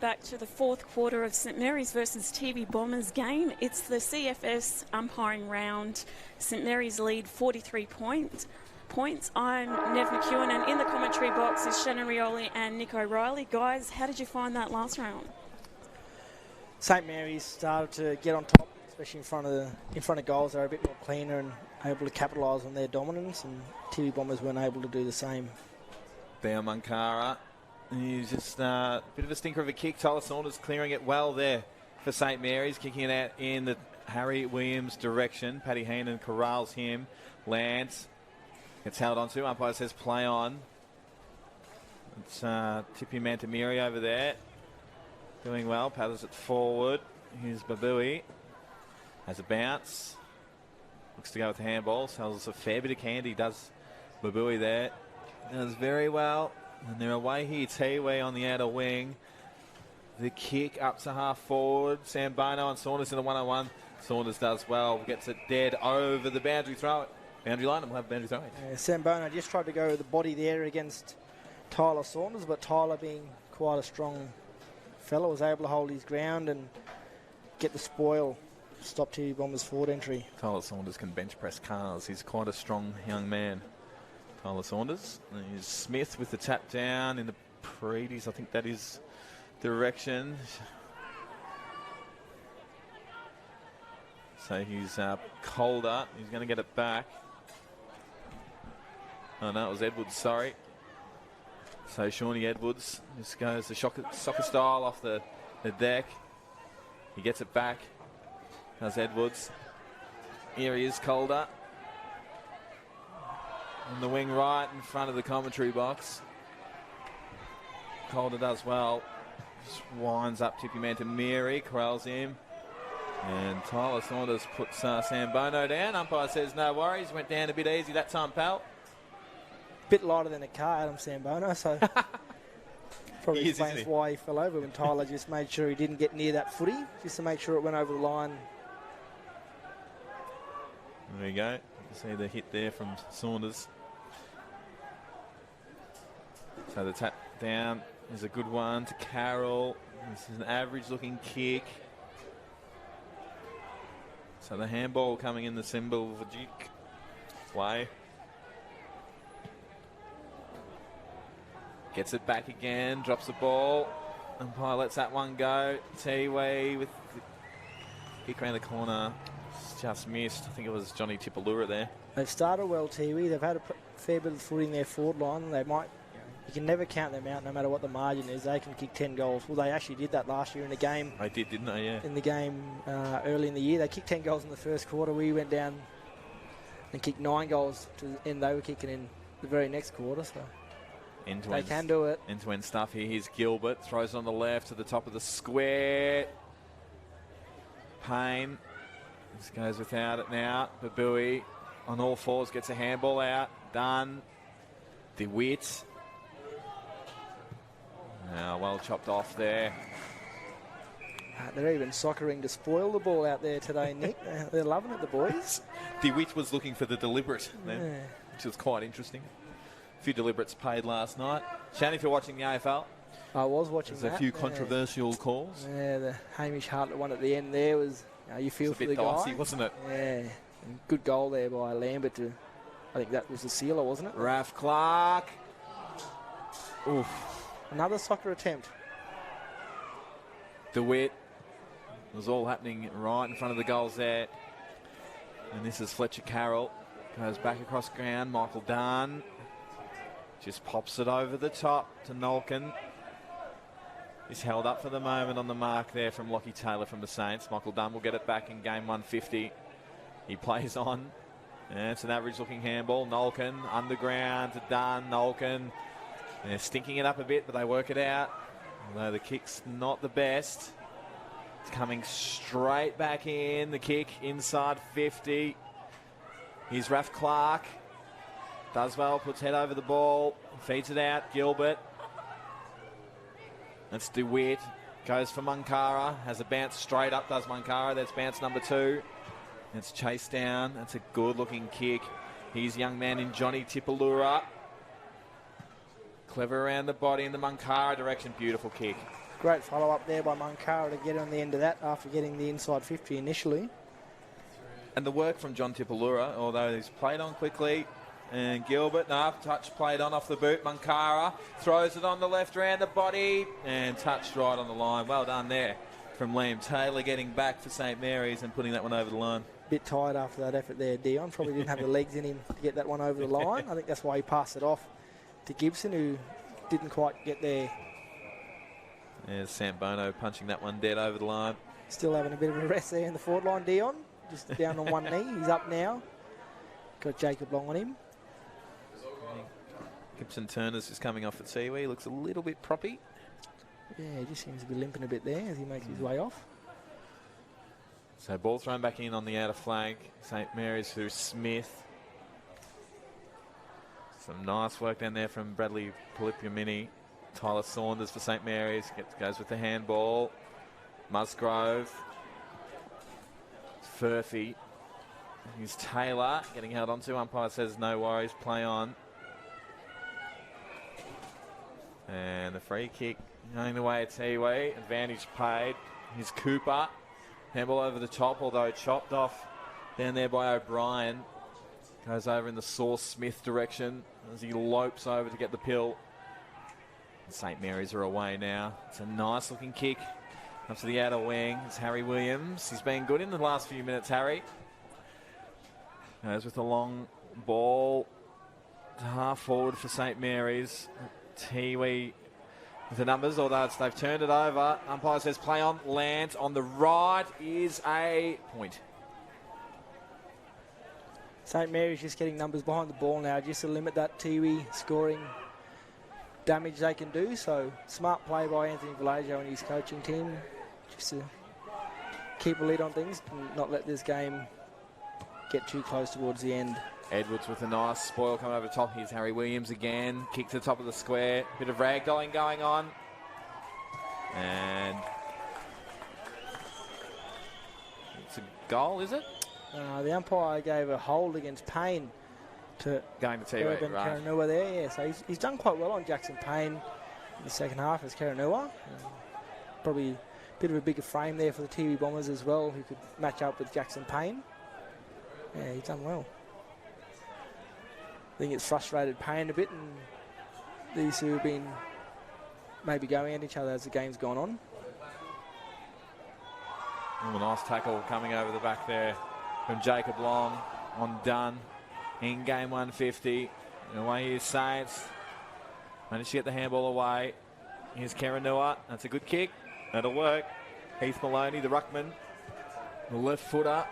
Back to the fourth quarter of St Mary's versus Tiwi Bombers game. It's the CFS umpiring round. St Mary's lead 43 points. I'm Nev McEwen, and in the commentary box is Shannon Rioli and Nick O'Reilly. Guys, how did you find that last round? St Mary's started to get on top, especially in front of goals. They're a bit more cleaner and able to capitalise on their dominance, and Tiwi Bombers weren't able to do the same. Bao Mankara. He's just a bit of a stinker of a kick. Tyler Saunders clearing it well there for St Mary's, kicking it out in the Harry Williams direction. Paddy Heenan corrals him. Lands gets held onto. Umpire says play on. It's Tipi Mantamiri over there. Doing well. Paddles it forward. Here's Babui. Has a bounce. Looks to go with the handball. Sells us a fair bit of candy. Does Babui there. Does very well. And they're away here. Tiwi on the outer wing. The kick up to half forward. Sambono and Saunders in the 1-on-1. Saunders does well. Gets it dead over the boundary throw. Boundary line, and we'll have boundary throw. Sambono just tried to go with the body there against Tyler Saunders, but Tyler, being quite a strong fellow, was able to hold his ground and get the spoil. Stop Tiwi Bombers' forward entry. Tyler Saunders can bench press cars. He's quite a strong young man. Tyler Saunders. There's Smith with the tap down in the Paredes. I think that is direction. So he's Calder. He's going to get it back. Oh, no, it was Edwards, sorry. So Shawnee Edwards just goes the soccer style off the deck. He gets it back. Does Edwards. Here he is, Calder. On the wing right in front of the commentary box. Calder does well. Just winds up Tipi Mantamiri, corrals him. And Tyler Saunders puts Sambono down. Umpire says no worries. Went down a bit easy that time, pal. Bit lighter than a car, Adam Sambono, so probably explains why he fell over when Tyler just made sure he didn't get near that footy, just to make sure it went over the line. There you go. You can see the hit there from Saunders. So the tap down is a good one to Carroll. This is an average looking kick. So the handball coming in the symbol of a Duke play. Gets it back again, drops the ball. Umpire lets that one go. Tiwi with the kick around the corner. Just missed. I think it was Johnny Tipalura there. They've started well, Tiwi. They've had a fair bit of footing their forward line. They might. You can never count them out, no matter what the margin is. They can kick 10 goals. Well, they actually did that last year in the game. They did, didn't they? Yeah. In the game early in the year, they kicked 10 goals in the first quarter. We went down and kicked 9 goals to the end. They were kicking in the very next quarter. So they can do it. End-to-end stuff here. Here's Gilbert. Throws on the left to the top of the square. Payne. This goes without it now. Babui on all fours gets a handball out. Dunn DeWitt. Now, well chopped off there. They're even soccering to spoil the ball out there today, Nick. They're loving it, the boys. DeWitt was looking for the deliberate then, which was quite interesting. A few deliberates paid last night. Shannon, if you're watching the AFL, I was watching there's a few controversial calls. Yeah, the Hamish Hartlett one at the end there was, you feel for the guy. Dicey, wasn't it? Yeah, and good goal there by Lambert. I think that was the sealer, wasn't it? Raf Clark. Oof. Another soccer attempt. DeWitt. It was all happening right in front of the goals there. And this is Fletcher Carroll. Goes back across ground. Michael Dunn just pops it over the top to Nolkin. He's held up for the moment on the mark there from Lockie Taylor from the Saints. Michael Dunn will get it back in game 150. He plays on. And it's an average-looking handball. Nolkin underground to Dunn. Nolkin. They're stinking it up a bit, but they work it out. Although the kick's not the best. It's coming straight back in. The kick inside 50. Here's Raf Clark. Does well, puts head over the ball. Feeds it out. Gilbert. That's DeWitt. Goes for Munkara. Has a bounce straight up, does Munkara. That's bounce number 2. It's chased down. That's a good-looking kick. Here's young man in Johnny Tipalura. Clever around the body in the Munkara direction. Beautiful kick. Great follow-up there by Munkara to get on the end of that after getting the inside 50 initially. And the work from John Tipalura, although he's played on quickly. And Gilbert, touch played on off the boot. Munkara throws it on the left round the body and touched right on the line. Well done there from Liam Taylor, getting back for St Mary's and putting that one over the line. Bit tired after that effort there, Dion. Probably didn't have the legs in him to get that one over the line. I think that's why he passed it off to Gibson, who didn't quite get there. There's Sambono punching that one dead over the line. Still having a bit of a rest there in the forward line, Dion. Just down on one knee. He's up now. Got Jacob Long on him. Gibson Turner's just coming off at Tiwi. Looks a little bit proppy. Yeah, he just seems to be limping a bit there as he makes his way off. So ball thrown back in on the outer flank. St Mary's through Smith. Some nice work down there from Bradley Polipiamini. Tyler Saunders for St Mary's. Goes with the handball. Musgrove. Furphy. Here's Taylor getting held onto. Umpire says no worries, play on. And the free kick going the way at Tiwi. Advantage paid. Here's Cooper. Handball over the top, although chopped off down there by O'Brien. Goes over in the Sauce Smith direction as he lopes over to get the pill. St Mary's are away now. It's a nice looking kick up to the outer wing. It's Harry Williams. He's been good in the last few minutes, Harry. Goes with a long ball. Half forward for St Mary's. Tiwi with the numbers, although they've turned it over. Umpire says play on. Lands on the right is a point. St Mary's just getting numbers behind the ball now just to limit that Tiwi scoring damage they can do. So smart play by Anthony Vallejo and his coaching team just to keep a lid on things and not let this game get too close towards the end. Edwards with a nice spoil coming over the top. Here's Harry Williams again. Kick to the top of the square. Bit of ragdolling going on. And it's a goal, is it? The umpire gave a hold against Payne to going to Tiwi, Urban right. Karanua there. Yeah, so he's done quite well on Jackson Payne in the second half as Karanua. Probably a bit of a bigger frame there for the Tiwi Bombers as well, who could match up with Jackson Payne. Yeah, he's done well. I think it's frustrated Payne a bit, and these two have been maybe going at each other as the game's gone on. Oh, a nice tackle coming over the back there from Jacob Long on Dunn in game 150. And away here's Saints. Managed to get the handball away. Here's Karanua. That's a good kick. That'll work. Heath Maloney, the ruckman. The left footer.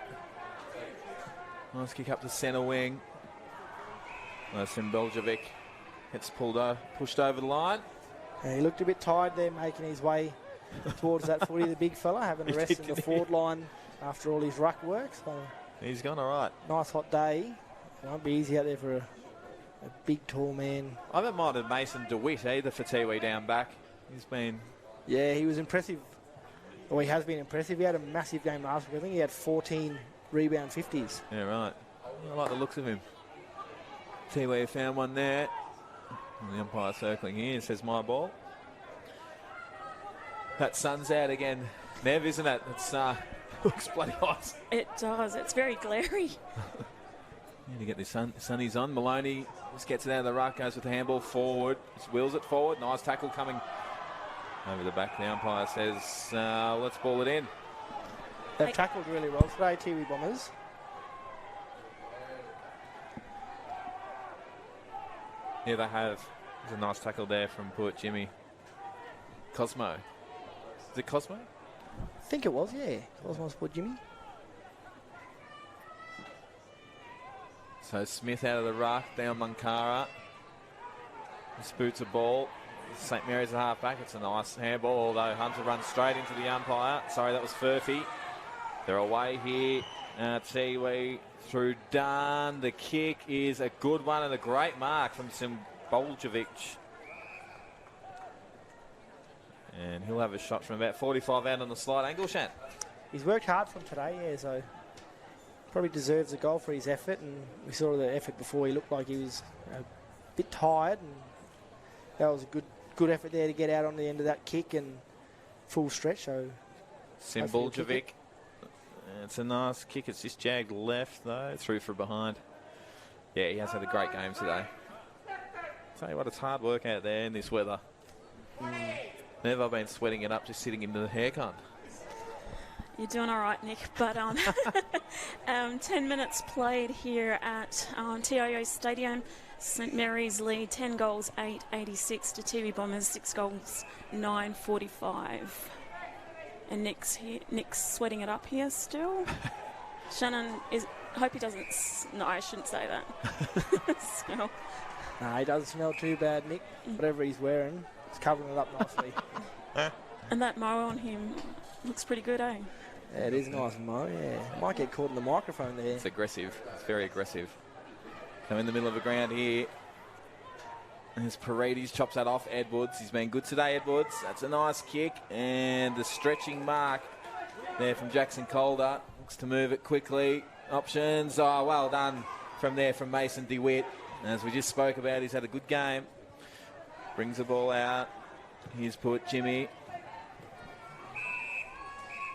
Nice kick up the centre wing. Beljevic gets pushed over the line. Yeah, he looked a bit tired there, making his way towards that footy, the big fella, having a rest in the forward line after all his ruck work. So he's gone all right. Nice hot day. It won't be easy out there for a a big, tall man. I haven't minded Mason DeWitt either for Tiwi down back. He's been... Yeah, he was impressive. Well, he has been impressive. He had a massive game last week. I think he had 14 rebound 50s. Yeah, right. I like the looks of him. Tiwi found one there. And the umpire circling here, says my ball. That sun's out again, Nev, isn't it? It's looks bloody hot. It does. It's very glary. Need to get the sunnies on. Maloney just gets it out of the ruck, goes with the handball forward. Just wheels it forward. Nice tackle coming over the back. The umpire says, let's ball it in. They've tackled really well today, Tiwi Bombers. Yeah, they have. There's a nice tackle there from Port Jimmy. Cosmo. Is it Cosmo? I think it was, yeah. Cosmo's Port Jimmy. So Smith out of the ruck, down Munkara. Spoots a ball. St. Mary's a half back. It's a nice handball, although Hunter runs straight into the umpire. Sorry, that was Furphy. They're away here. Tiwi through Dunn. The kick is a good one and a great mark from Simboljevic. And he'll have a shot from about 45 out on the slide angle, Shan. He's worked hard from today, yeah, so probably deserves a goal for his effort. And we saw the effort before. He looked like he was a bit tired, and that was a good effort there to get out on the end of that kick and full stretch. So Simboljevic. It's a nice kick. It's just jagged left, though. Through for behind. Yeah, he has had a great game today. Tell you what, it's hard work out there in this weather. Never been sweating it up just sitting in the haircon. You're doing all right, Nick. But 10 minutes played here at TIO Stadium. St. Mary's lead 10 goals, 8-86 to Tiwi Bombers, 6 goals, 9-45. And Nick's sweating it up here still. Shannon is. I hope he doesn't. No, I shouldn't say that. Smell. No, he doesn't smell too bad, Nick. Whatever he's wearing, it's covering it up nicely. And that mow on him looks pretty good, eh? Yeah, it is nice mow. Yeah, might get caught in the microphone there. It's aggressive. It's very aggressive. So in the middle of the ground here. As Paredes chops that off, Edwards. He's been good today, Edwards. That's a nice kick. And the stretching mark there from Jackson Calder. Looks to move it quickly. Options. Oh, well done from there from Mason DeWitt. As we just spoke about, he's had a good game. Brings the ball out. Here's Port Jimmy.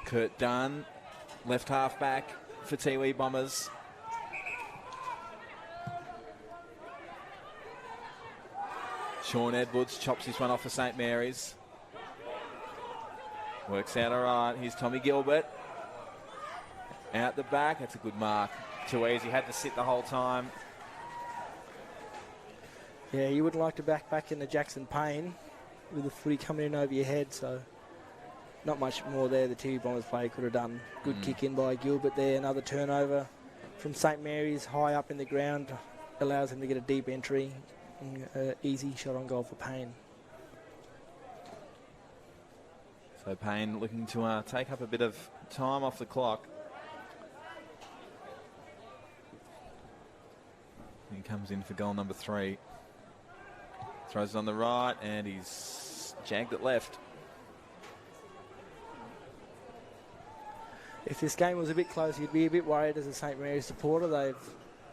Kurt Dunn, left half back for Tiwi Bombers. Sean Edwards chops this one off for St. Mary's. Works out all right. Here's Tommy Gilbert. Out the back. That's a good mark. Too easy. Had to sit the whole time. Yeah, you wouldn't like to back into Jackson Payne with the footy coming in over your head, so not much more there the Tiwi Bombers player could have done. Good kick in by Gilbert there. Another turnover from St. Mary's high up in the ground. Allows him to get a deep entry. Easy shot on goal for Payne. So Payne looking to take up a bit of time off the clock. He comes in for goal number 3. Throws it on the right and he's jagged it left. If this game was a bit close, you'd be a bit worried as a St. Mary's supporter. They've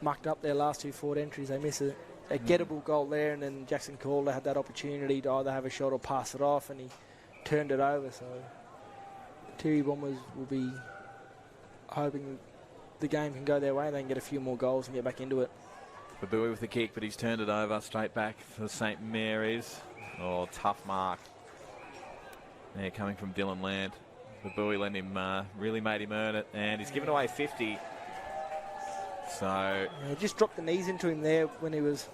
mucked up their last 2 forward entries. They miss a gettable goal there, and then Jackson Calder had that opportunity to either have a shot or pass it off, and he turned it over. So Tiwi Bombers will be hoping the game can go their way and they can get a few more goals and get back into it. Babui with the kick, but he's turned it over straight back for St. Mary's. Oh, tough mark. Yeah, coming from Dylan Land. Babui let him, really made him earn it, and he's given away 50. So yeah, just dropped the knees into him there when he was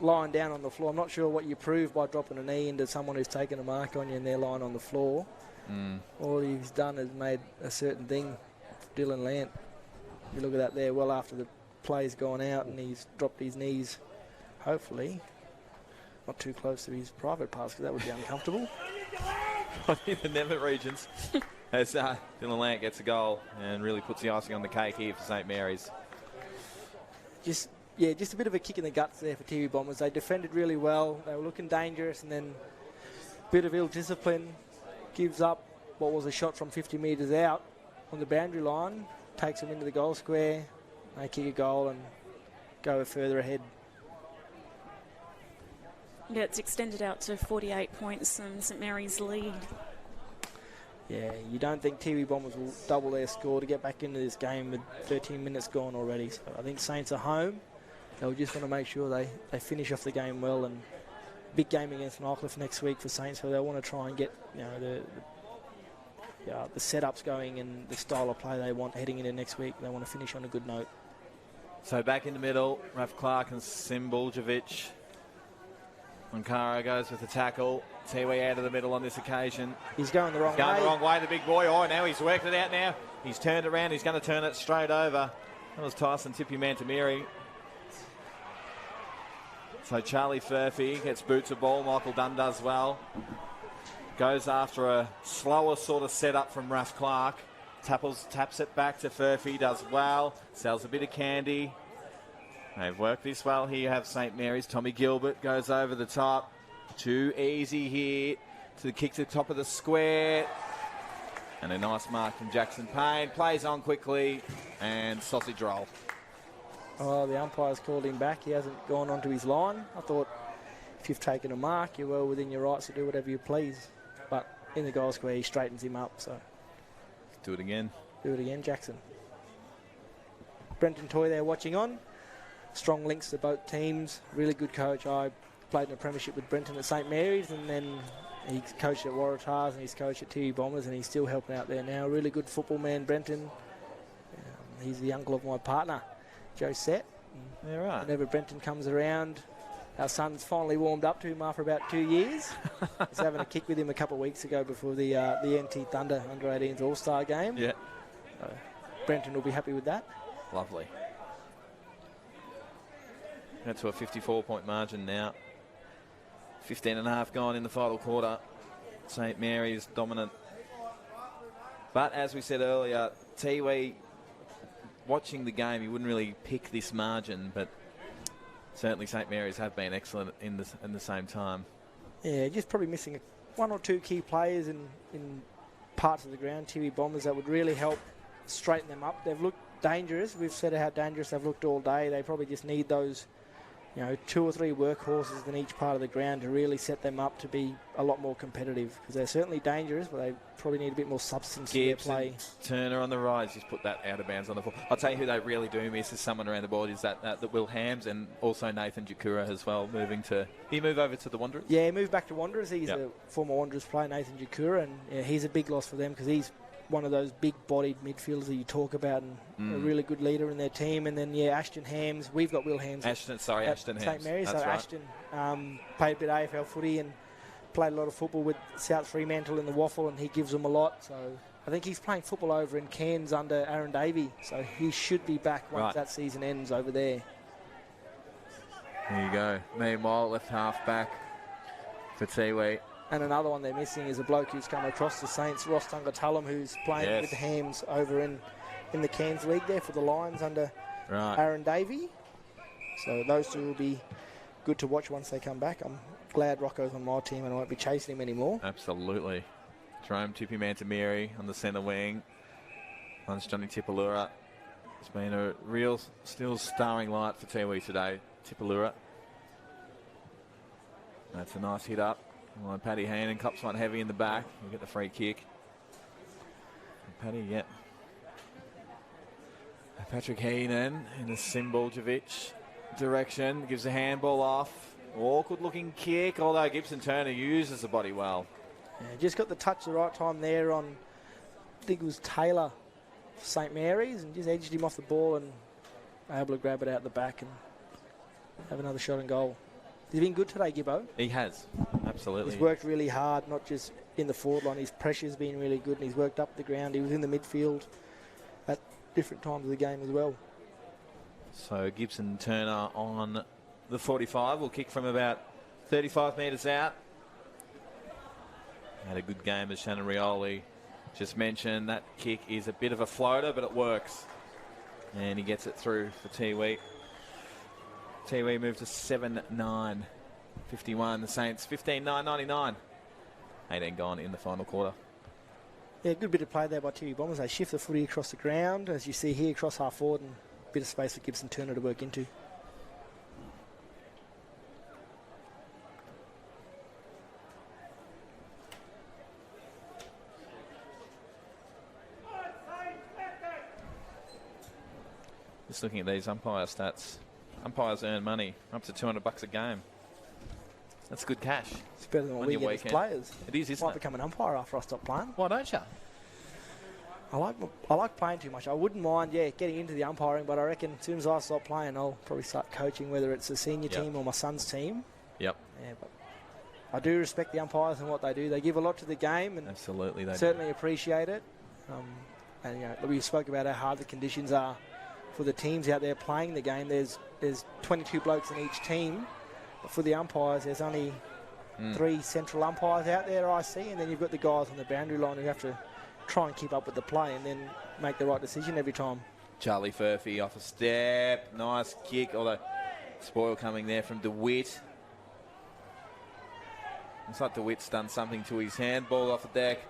lying down on the floor. I'm not sure what you prove by dropping a knee into someone who's taken a mark on you and they're lying on the floor. All he's done is made a certain thing for Dylan Lant. You look at that there, well after the play's gone out, and he's dropped his knees, hopefully not too close to his private parts, because that would be uncomfortable. In the Never regions, as Dylan Lant gets a goal and really puts the icing on the cake here for St. Mary's. Just yeah, just a bit of a kick in the guts there for Tiwi Bombers. They defended really well. They were looking dangerous, and then a bit of ill discipline. Gives up what was a shot from 50 metres out on the boundary line. Takes them into the goal square. They kick a goal and go further ahead. Yeah, it's extended out to 48 points and St Mary's lead. Yeah, you don't think Tiwi Bombers will double their score to get back into this game with 13 minutes gone already. So I think Saints are home. They'll just want to make sure they finish off the game well, and big game against Northcliffe next week for Saints, so they'll want to try and get the setups going and the style of play they want heading into next week. They want to finish on a good note. So back in the middle, Raf Clark and Simbuljevic. Ankara goes with the tackle. Tiwi out of the middle on this occasion. He's going the wrong way. Going the wrong way, the big boy. Oh, now he's worked it out now. He's turned around. He's going to turn it straight over. That was Tyson Tipi-Mantamiri. So Charlie Furphy gets boots of ball. Michael Dunn does well. Goes after a slower sort of setup from Raf Clark. Taps it back to Furphy. Does well. Sells a bit of candy. They've worked this well here. You have St Mary's. Tommy Gilbert goes over the top. Too easy here to kick to the top of the square. And a nice mark from Jackson Payne. Plays on quickly. And sausage roll. Oh, the umpire's called him back. He hasn't gone onto his line. I thought if you've taken a mark, you're well within your rights to do whatever you please. But in the goal square, he straightens him up. So do it again. Do it again, Jackson. Brenton Toy there watching on. Strong links to both teams. Really good coach. I played in a premiership with Brenton at St Mary's, and then he's coached at Waratahs and he's coached at Tiwi Bombers, and he's still helping out there now. Really good football man, Brenton. He's the uncle of my partner, Joe Sett. Yeah, right. Whenever Brenton comes around, our son's finally warmed up to him after about 2 years. He's having a kick with him a couple of weeks ago before the NT Thunder Under-18s All-Star game. Yeah. Brenton will be happy with that. Lovely. That's to a 54-point margin now. 15.5 gone in the final quarter. St Mary's dominant. But as we said earlier, Tiwi, watching the game, you wouldn't really pick this margin, but certainly St Mary's have been excellent in the same time. Yeah, just probably missing one or two key players in parts of the ground, Tiwi Bombers, that would really help straighten them up. They've looked dangerous. We've said how dangerous they've looked all day. They probably just need those, 2 or 3 workhorses in each part of the ground to really set them up to be a lot more competitive, because they're certainly dangerous, but they probably need a bit more substance to their play. Turner on the rise, just put that out of bounds on the floor. I'll tell you who they really do miss is someone around the board, is that Will Hams, and also Nathan Jakura as well, he moved over to the Wanderers? Yeah, he moved back to Wanderers. He's a former Wanderers player, Nathan Jakura, and he's a big loss for them because he's one of those big-bodied midfielders that you talk about, and a really good leader in their team. And then, Ashton Hams. We've got Will Hams. Ashton Hams. St Mary's. That's so right. Ashton played a bit of AFL footy and played a lot of football with South Fremantle in the Waffle, and he gives them a lot. So I think he's playing football over in Cairns under Aaron Davey. So he should be back once that season ends over there. There you go. Meanwhile, left half back for Tiwi. And another one they're missing is a bloke who's come across the Saints, Ross Tungatulum, who's playing with the Hams over in the Cairns League there for the Lions under Aaron Davey. So those two will be good to watch once they come back. I'm glad Rocco's on my team and I won't be chasing him anymore. Absolutely. Jerome Tipi-Mantamiri on the centre wing. Lunch Johnny Tipalura. It's been a real, still starring light for Tiwi today. Tipalura. That's a nice hit up. Well, Paddy Heenan cups one heavy in the back. We'll get the free kick. And Paddy, Patrick Heenan in the Simbuljevic direction. Gives a handball off. Awkward looking kick, although Gibson Turner uses the body well. Yeah, just got the touch the right time there on, I think it was Taylor for St Mary's, and just edged him off the ball and able to grab it out the back and have another shot and goal. He's been good today, Gibbo. He has, absolutely. He's worked really hard, not just in the forward line. His pressure's been really good, and he's worked up the ground. He was in the midfield at different times of the game as well. So Gibson Turner on the 45 will kick from about 35 metres out. Had a good game, as Shannon Rioli just mentioned. That kick is a bit of a floater, but it works. And he gets it through for Tiwi. Tiwi moved to 7-9. 51, the Saints 15-9-99. 18 gone in the final quarter. Yeah, good bit of play there by Tiwi Bombers. They shift the footy across the ground, as you see here, across half forward, and a bit of space for Gibson Turner to work into. Just looking at these umpire stats. Umpires earn money, up to $200 a game. That's good cash. It's better than what we get as players. It is, isn't it? Might become an umpire after I stop playing. Why don't you? I like playing too much. I wouldn't mind, getting into the umpiring, but I reckon as soon as I stop playing, I'll probably start coaching, whether it's the senior team or my son's team. Yep. Yeah, but I do respect the umpires and what they do. They give a lot to the game, and absolutely, they certainly appreciate it. And we spoke about how hard the conditions are for the teams out there playing the game. There's 22 blokes in each team, but for the umpires, there's only 3 central umpires out there I see, and then you've got the guys on the boundary line who have to try and keep up with the play and then make the right decision every time. Charlie Furphy off a step, nice kick, although spoil coming there from DeWitt. Looks like DeWitt's done something to his hand, ball off the deck.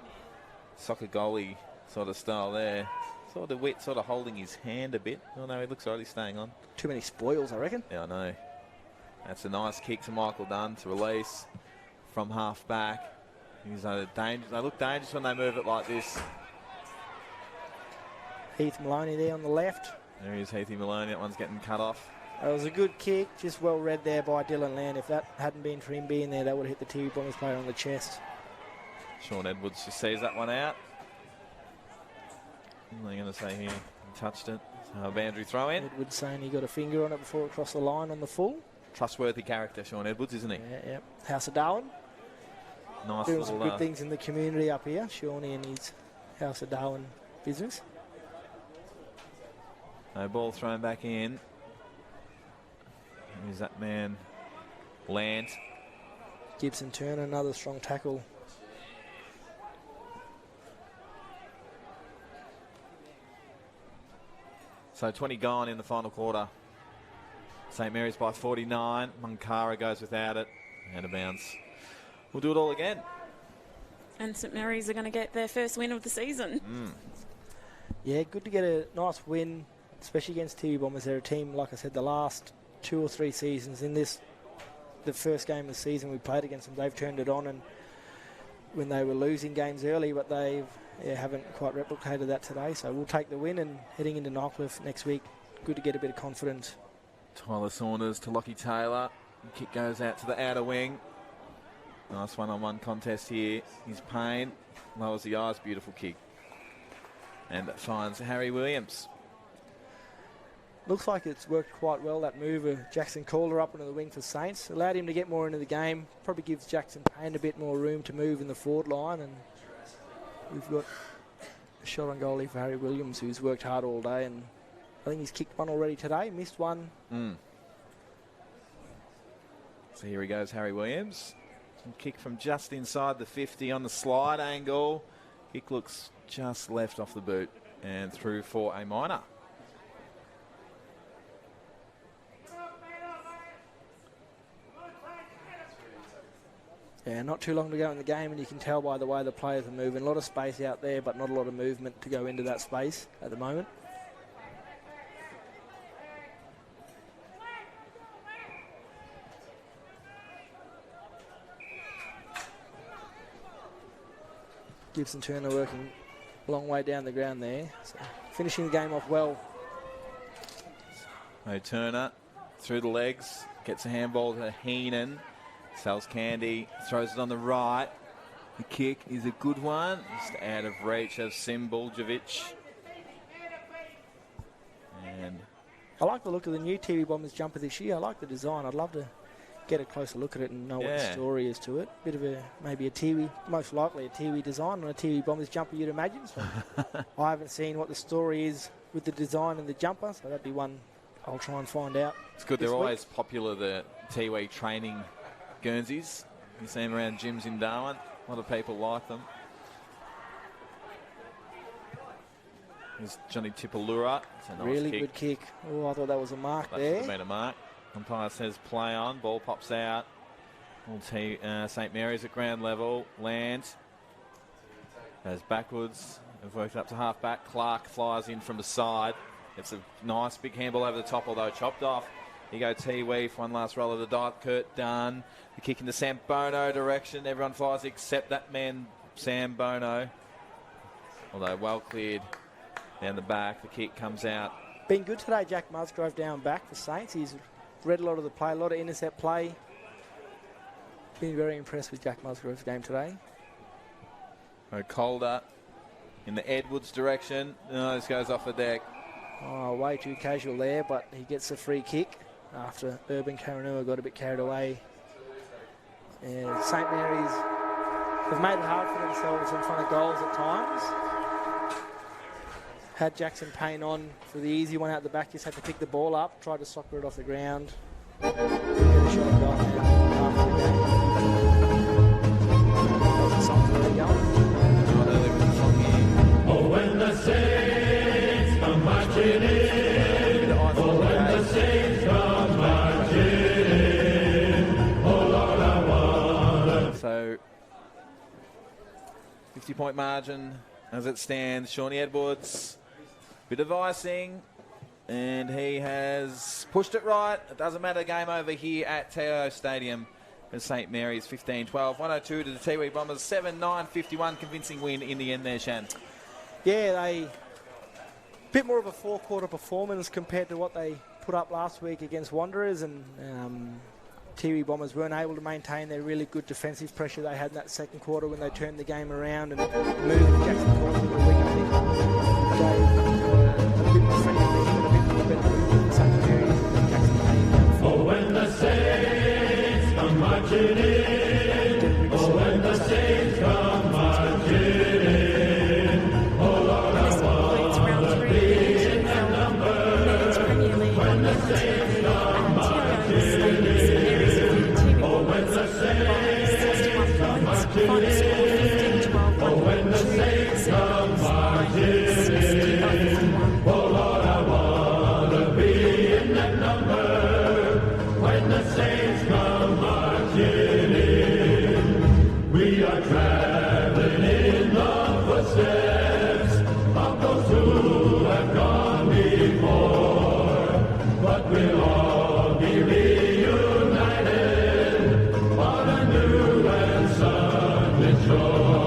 Soccer goalie sort of style there. Saw DeWitt sort of holding his hand a bit. Oh no, he looks already staying on. Too many spoils, I reckon. Yeah, I know. That's a nice kick to Michael Dunn to release from half back. They look dangerous when they move it like this. Heath Maloney there on the left. There is Heathy Maloney. That one's getting cut off. It was a good kick, just well read there by Dylan Land. If that hadn't been for him being there, that would have hit the Tiwi Bombers player on the chest. Sean Edwards just sees that one out. What are they going to say here? He touched it. So a boundary throw in. Edwards saying he got a finger on it before it crossed the line on the full. Trustworthy character, Sean Edwards, isn't he? Yeah. House of Darwin. Nice doing little, some good things in the community up here. Shawnee and his House of Darwin business. No ball thrown back in. Who's that man? Lant. Gibson Turner, another strong tackle. So 20 gone in the final quarter. St Mary's by 49. Munkara goes without it. Out of bounds. We'll do it all again. And St Mary's are going to get their first win of the season. Yeah, good to get a nice win, especially against Tiwi Bombers. They're a team, like I said, the last 2 or 3 seasons. In the first game of the season we played against them, they've turned it on, and when they were losing games early, but they haven't quite replicated that today. So we'll take the win, and heading into Nightcliff next week, good to get a bit of confidence. Tyler Saunders to Lockie Taylor. Kick goes out to the outer wing. Nice one-on-one contest here. His Payne lowers the eyes. Beautiful kick. And it finds Harry Williams. Looks like it's worked quite well, that move of Jackson Calder up into the wing for Saints. Allowed him to get more into the game. Probably gives Jackson Payne a bit more room to move in the forward line. And we've got a shot on goalie for Harry Williams, who's worked hard all day. And I think he's kicked one already today, missed one. So here he goes, Harry Williams. Kick from just inside the 50 on the slide angle. Kick looks just left off the boot and through for a minor. Yeah, not too long to go in the game, and you can tell by the way the players are moving. A lot of space out there, but not a lot of movement to go into that space at the moment. Gibson Turner working a long way down the ground there. So finishing the game off well. So Turner through the legs, gets a handball to Heenan. Sells Candy, throws it on the right. The kick is a good one. Just out of reach of Simbuljevic. And I like the look of the new Tiwi Bombers jumper this year. I like the design. I'd love to get a closer look at it and know what the story is to it. Bit of maybe a Tiwi, most likely a Tiwi design on a Tiwi Bombers jumper, you'd imagine. So I haven't seen what the story is with the design and the jumper, so that'd be one I'll try and find out. It's good. They're always popular, the Tiwi training Guernseys. You see them around gyms in Darwin. A lot of people like them. Here's Johnny Tipalura. It's a nice really kick. Good kick. Oh, I thought that was a mark That there. should have been a mark. Umpire says play on. Ball pops out. St. Mary's at ground level. Lands. Goes backwards. They've worked up to half back. Clark flies in from the side. It's a nice big handball over the top, although chopped off. Here go Tiwi for one last roll of the dice. Kurt Dunn. The kick in the Sambono direction. Everyone flies except that man, Sambono. Although well cleared down the back. The kick comes out. Been good today, Jack Musgrove down back for Saints. He's read a lot of the play, a lot of intercept play. Been very impressed with Jack Musgrove's game today. Calder in the Edwards direction. No, this goes off the deck. Oh, way too casual there, but he gets a free kick after Urban Karanua got a bit carried away. And St. Mary's have made it hard for themselves in front of goals at times. Had Jackson Payne on for the easy one out the back, just had to pick the ball up, tried to soccer it off the ground. Get a shot on goal now after the game. How's the song really going? Oh, when the Saints come marching in, oh, when the Saints come marching in, oh, Lord, I want to. So, 50-point margin as it stands. Shawnee Edwards, bit of icing, and he has pushed it right. It doesn't matter, game over here at TIO Stadium. For St. Mary's 15-12, 102 to the Tiwi Bombers, 7-9-51, convincing win in the end there, Shan. Yeah, they bit more of a four-quarter performance compared to what they put up last week against Wanderers, and Tiwi Bombers weren't able to maintain their really good defensive pressure they had in that second quarter when they turned the game around and moved Jackson Corner to the wing. I think a bit more friendly to him and a bit more better than St. Mary's and Jackson Payne down forward. Oh, when the Saints come marching in, oh, when the Saints come marching in, oh, Lord, I want to be in that number. When the Saints come marching in, oh, when the Saints come marching in, oh, when the Saints come marching in, oh, Lord, I want to be in that number. When the Saints come marching in, we are traveling in the footsteps of those who have gone before, but we'll all be reunited on a new and sunlit shore.